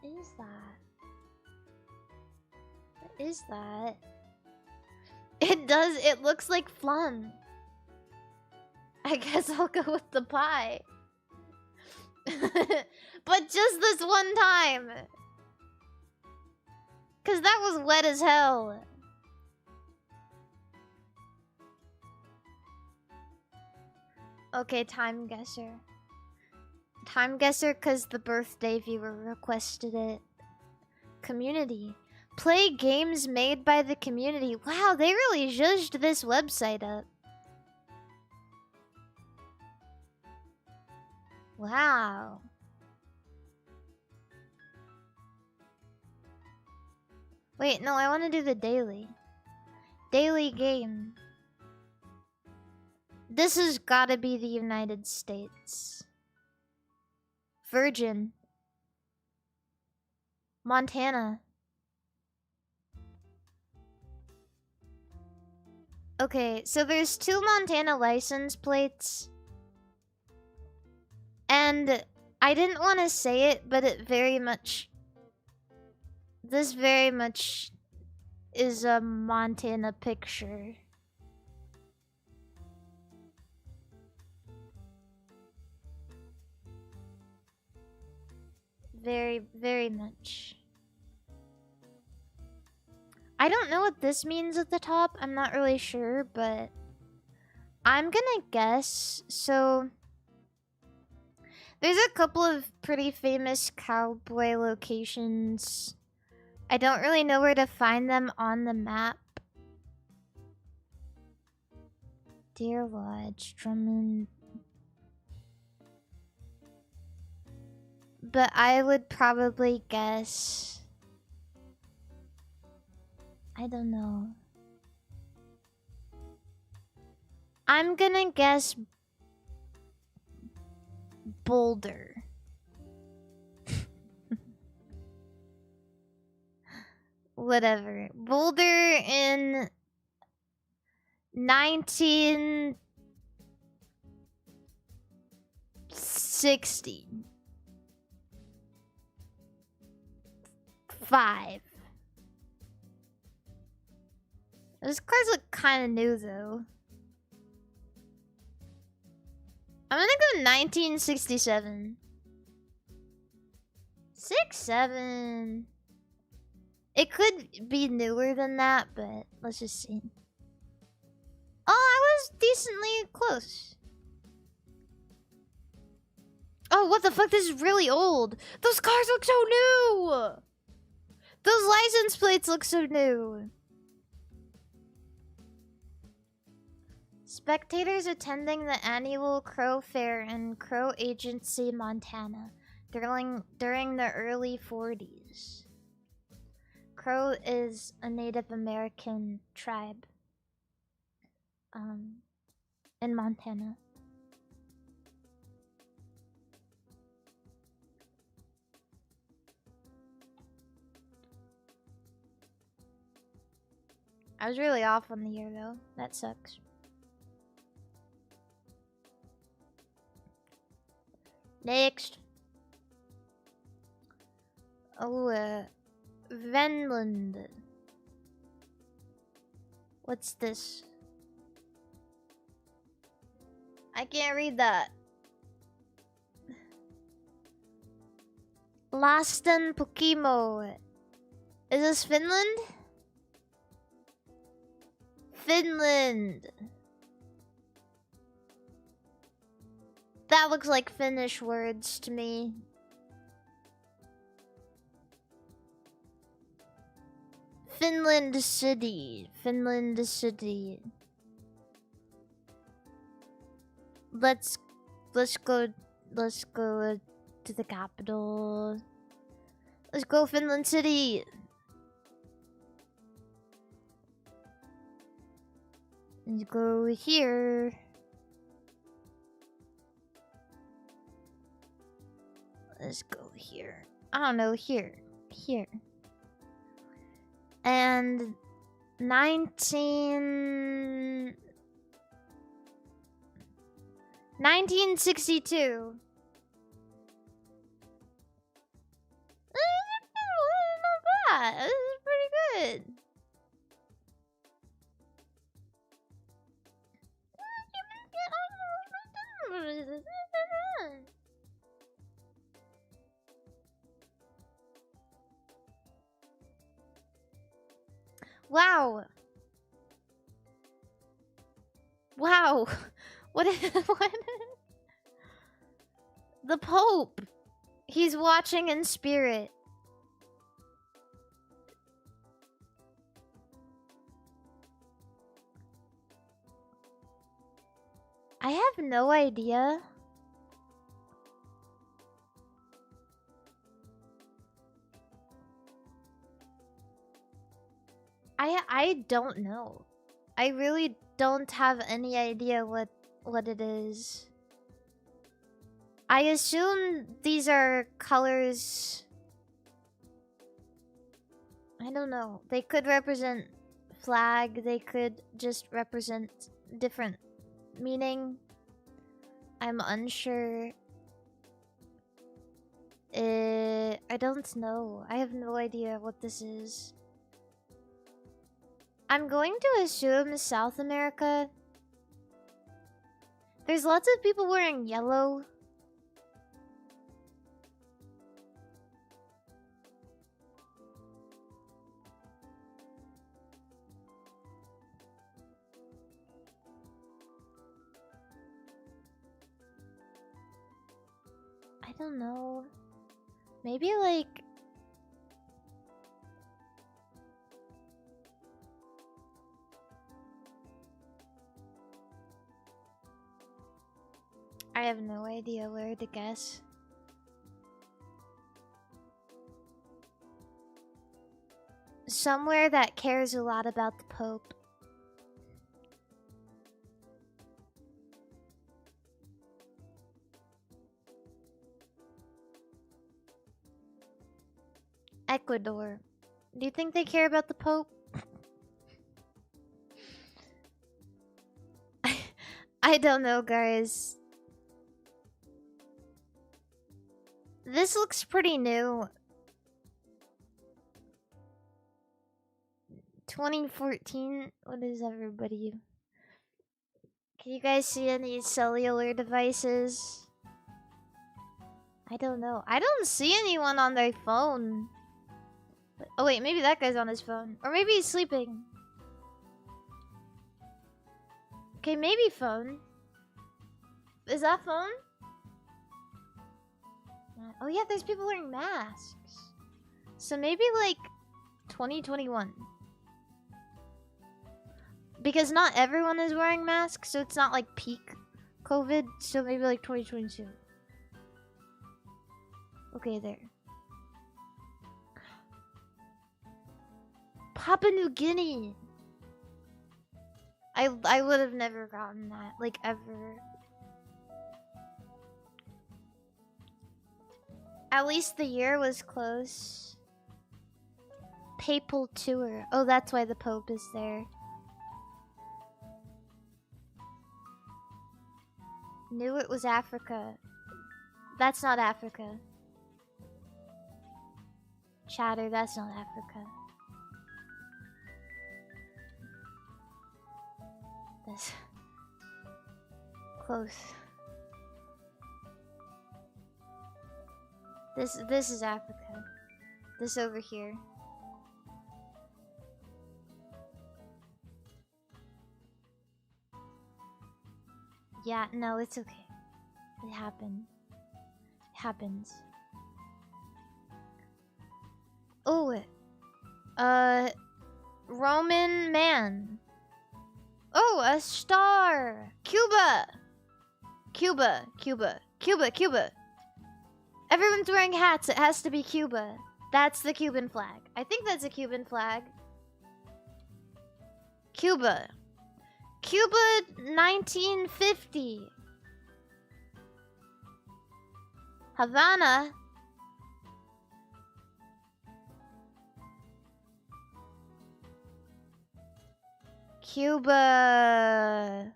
What is that? What is that? It does, it looks like phlegm. I guess I'll go with the pie. But just this one time. Cause that was wet as hell. Okay, time guesser. Time guesser cause the birthday viewer requested it. Community. Play games made by the community. Wow, they really zhuzhed this website up. Wow. Wait, no, I want to do the daily. Daily game. This has gotta be the United States. Virgin. Montana. Okay, so there's 2 Montana license plates. And I didn't want to say it, but it very much... This very much is a Montana picture. Very, very much. I don't know what this means at the top. I'm not really sure, but I'm gonna guess. So there's a couple of pretty famous cowboy locations. I don't really know where to find them on the map. Deer Lodge, Drummond. But I would probably guess... I don't know. I'm gonna guess Boulder. Whatever. Boulder in 1960. 5. Those cars look kind of new, though. I'm gonna go 1967. 6-7. It could be newer than that, but let's just see. Oh, I was decently close. Oh, what the fuck? This is really old. Those cars look so new. Those license plates look so new. Spectators attending the annual Crow Fair in Crow Agency, Montana, during the early 40s. Crow is a Native American tribe in Montana. I was really off on the year, though. That sucks. Next. Oh, Venland. What's this? I can't read that. Lasten Pokimo. Is this Finland? Finland. That looks like Finnish words to me. Finland City. Finland City. Let's go to the capital. Let's go Finland City. Let's go here. Let's go here. I don't know, here. Here. And 1962. Not bad. This is pretty good. Wow. Wow. What? The Pope. He's watching in spirit. I have no idea. I don't know. I really don't have any idea what it is. I assume these are colors. I don't know. They could represent flag. They could just represent different meaning. I'm unsure. I don't know. I have no idea what this is. I'm going to assume South America. There's lots of people wearing yellow. I don't know. Maybe like... I have no idea where to guess. Somewhere that cares a lot about the Pope. Ecuador. Do you think they care about the Pope? I don't know, guys. This looks pretty new. 2014? What is everybody? Can you guys see any cellular devices? I don't know. I don't see anyone on their phone. Oh wait, maybe that guy's on his phone. Or maybe he's sleeping. Okay, maybe phone. Is that phone? Oh yeah, there's people wearing masks. So maybe like 2021. Because not everyone is wearing masks, so it's not like peak COVID. So maybe like 2022. Okay, there. Papua New Guinea. I would have never gotten that, like ever. At least the year was close. Papal tour. Oh, that's why the Pope is there. Knew it was Africa. That's not Africa. Chatter, that's not Africa. That's close. This is Africa. This over here. Yeah, no, it's okay. It happened. It happens. Oh, Roman man. Oh, a star. Cuba. Cuba, Cuba, Cuba, Cuba. Everyone's wearing hats. It has to be Cuba. That's the Cuban flag. I think that's a Cuban flag. Cuba. Cuba 1950. Havana. Cuba.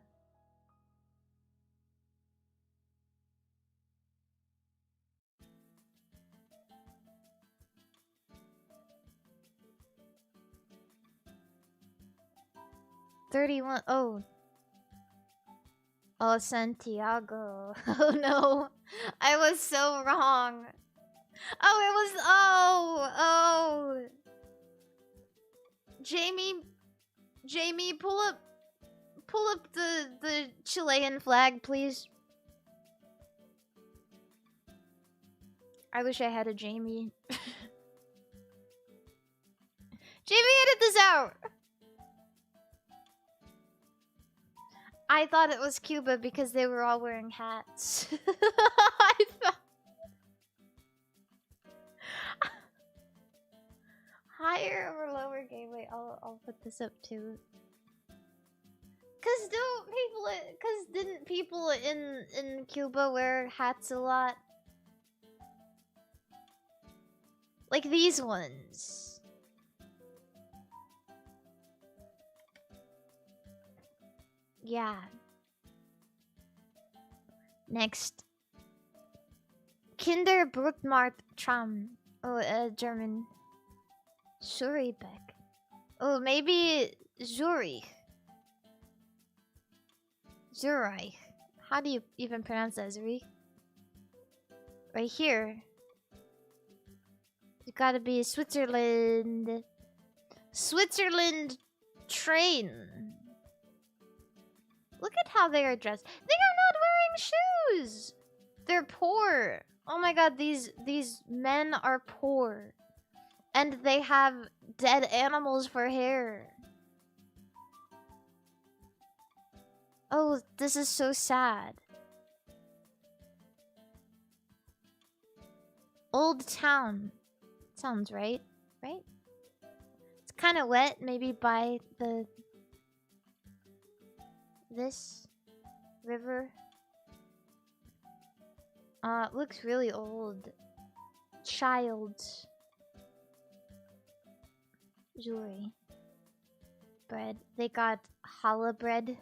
$31. Oh. Oh, Santiago. Oh no. I was so wrong. Oh, it was. Oh. Jamie, pull up the Chilean flag, please. I wish I had a Jamie. Jamie, edit this out. I thought it was Cuba because they were all wearing hats. I thought... Higher or lower game? Wait, I'll put this up too. Didn't people in Cuba wear hats a lot? Like these ones. Yeah. Next. Kinderbrückmarkt Tram. Oh, German. Zurichbeck. Oh, maybe Zurich. Zurich. How do you even pronounce that, Zurich? Right here. It's gotta be Switzerland. Switzerland train. Look at how they are dressed. They are not wearing shoes! They're poor. Oh my god, these men are poor. And they have dead animals for hair. Oh, this is so sad. Old town. Sounds right, right? It's kind of wet, maybe by this river. It looks really old. Child's jewelry. Bread. They got challah bread.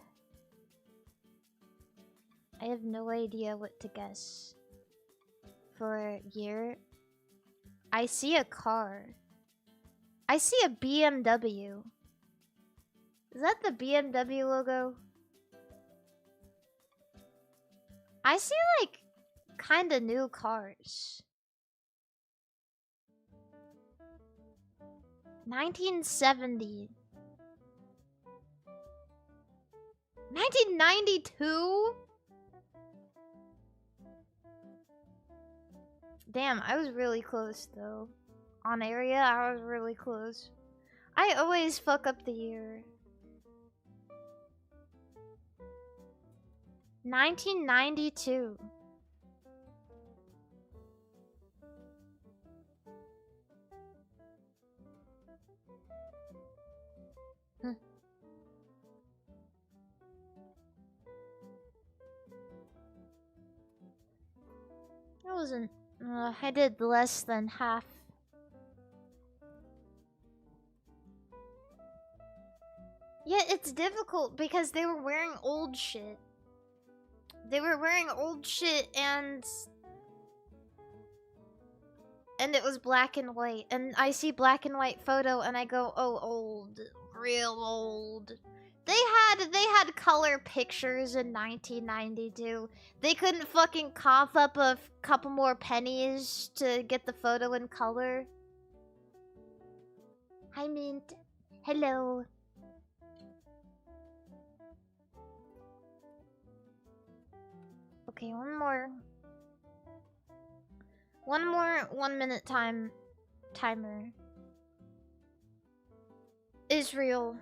I have no idea what to guess. For year. I see a car. I see a BMW. Is that the BMW logo? I see like kinda new cars. 1970. 1992? Damn, I was really close though. On area, I was really close. I always fuck up the year. 1992. Huh. I wasn't. I did less than half. Yeah, it's difficult because they were wearing old shit. They were wearing old shit and it was black and white. And I see black and white photo and I go, oh, old. Real old. They had color pictures in 1992. They couldn't fucking cough up a couple more pennies to get the photo in color. Hi, Mint. Hello. Okay, one more 1 minute timer. Israel.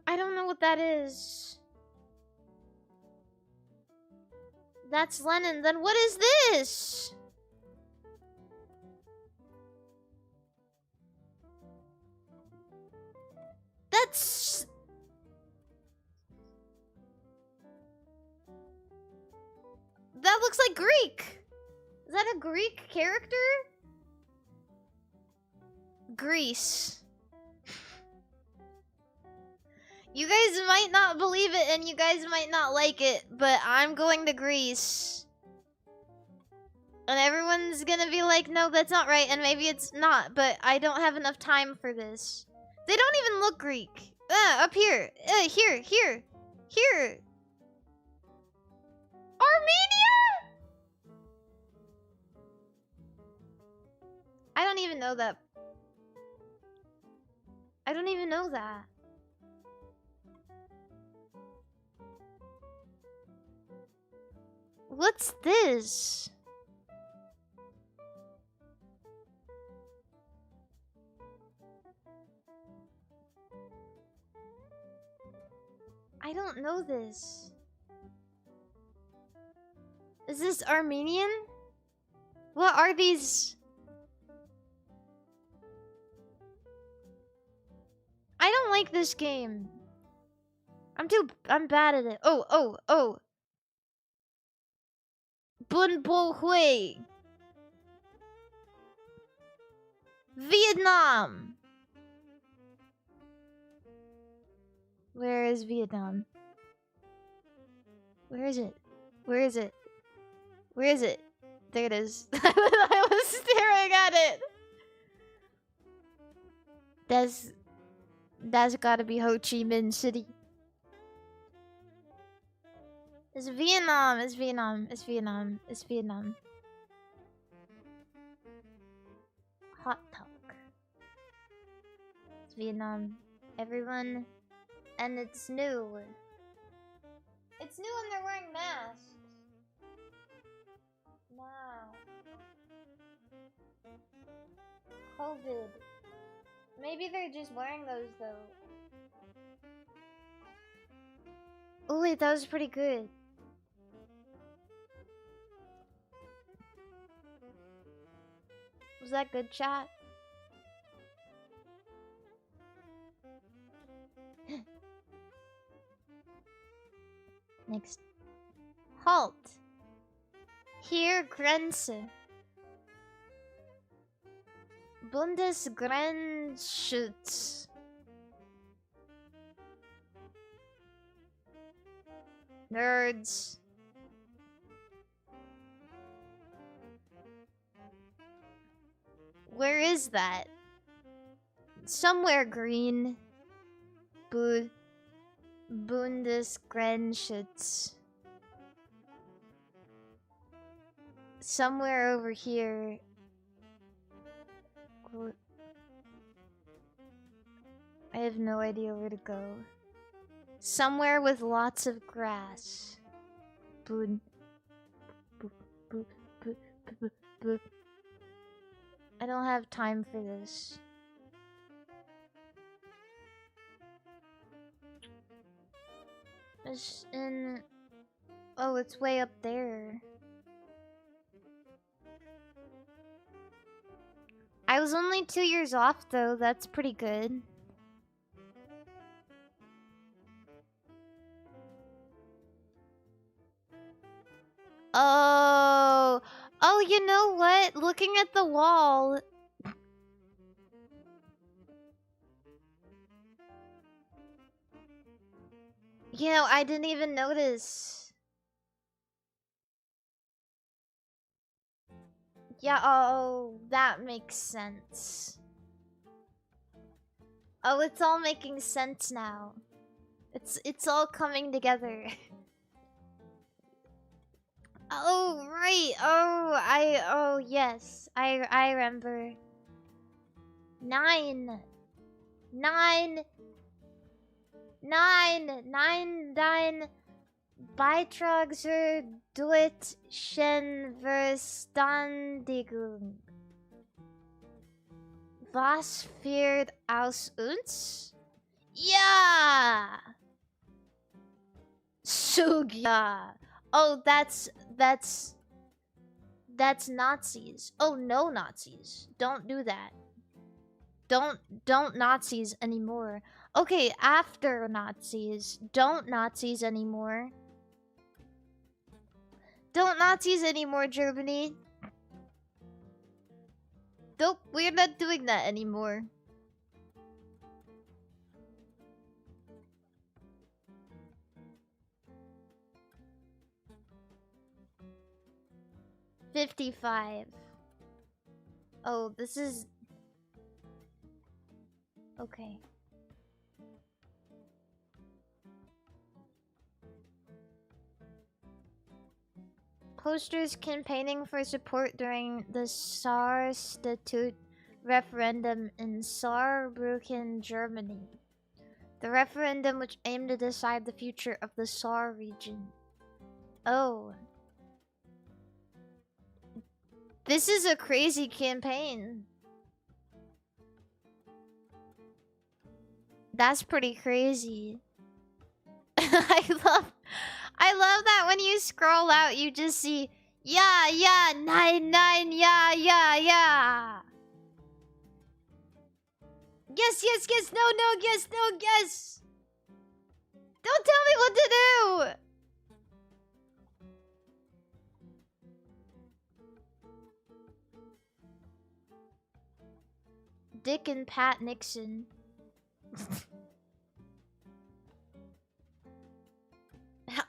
I don't know what that is. That's Lenin. Then what is this? That's... That looks like Greek. Is that a Greek character? Greece. You guys might not believe it and you guys might not like it, but I'm going to Greece. And everyone's gonna be like, no, that's not right, and maybe it's not, but I don't have enough time for this. They don't even look Greek. Up here. Here. Armenia? I don't even know that. I don't even know that. What's this? I don't know this. Is this Armenian? What are these? I don't like this game. I'm bad at it. Oh. Bun Bo Hui. Vietnam. Where is Vietnam? Where is it? Where is it? Where is it? There it is. I was staring at it. That's gotta be Ho Chi Minh City. It's Vietnam. It's Vietnam. It's Vietnam. It's Vietnam. Hot talk. It's Vietnam. Everyone And it's new. It's new and they're wearing masks. Wow. COVID. Maybe they're just wearing those though. Oh wait, that was pretty good. Was that good, chat? Next. Halt. Hier Grenze. Bundesgrenzschutz. Nerds. Where is that? Somewhere green. Bundesgrenzschutz. Somewhere over here. I have no idea where to go. Somewhere with lots of grass. I don't have time for this. It's in... Oh, it's way up there. I was only 2 years off though, that's pretty good. Oh, you know what? Looking at the wall. You know, I didn't even notice. Yeah, oh, that makes sense. Oh, it's all making sense now. It's all coming together. Oh, right. Oh, yes. I remember. Nine Beitrag zur deutschen Verständigung. Was wird aus uns? Ja! Sugya. Oh, that's Nazis. Oh, no Nazis. Don't do that. Don't Nazis anymore. Okay, after Nazis. Don't Nazis anymore. Don't Nazis anymore, Germany. Nope, we're not doing that anymore. $55. Oh, this is... Okay. Posters campaigning for support during the Saar Statute referendum in Saarbrücken, Germany. The referendum which aimed to decide the future of the Saar region. Oh. This is a crazy campaign. That's pretty crazy. I love that when you scroll out, you just see, yeah, 99, yeah. Yes, no, yes, no, yes. Don't tell me what to do. Dick and Pat Nixon.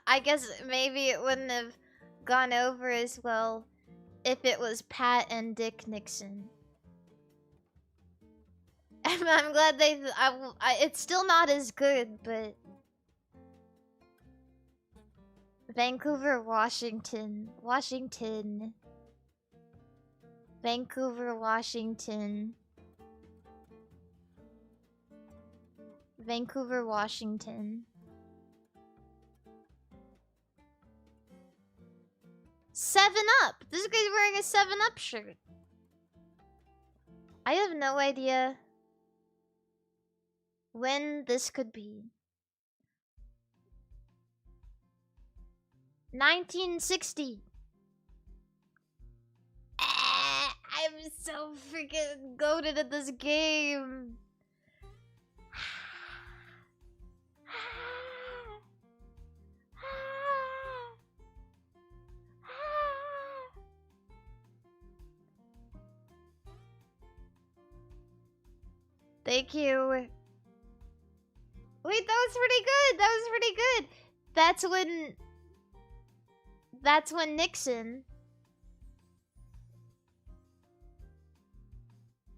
I guess maybe it wouldn't have gone over as well if it was Pat and Dick Nixon. I'm glad they... it's still not as good, but... Vancouver, Washington. Vancouver, Washington. Vancouver, Washington. 7-Up! This guy's wearing a 7-Up shirt. I have no idea when this could be. 1960. I'm so freaking goated at this game. Thank you. Wait, that was pretty good. That was pretty good. That's when Nixon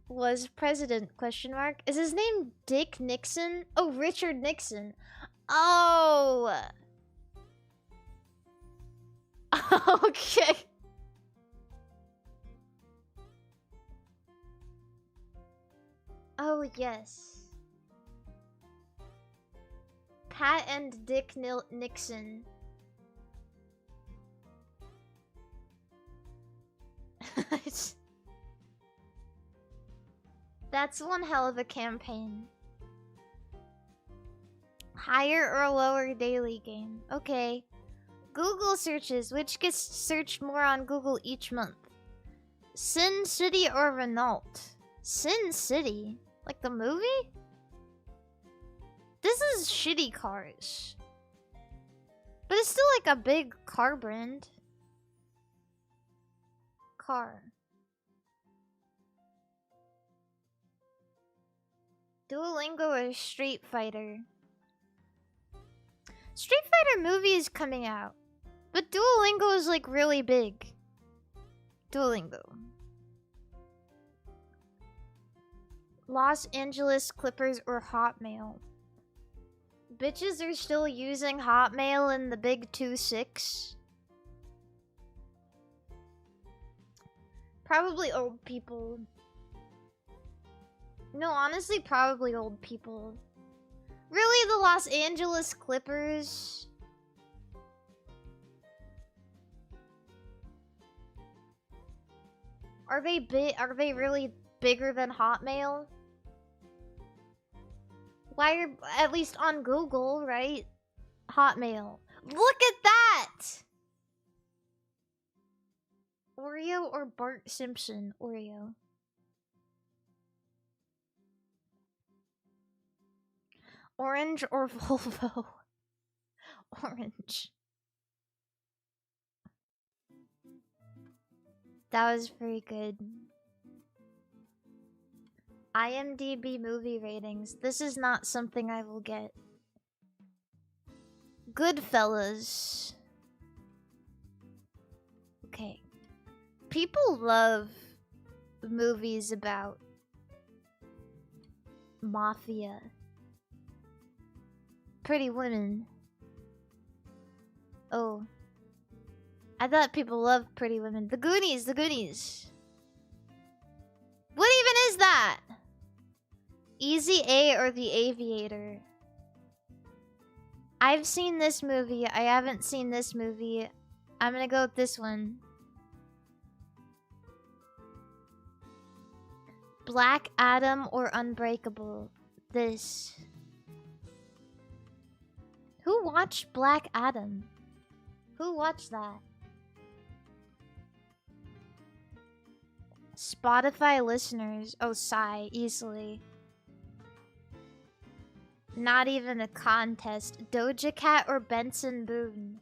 was president, question mark. Is his name Dick Nixon? Oh, Richard Nixon. Oh. Okay. Oh, yes. Pat and Dick Nixon. That's one hell of a campaign. Higher or lower daily game. Okay. Google searches. Which gets searched more on Google each month? Sin City or Renault? Sin City? Like the movie? This is shitty cars. But it's still like a big car brand. Car. Duolingo or Street Fighter? Street Fighter movie is coming out. But Duolingo is like really big. Duolingo. Los Angeles Clippers or Hotmail? Bitches are still using Hotmail in the big 2-6. Probably old people. No, honestly, probably old people. Really, the Los Angeles Clippers? Are they really bigger than Hotmail? Why are, at least on Google, right? Hotmail. Look at that! Oreo or Bart Simpson? Oreo. Orange or Volvo? Orange. That was pretty good. IMDb movie ratings. This is not something I will get. Goodfellas. Okay. People love movies about mafia. Pretty Women. Oh. I thought people loved Pretty Women. The Goonies, The Goonies. What even is that? Easy A or The Aviator? I've seen this movie. I haven't seen this movie. I'm gonna go with this one. Black Adam or Unbreakable? This. Who watched Black Adam? Who watched that? Spotify listeners. Oh, sigh. Easily. Not even a contest. Doja Cat or Benson Boone?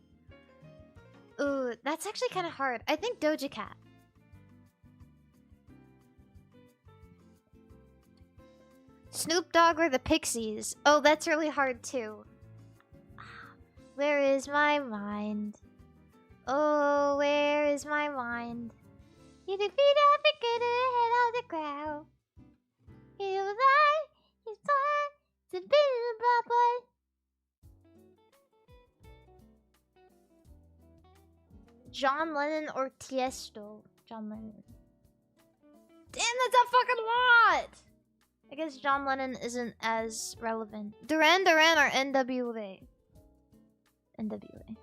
Ooh, that's actually kind of hard. I think Doja Cat. Snoop Dogg or the Pixies? Oh, that's really hard too. Where is my mind? Oh, where is my mind? You defeat every good head of the crowd. He was like, he's fine to be the bad boy. John Lennon or Tiesto? John Lennon. Damn, that's a fucking lot! I guess John Lennon isn't as relevant. Duran Duran or NWA? NWA.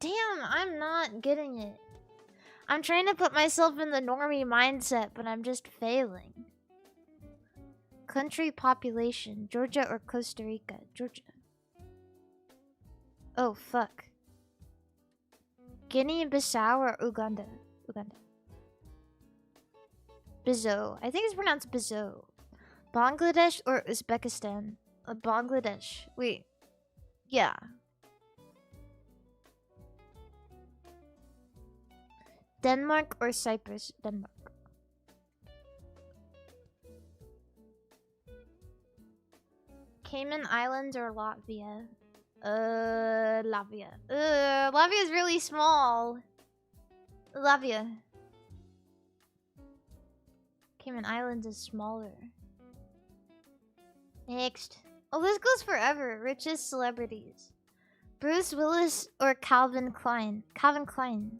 Damn, I'm not getting it. I'm trying to put myself in the normie mindset, but I'm just failing. Country population, Georgia or Costa Rica? Georgia. Oh, fuck. Guinea-Bissau or Uganda? Uganda. Bizo. I think it's pronounced Bizo. Bangladesh or Uzbekistan? Bangladesh. Wait. Yeah. Denmark or Cyprus? Denmark. Cayman Islands or Latvia? Latvia. Latvia is really small. Latvia. Cayman Islands is smaller. Next. Oh, this goes forever. Richest celebrities. Bruce Willis or Calvin Klein? Calvin Klein.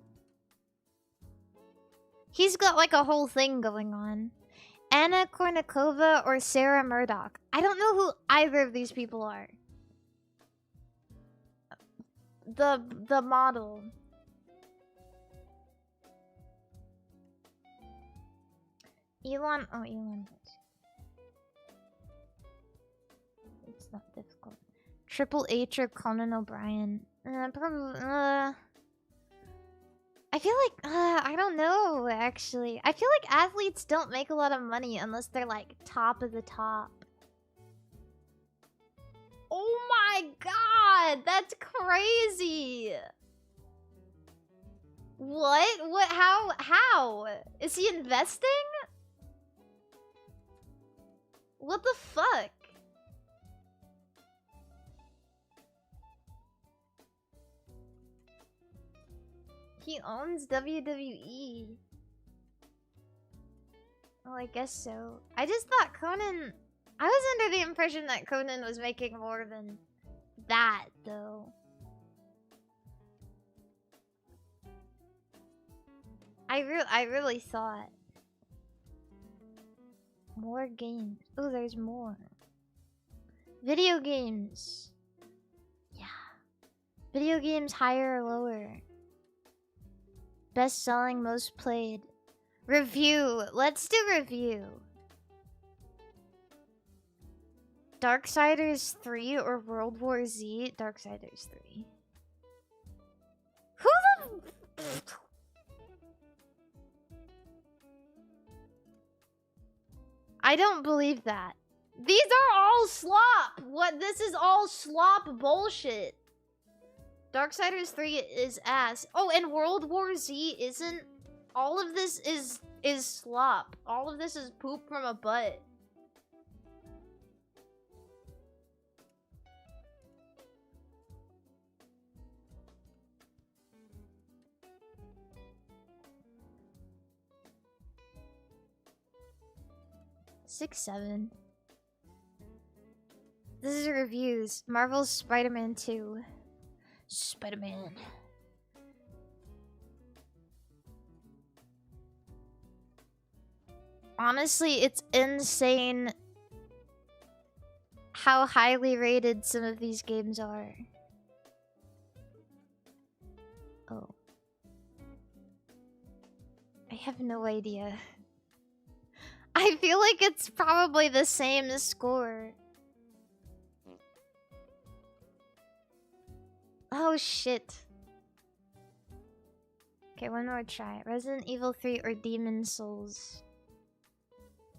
He's got like a whole thing going on. Anna Kournikova or Sarah Murdoch? I don't know who either of these people are. The model. Elon. Oh, Elon. It's not difficult. Triple H or Conan O'Brien? Probably. I feel like, I don't know, actually. I feel like athletes don't make a lot of money unless they're, like, top of the top. Oh my god! That's crazy! What? What? How? Is he investing? What the fuck? He owns WWE. Oh, I guess so. I just thought Conan... I was under the impression that Conan was making more than that, though. I really thought. More games. Oh, there's more. Video games. Yeah. Video games higher or lower? Best selling, most played. Review. Let's do review. Darksiders 3 or World War Z? Darksiders 3. Who the... I don't believe that. These are all slop! What? This is all slop bullshit. Darksiders 3 is ass. Oh, and World War Z isn't... All of this is slop. All of this is poop from a butt. Six, 7. This is reviews. Marvel's Spider-Man 2. Spider-Man. Honestly, it's insane how highly rated some of these games are. Oh. I have no idea. I feel like it's probably the same score. Oh shit. Okay, one more try. Resident Evil 3 or Demon Souls?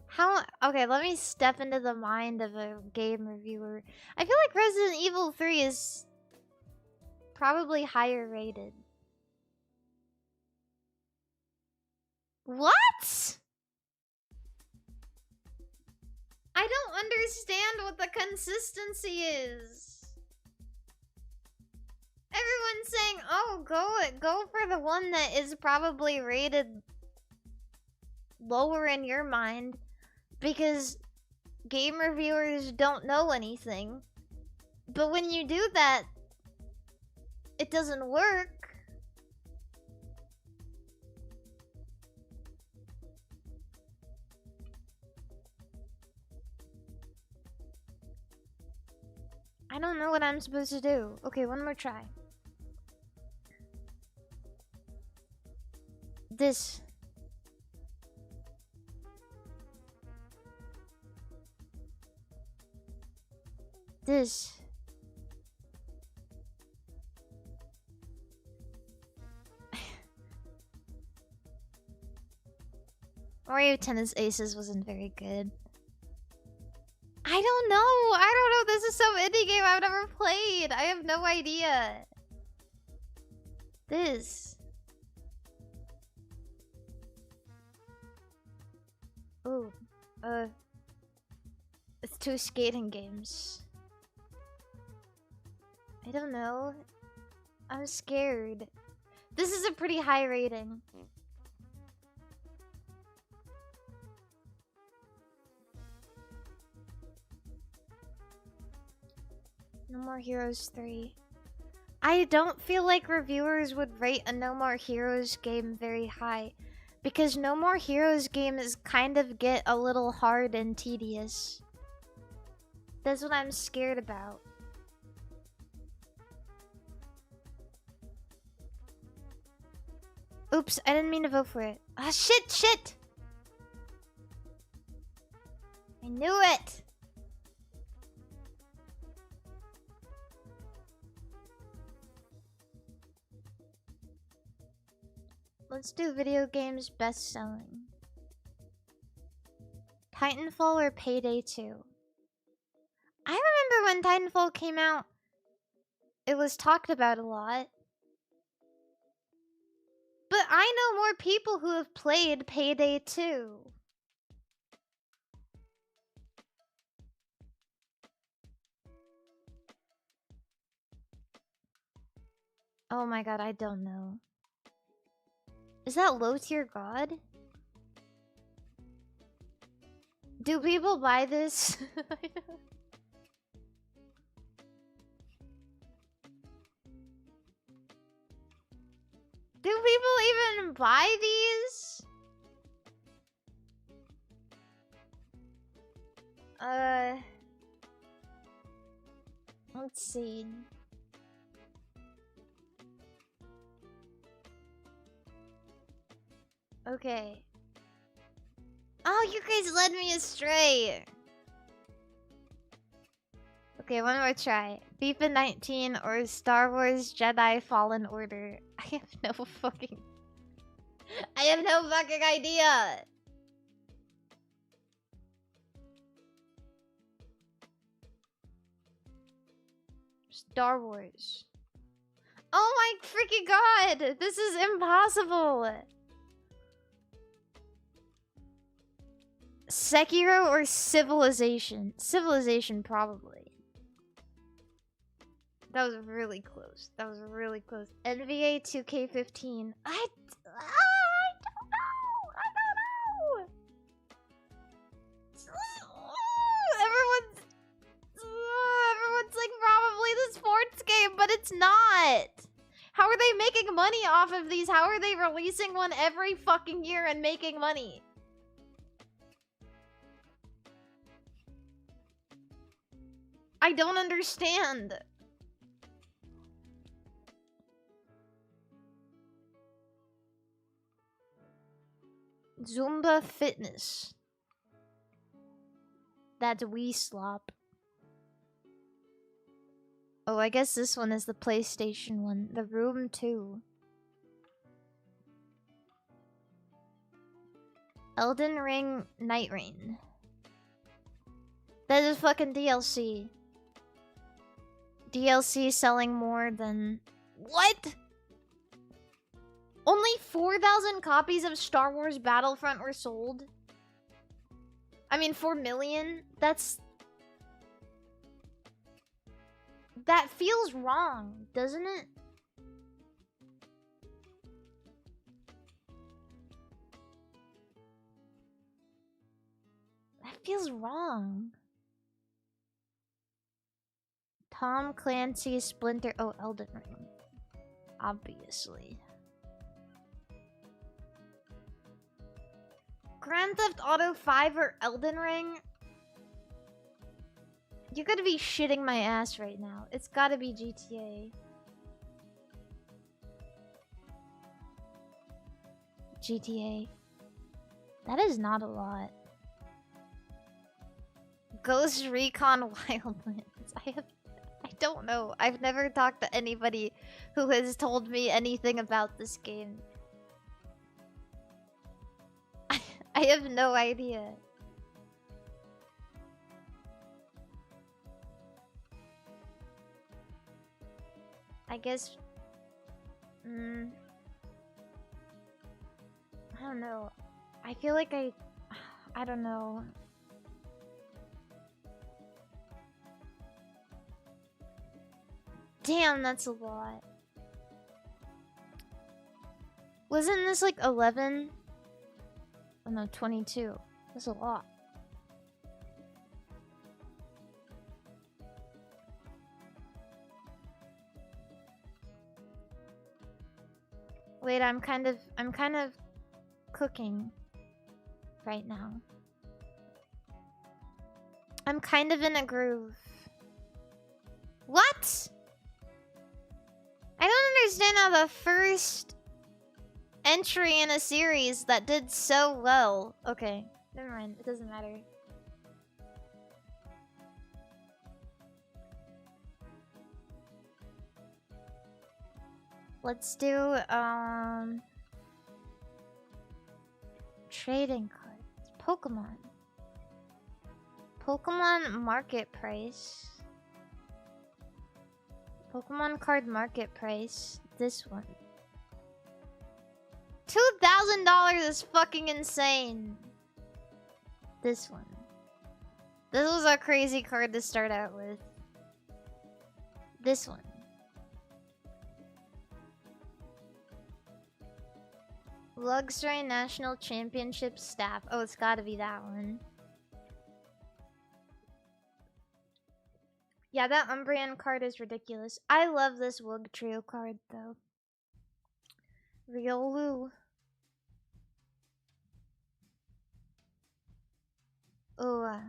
How? Okay, let me step into the mind of a game reviewer. I feel like Resident Evil 3 is probably higher rated. What? I don't understand what the consistency is. Everyone's saying, oh, go for the one that is probably rated lower in your mind because game reviewers don't know anything. But when you do that, it doesn't work. I don't know what I'm supposed to do. Okay, one more try. This. This. Mario Tennis Aces wasn't very good. I don't know. I don't know. This is some indie game I've never played. I have no idea. This. Ooh. It's 2 skating games. I don't know. I'm scared. This is a pretty high rating. No More Heroes 3. I don't feel like reviewers would rate a No More Heroes game very high. Because No More Heroes games kind of get a little hard and tedious. That's what I'm scared about. Oops, I didn't mean to vote for it. Ah, shit! I knew it! Let's do video games best selling. Titanfall or Payday 2? I remember when Titanfall came out, it was talked about a lot. But I know more people who have played Payday 2. Oh my god, I don't know. Is that low tier god? Do people buy this? Do people even buy these? Let's see. Okay. Oh, you guys led me astray. Okay, one more try. FIFA 19 or Star Wars Jedi Fallen Order. I have no fucking idea. Star Wars. Oh my freaking god! This is impossible! Sekiro or Civilization? Civilization, probably. That was really close. That was really close. NBA 2K15. I don't know! Everyone's like probably the sports game, but it's not! How are they making money off of these? How are they releasing one every fucking year and making money? I don't understand. Zumba Fitness. That's Wii Slop. Oh, I guess this one is the PlayStation one. The Room 2. Elden Ring Night Rain. That is fucking DLC. DLC selling more than... What? Only 4,000 copies of Star Wars Battlefront were sold? I mean, 4 million? That's... That feels wrong, doesn't it? That feels wrong. Tom Clancy's Splinter... Oh, Elden Ring. Obviously. Grand Theft Auto 5 or Elden Ring? You gotta be shitting my ass right now. It's gotta be GTA. GTA. That is not a lot. Ghost Recon Wildlands. I don't know. I've never talked to anybody who has told me anything about this game. I have no idea. I guess... I don't know. I feel like I don't know. Damn, that's a lot. Wasn't this like 11? Oh no, 22. That's a lot. Wait, I'm kind of cooking right now. I'm kind of in a groove. What? I don't understand how the first entry in a series that did so well. Okay, never mind. It doesn't matter. Let's do trading cards. Pokemon. Pokemon market price. Pokemon card market price. This one. $2,000 is fucking insane. This one. This was a crazy card to start out with. This one. Luxray National Championship staff. Oh, it's gotta be that one. Yeah, that Umbreon card is ridiculous. I love this Wug Trio card, though. Riolu. Oh.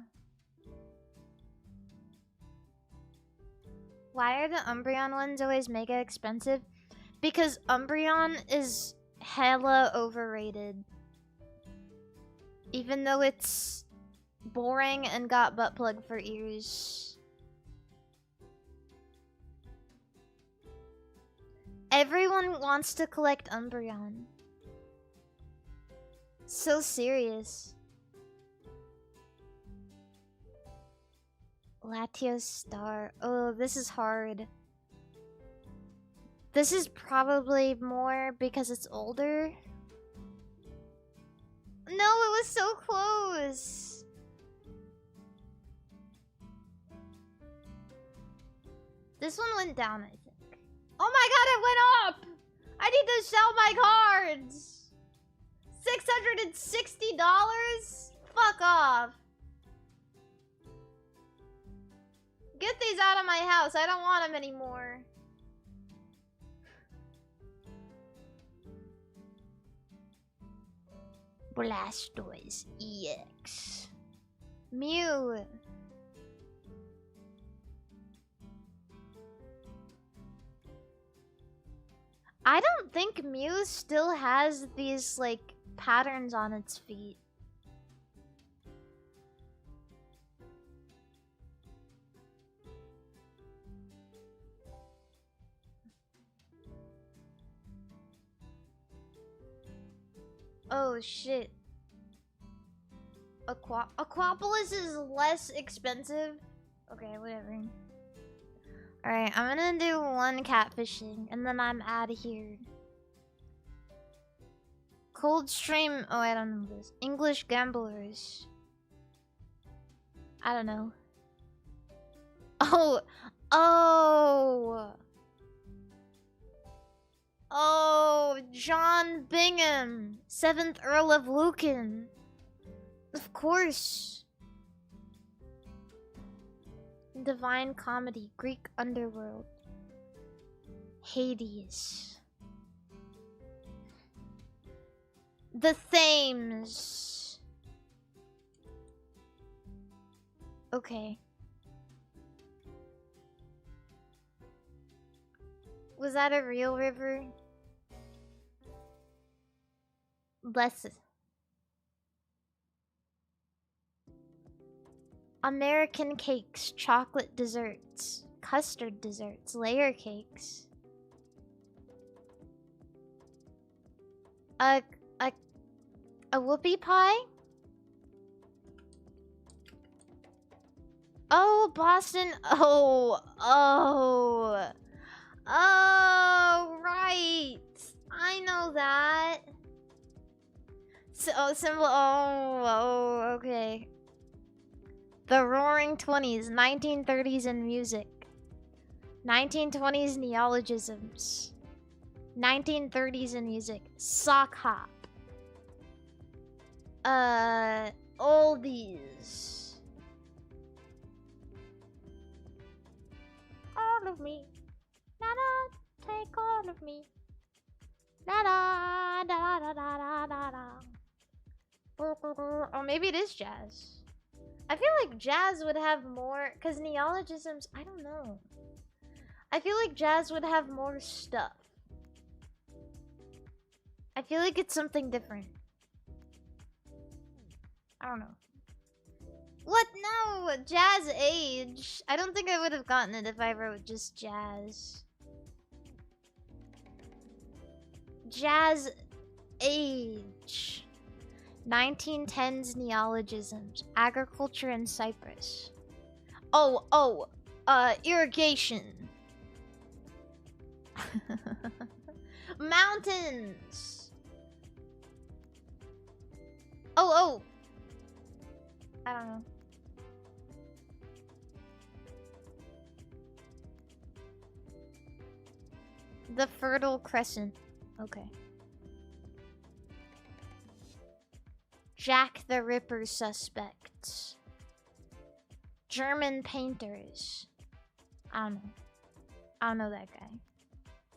Why are the Umbreon ones always mega expensive? Because Umbreon is hella overrated. Even though it's boring and got butt plug for ears. Everyone wants to collect Umbreon. So serious. Latios Star. Oh, this is hard. This is probably more because it's older. No, it was so close. This one went down, I think. Oh my god, it went up! I need to sell my cards! $660? Fuck off. Get these out of my house. I don't want them anymore. Blastoise EX. Mew. I don't think Mew still has these, like, patterns on its feet. Oh shit. Aquapolis is less expensive? Okay, whatever. Alright, I'm gonna do one catfishing, and then I'm out of here. Coldstream... Oh, I don't know this. English Gamblers. I don't know. Oh! Oh! Oh, John Bingham, 7th Earl of Lucan. Of course. Divine Comedy, Greek Underworld. Hades. The Thames. Okay. Was that a real river? Less. American cakes, chocolate desserts, custard desserts, layer cakes. A a a whoopie pie? Oh, Boston. Oh, right. I know that. So, symbol. Oh, okay. The Roaring 20s, 1930s in music. 1920s neologisms. 1930s in music. Sock hop. Oldies. All of me. Da-da, take all of me. Da-da, da-da-da-da-da-da. Or maybe it is jazz. I feel like jazz would have more, because neologisms, I don't know. I feel like jazz would have more stuff. I feel like it's something different. I don't know. What? No! Jazz age. I don't think I would have gotten it if I wrote just jazz. Jazz age. 1910s neologisms. Agriculture in Cyprus. Irrigation. Mountains. I don't know. The Fertile Crescent. Okay. Jack the Ripper suspects. German painters. I don't know that guy.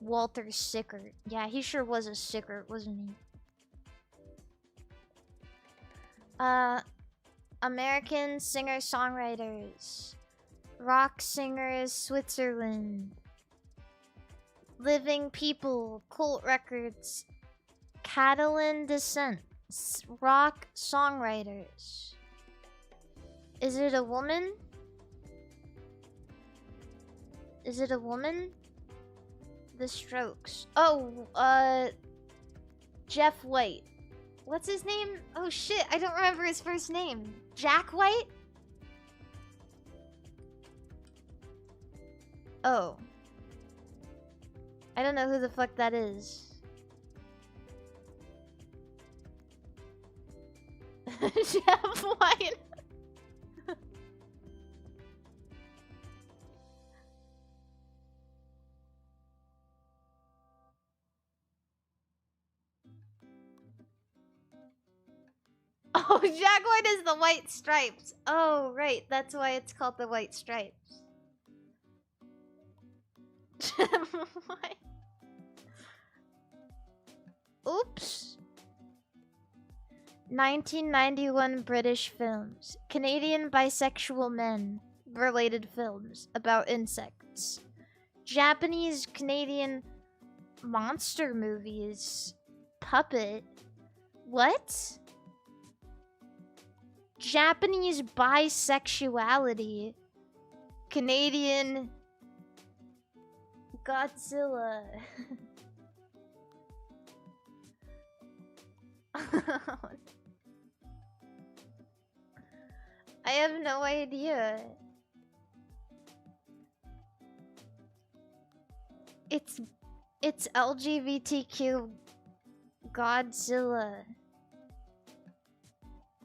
Walter Sickert. Yeah, he sure was a Sickert, wasn't he? American singer-songwriters. Rock singers, Switzerland. Living people, Cult Records. Catalan descent. Rock songwriters. Is it a woman? Is it a woman? The Strokes. Jeff White. What's his name? Oh shit, I don't remember his first name. Jack White? Oh. I don't know who the fuck that is. Jeff White. Oh, Jack White is the White Stripes. Oh, right. That's why it's called the White Stripes. Jeff White. Oops. 1991 British films. Canadian bisexual men. Related films about insects. Japanese Canadian monster movies. Puppet. What? Japanese bisexuality. Canadian Godzilla. I have no idea. It's LGBTQ Godzilla.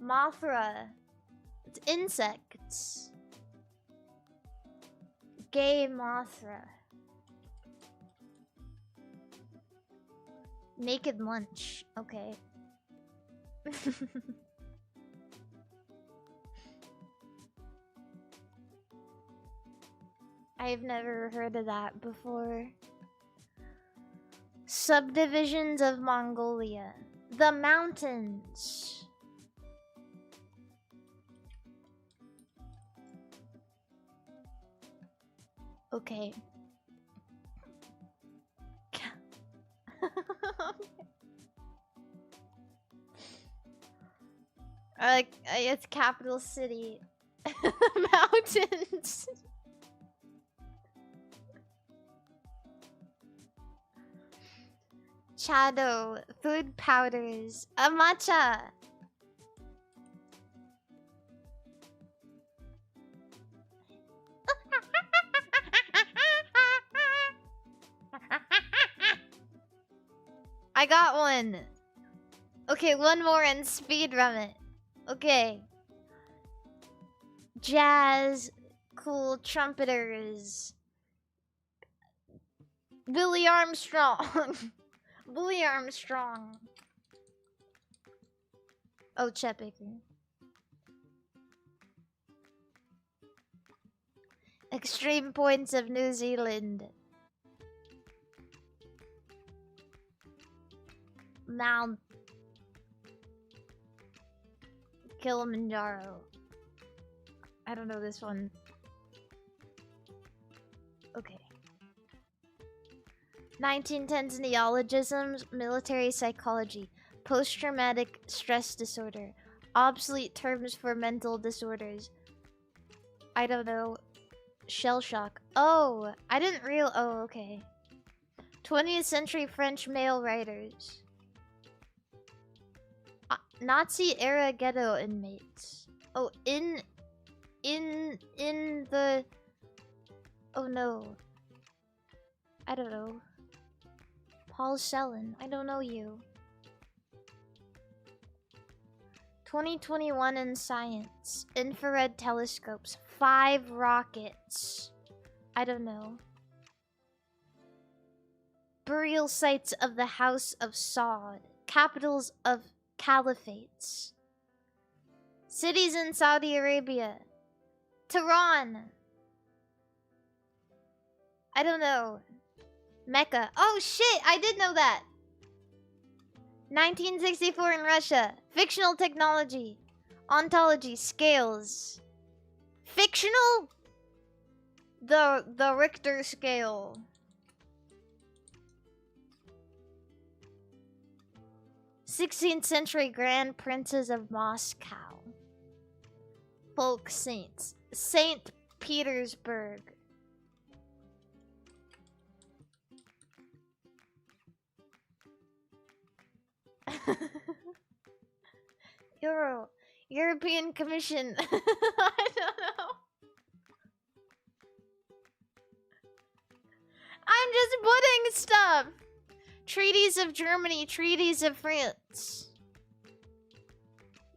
Mothra. It's insects. Gay Mothra. Naked Lunch. Okay. I've never heard of that before. Subdivisions of Mongolia. The mountains. Okay. Like, it's capital city. Mountains. Chado, food powders, a matcha. I got one. Okay, one more and speed run it. Okay. Jazz, cool trumpeters. Billy Armstrong. Billy Armstrong. Oh, Chet Baker. Extreme points of New Zealand. Mount Kilimanjaro. I don't know this one. Okay. 1910s neologisms, military psychology, post-traumatic stress disorder, obsolete terms for mental disorders. I don't know. Shell shock. Oh, I didn't real. Oh, okay. 20th century French male writers. Nazi era ghetto inmates. Oh, in the. Oh no. I don't know. Paul Sellen. I don't know you. 2021 in science. Infrared telescopes. 5 rockets. I don't know. Burial sites of the House of Saud. Capitals of caliphates. Cities in Saudi Arabia. Tehran. I don't know. Mecca. Oh shit, I did know that. 1964 in Russia. Fictional technology. Ontology. Scales. Fictional? The Richter scale. '16th century Grand Princes of Moscow. Folk saints. Saint Petersburg. European Commission. I don't know. I'm just putting stuff. Treaties of Germany, treaties of France.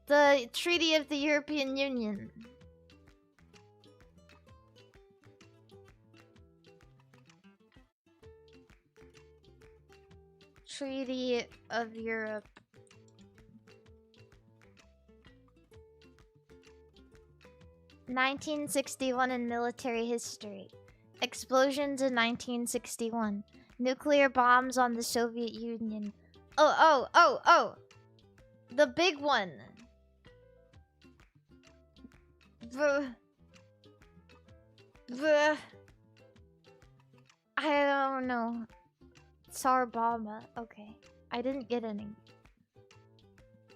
The Treaty of the European Union. Treaty of Europe. '1961 in military history. Explosions in 1961. Nuclear bombs on the Soviet Union. Oh. The big one. I don't know. Tsar Bomba. Okay. I didn't get any.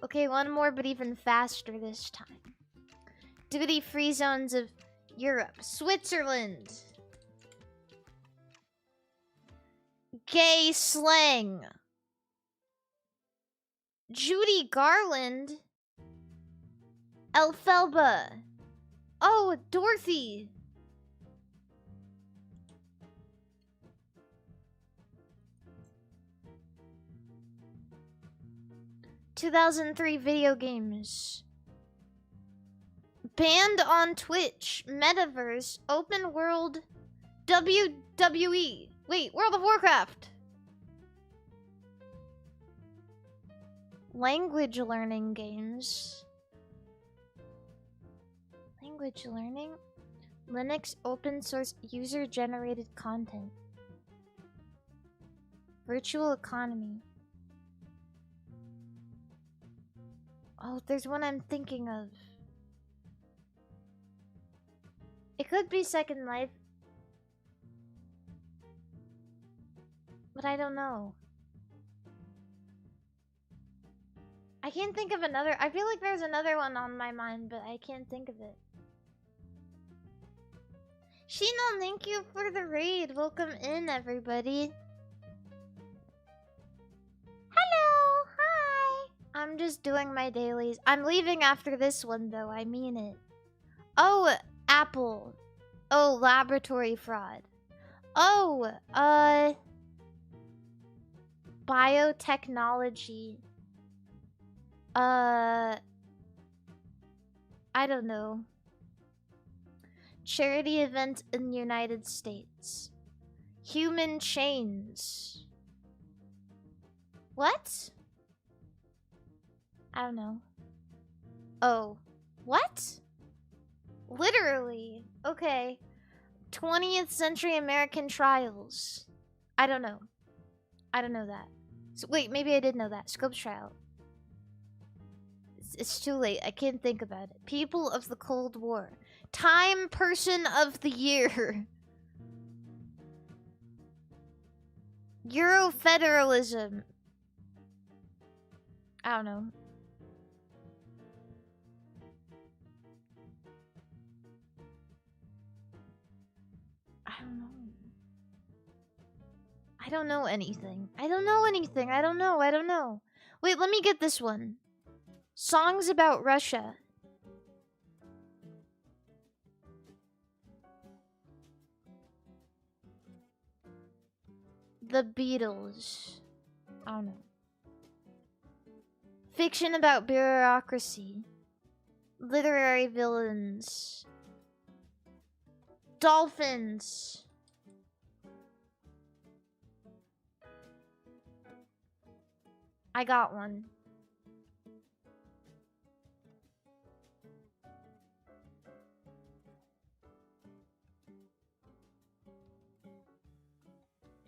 Okay, one more, but even faster this time. Duty-free zones of Europe. Switzerland. Gay slang. Judy Garland. Elphelba. Oh, Dorothy. '2003 video games. Banned on Twitch. Metaverse. Open world. WWE. Wait, World of Warcraft. Language learning games. Language learning? Linux open source user generated content. Virtual economy. Oh, there's one I'm thinking of. It could be Second Life. But I don't know. I can't think of another. I feel like there's another one on my mind, but I can't think of it. Shino, thank you for the raid. Welcome in, everybody. Hello, hi. I'm just doing my dailies. I'm leaving after this one, though. I mean it. Oh, Apple. Oh, laboratory fraud. Oh, biotechnology. I don't know. Charity event in the United States. Human chains. What? I don't know. Oh. What? Literally. Okay. 20th century American trials. I don't know. I don't know that. So, wait, maybe I did know that. Scopes trial. It's too late. I can't think about it. People of the Cold War. Time Person of the Year. Eurofederalism. I don't know. I don't know. I don't know anything. I don't know anything. I don't know. I don't know. Wait, let me get this one. Songs about Russia. The Beatles. I don't know. Fiction about bureaucracy. Literary villains. Dolphins. I got one.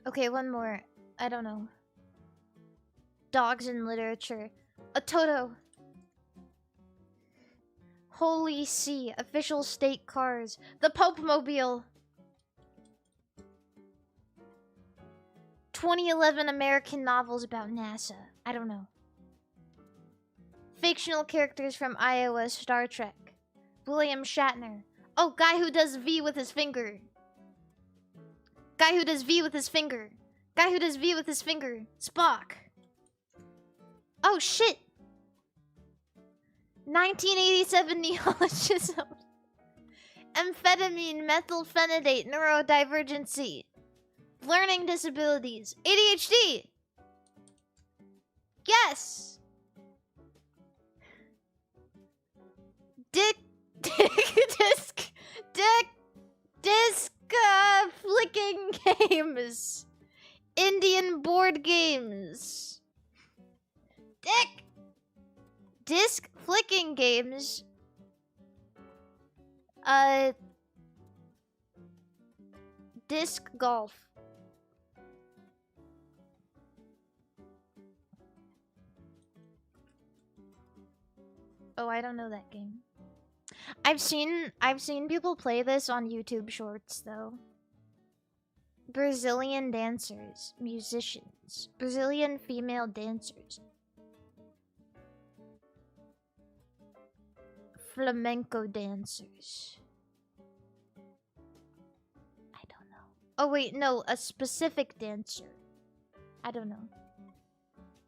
Okay, one more. I don't know. Dogs in literature. A Toto. Holy See. Official state cars. The Pope Mobile. 2011 American novels about NASA. I don't know. Fictional characters from Iowa Star Trek. William Shatner. Oh, guy who does V with his finger. Guy who does V with his finger. Guy who does V with his finger. Spock. Oh, shit. 1987 neologism. Amphetamine, methylphenidate, neurodivergency. Learning disabilities. ADHD. Yes. Disc flicking games. Indian board games. Disc flicking games. Disc golf. Oh, I don't know that game. I've seen people play this on YouTube Shorts though. Brazilian dancers, musicians, Brazilian female dancers. Flamenco dancers. I don't know. Oh wait, no, a specific dancer. I don't know.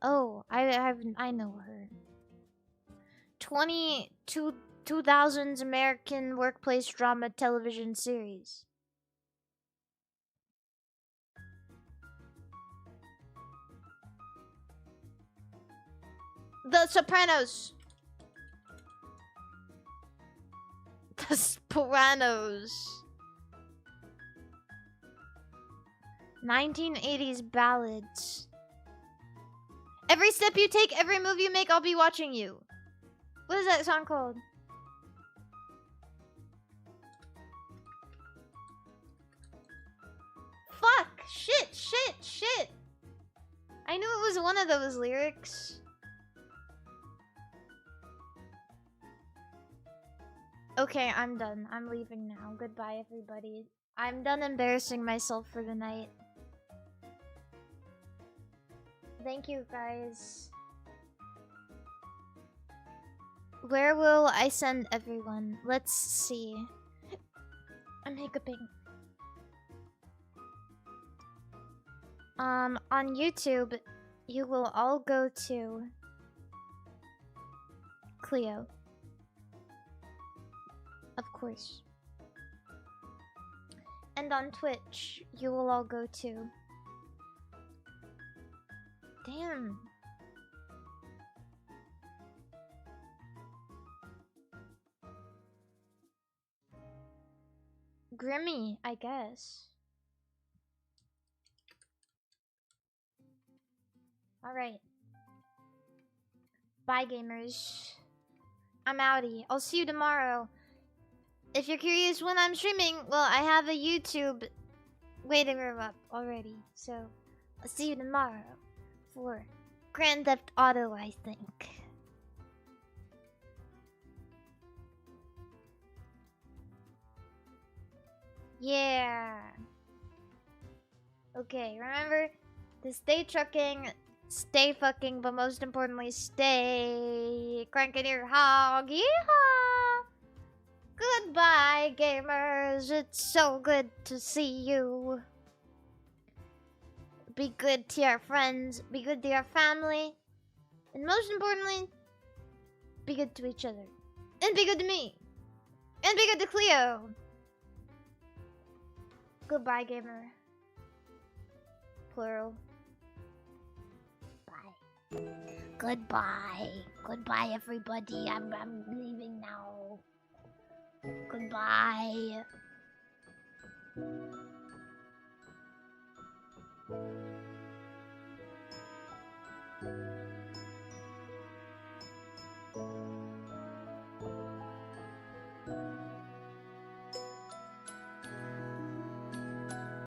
Oh, I know her. 2000s American workplace drama television series. The Sopranos. The Sopranos. 1980s ballads. Every step you take, every move you make, I'll be watching you. What is that song called? Fuck! Shit! I knew it was one of those lyrics. Okay, I'm done. I'm leaving now. Goodbye, everybody. I'm done embarrassing myself for the night. Thank you, guys. Where will I send everyone? Let's see. I'm hiccuping. On YouTube, you will all go to Cleo. Of course. And on Twitch, you will all go to... Damn. Grimmy, I guess. Alright. Bye, gamers. I'm outie. I'll see you tomorrow. If you're curious when I'm streaming, well, I have a YouTube waiting room up already. So, I'll see you tomorrow for Grand Theft Auto, I think. Yeah. Okay, remember to stay trucking, stay fucking, but most importantly, stay cranking your hog. Yeehaw! Goodbye, gamers. It's so good to see you. Be good to your friends, be good to your family, and most importantly, be good to each other. And be good to me. And be good to Cleo. Goodbye, gamer. Plural. Bye. Goodbye. Goodbye, everybody. I'm leaving now. Goodbye.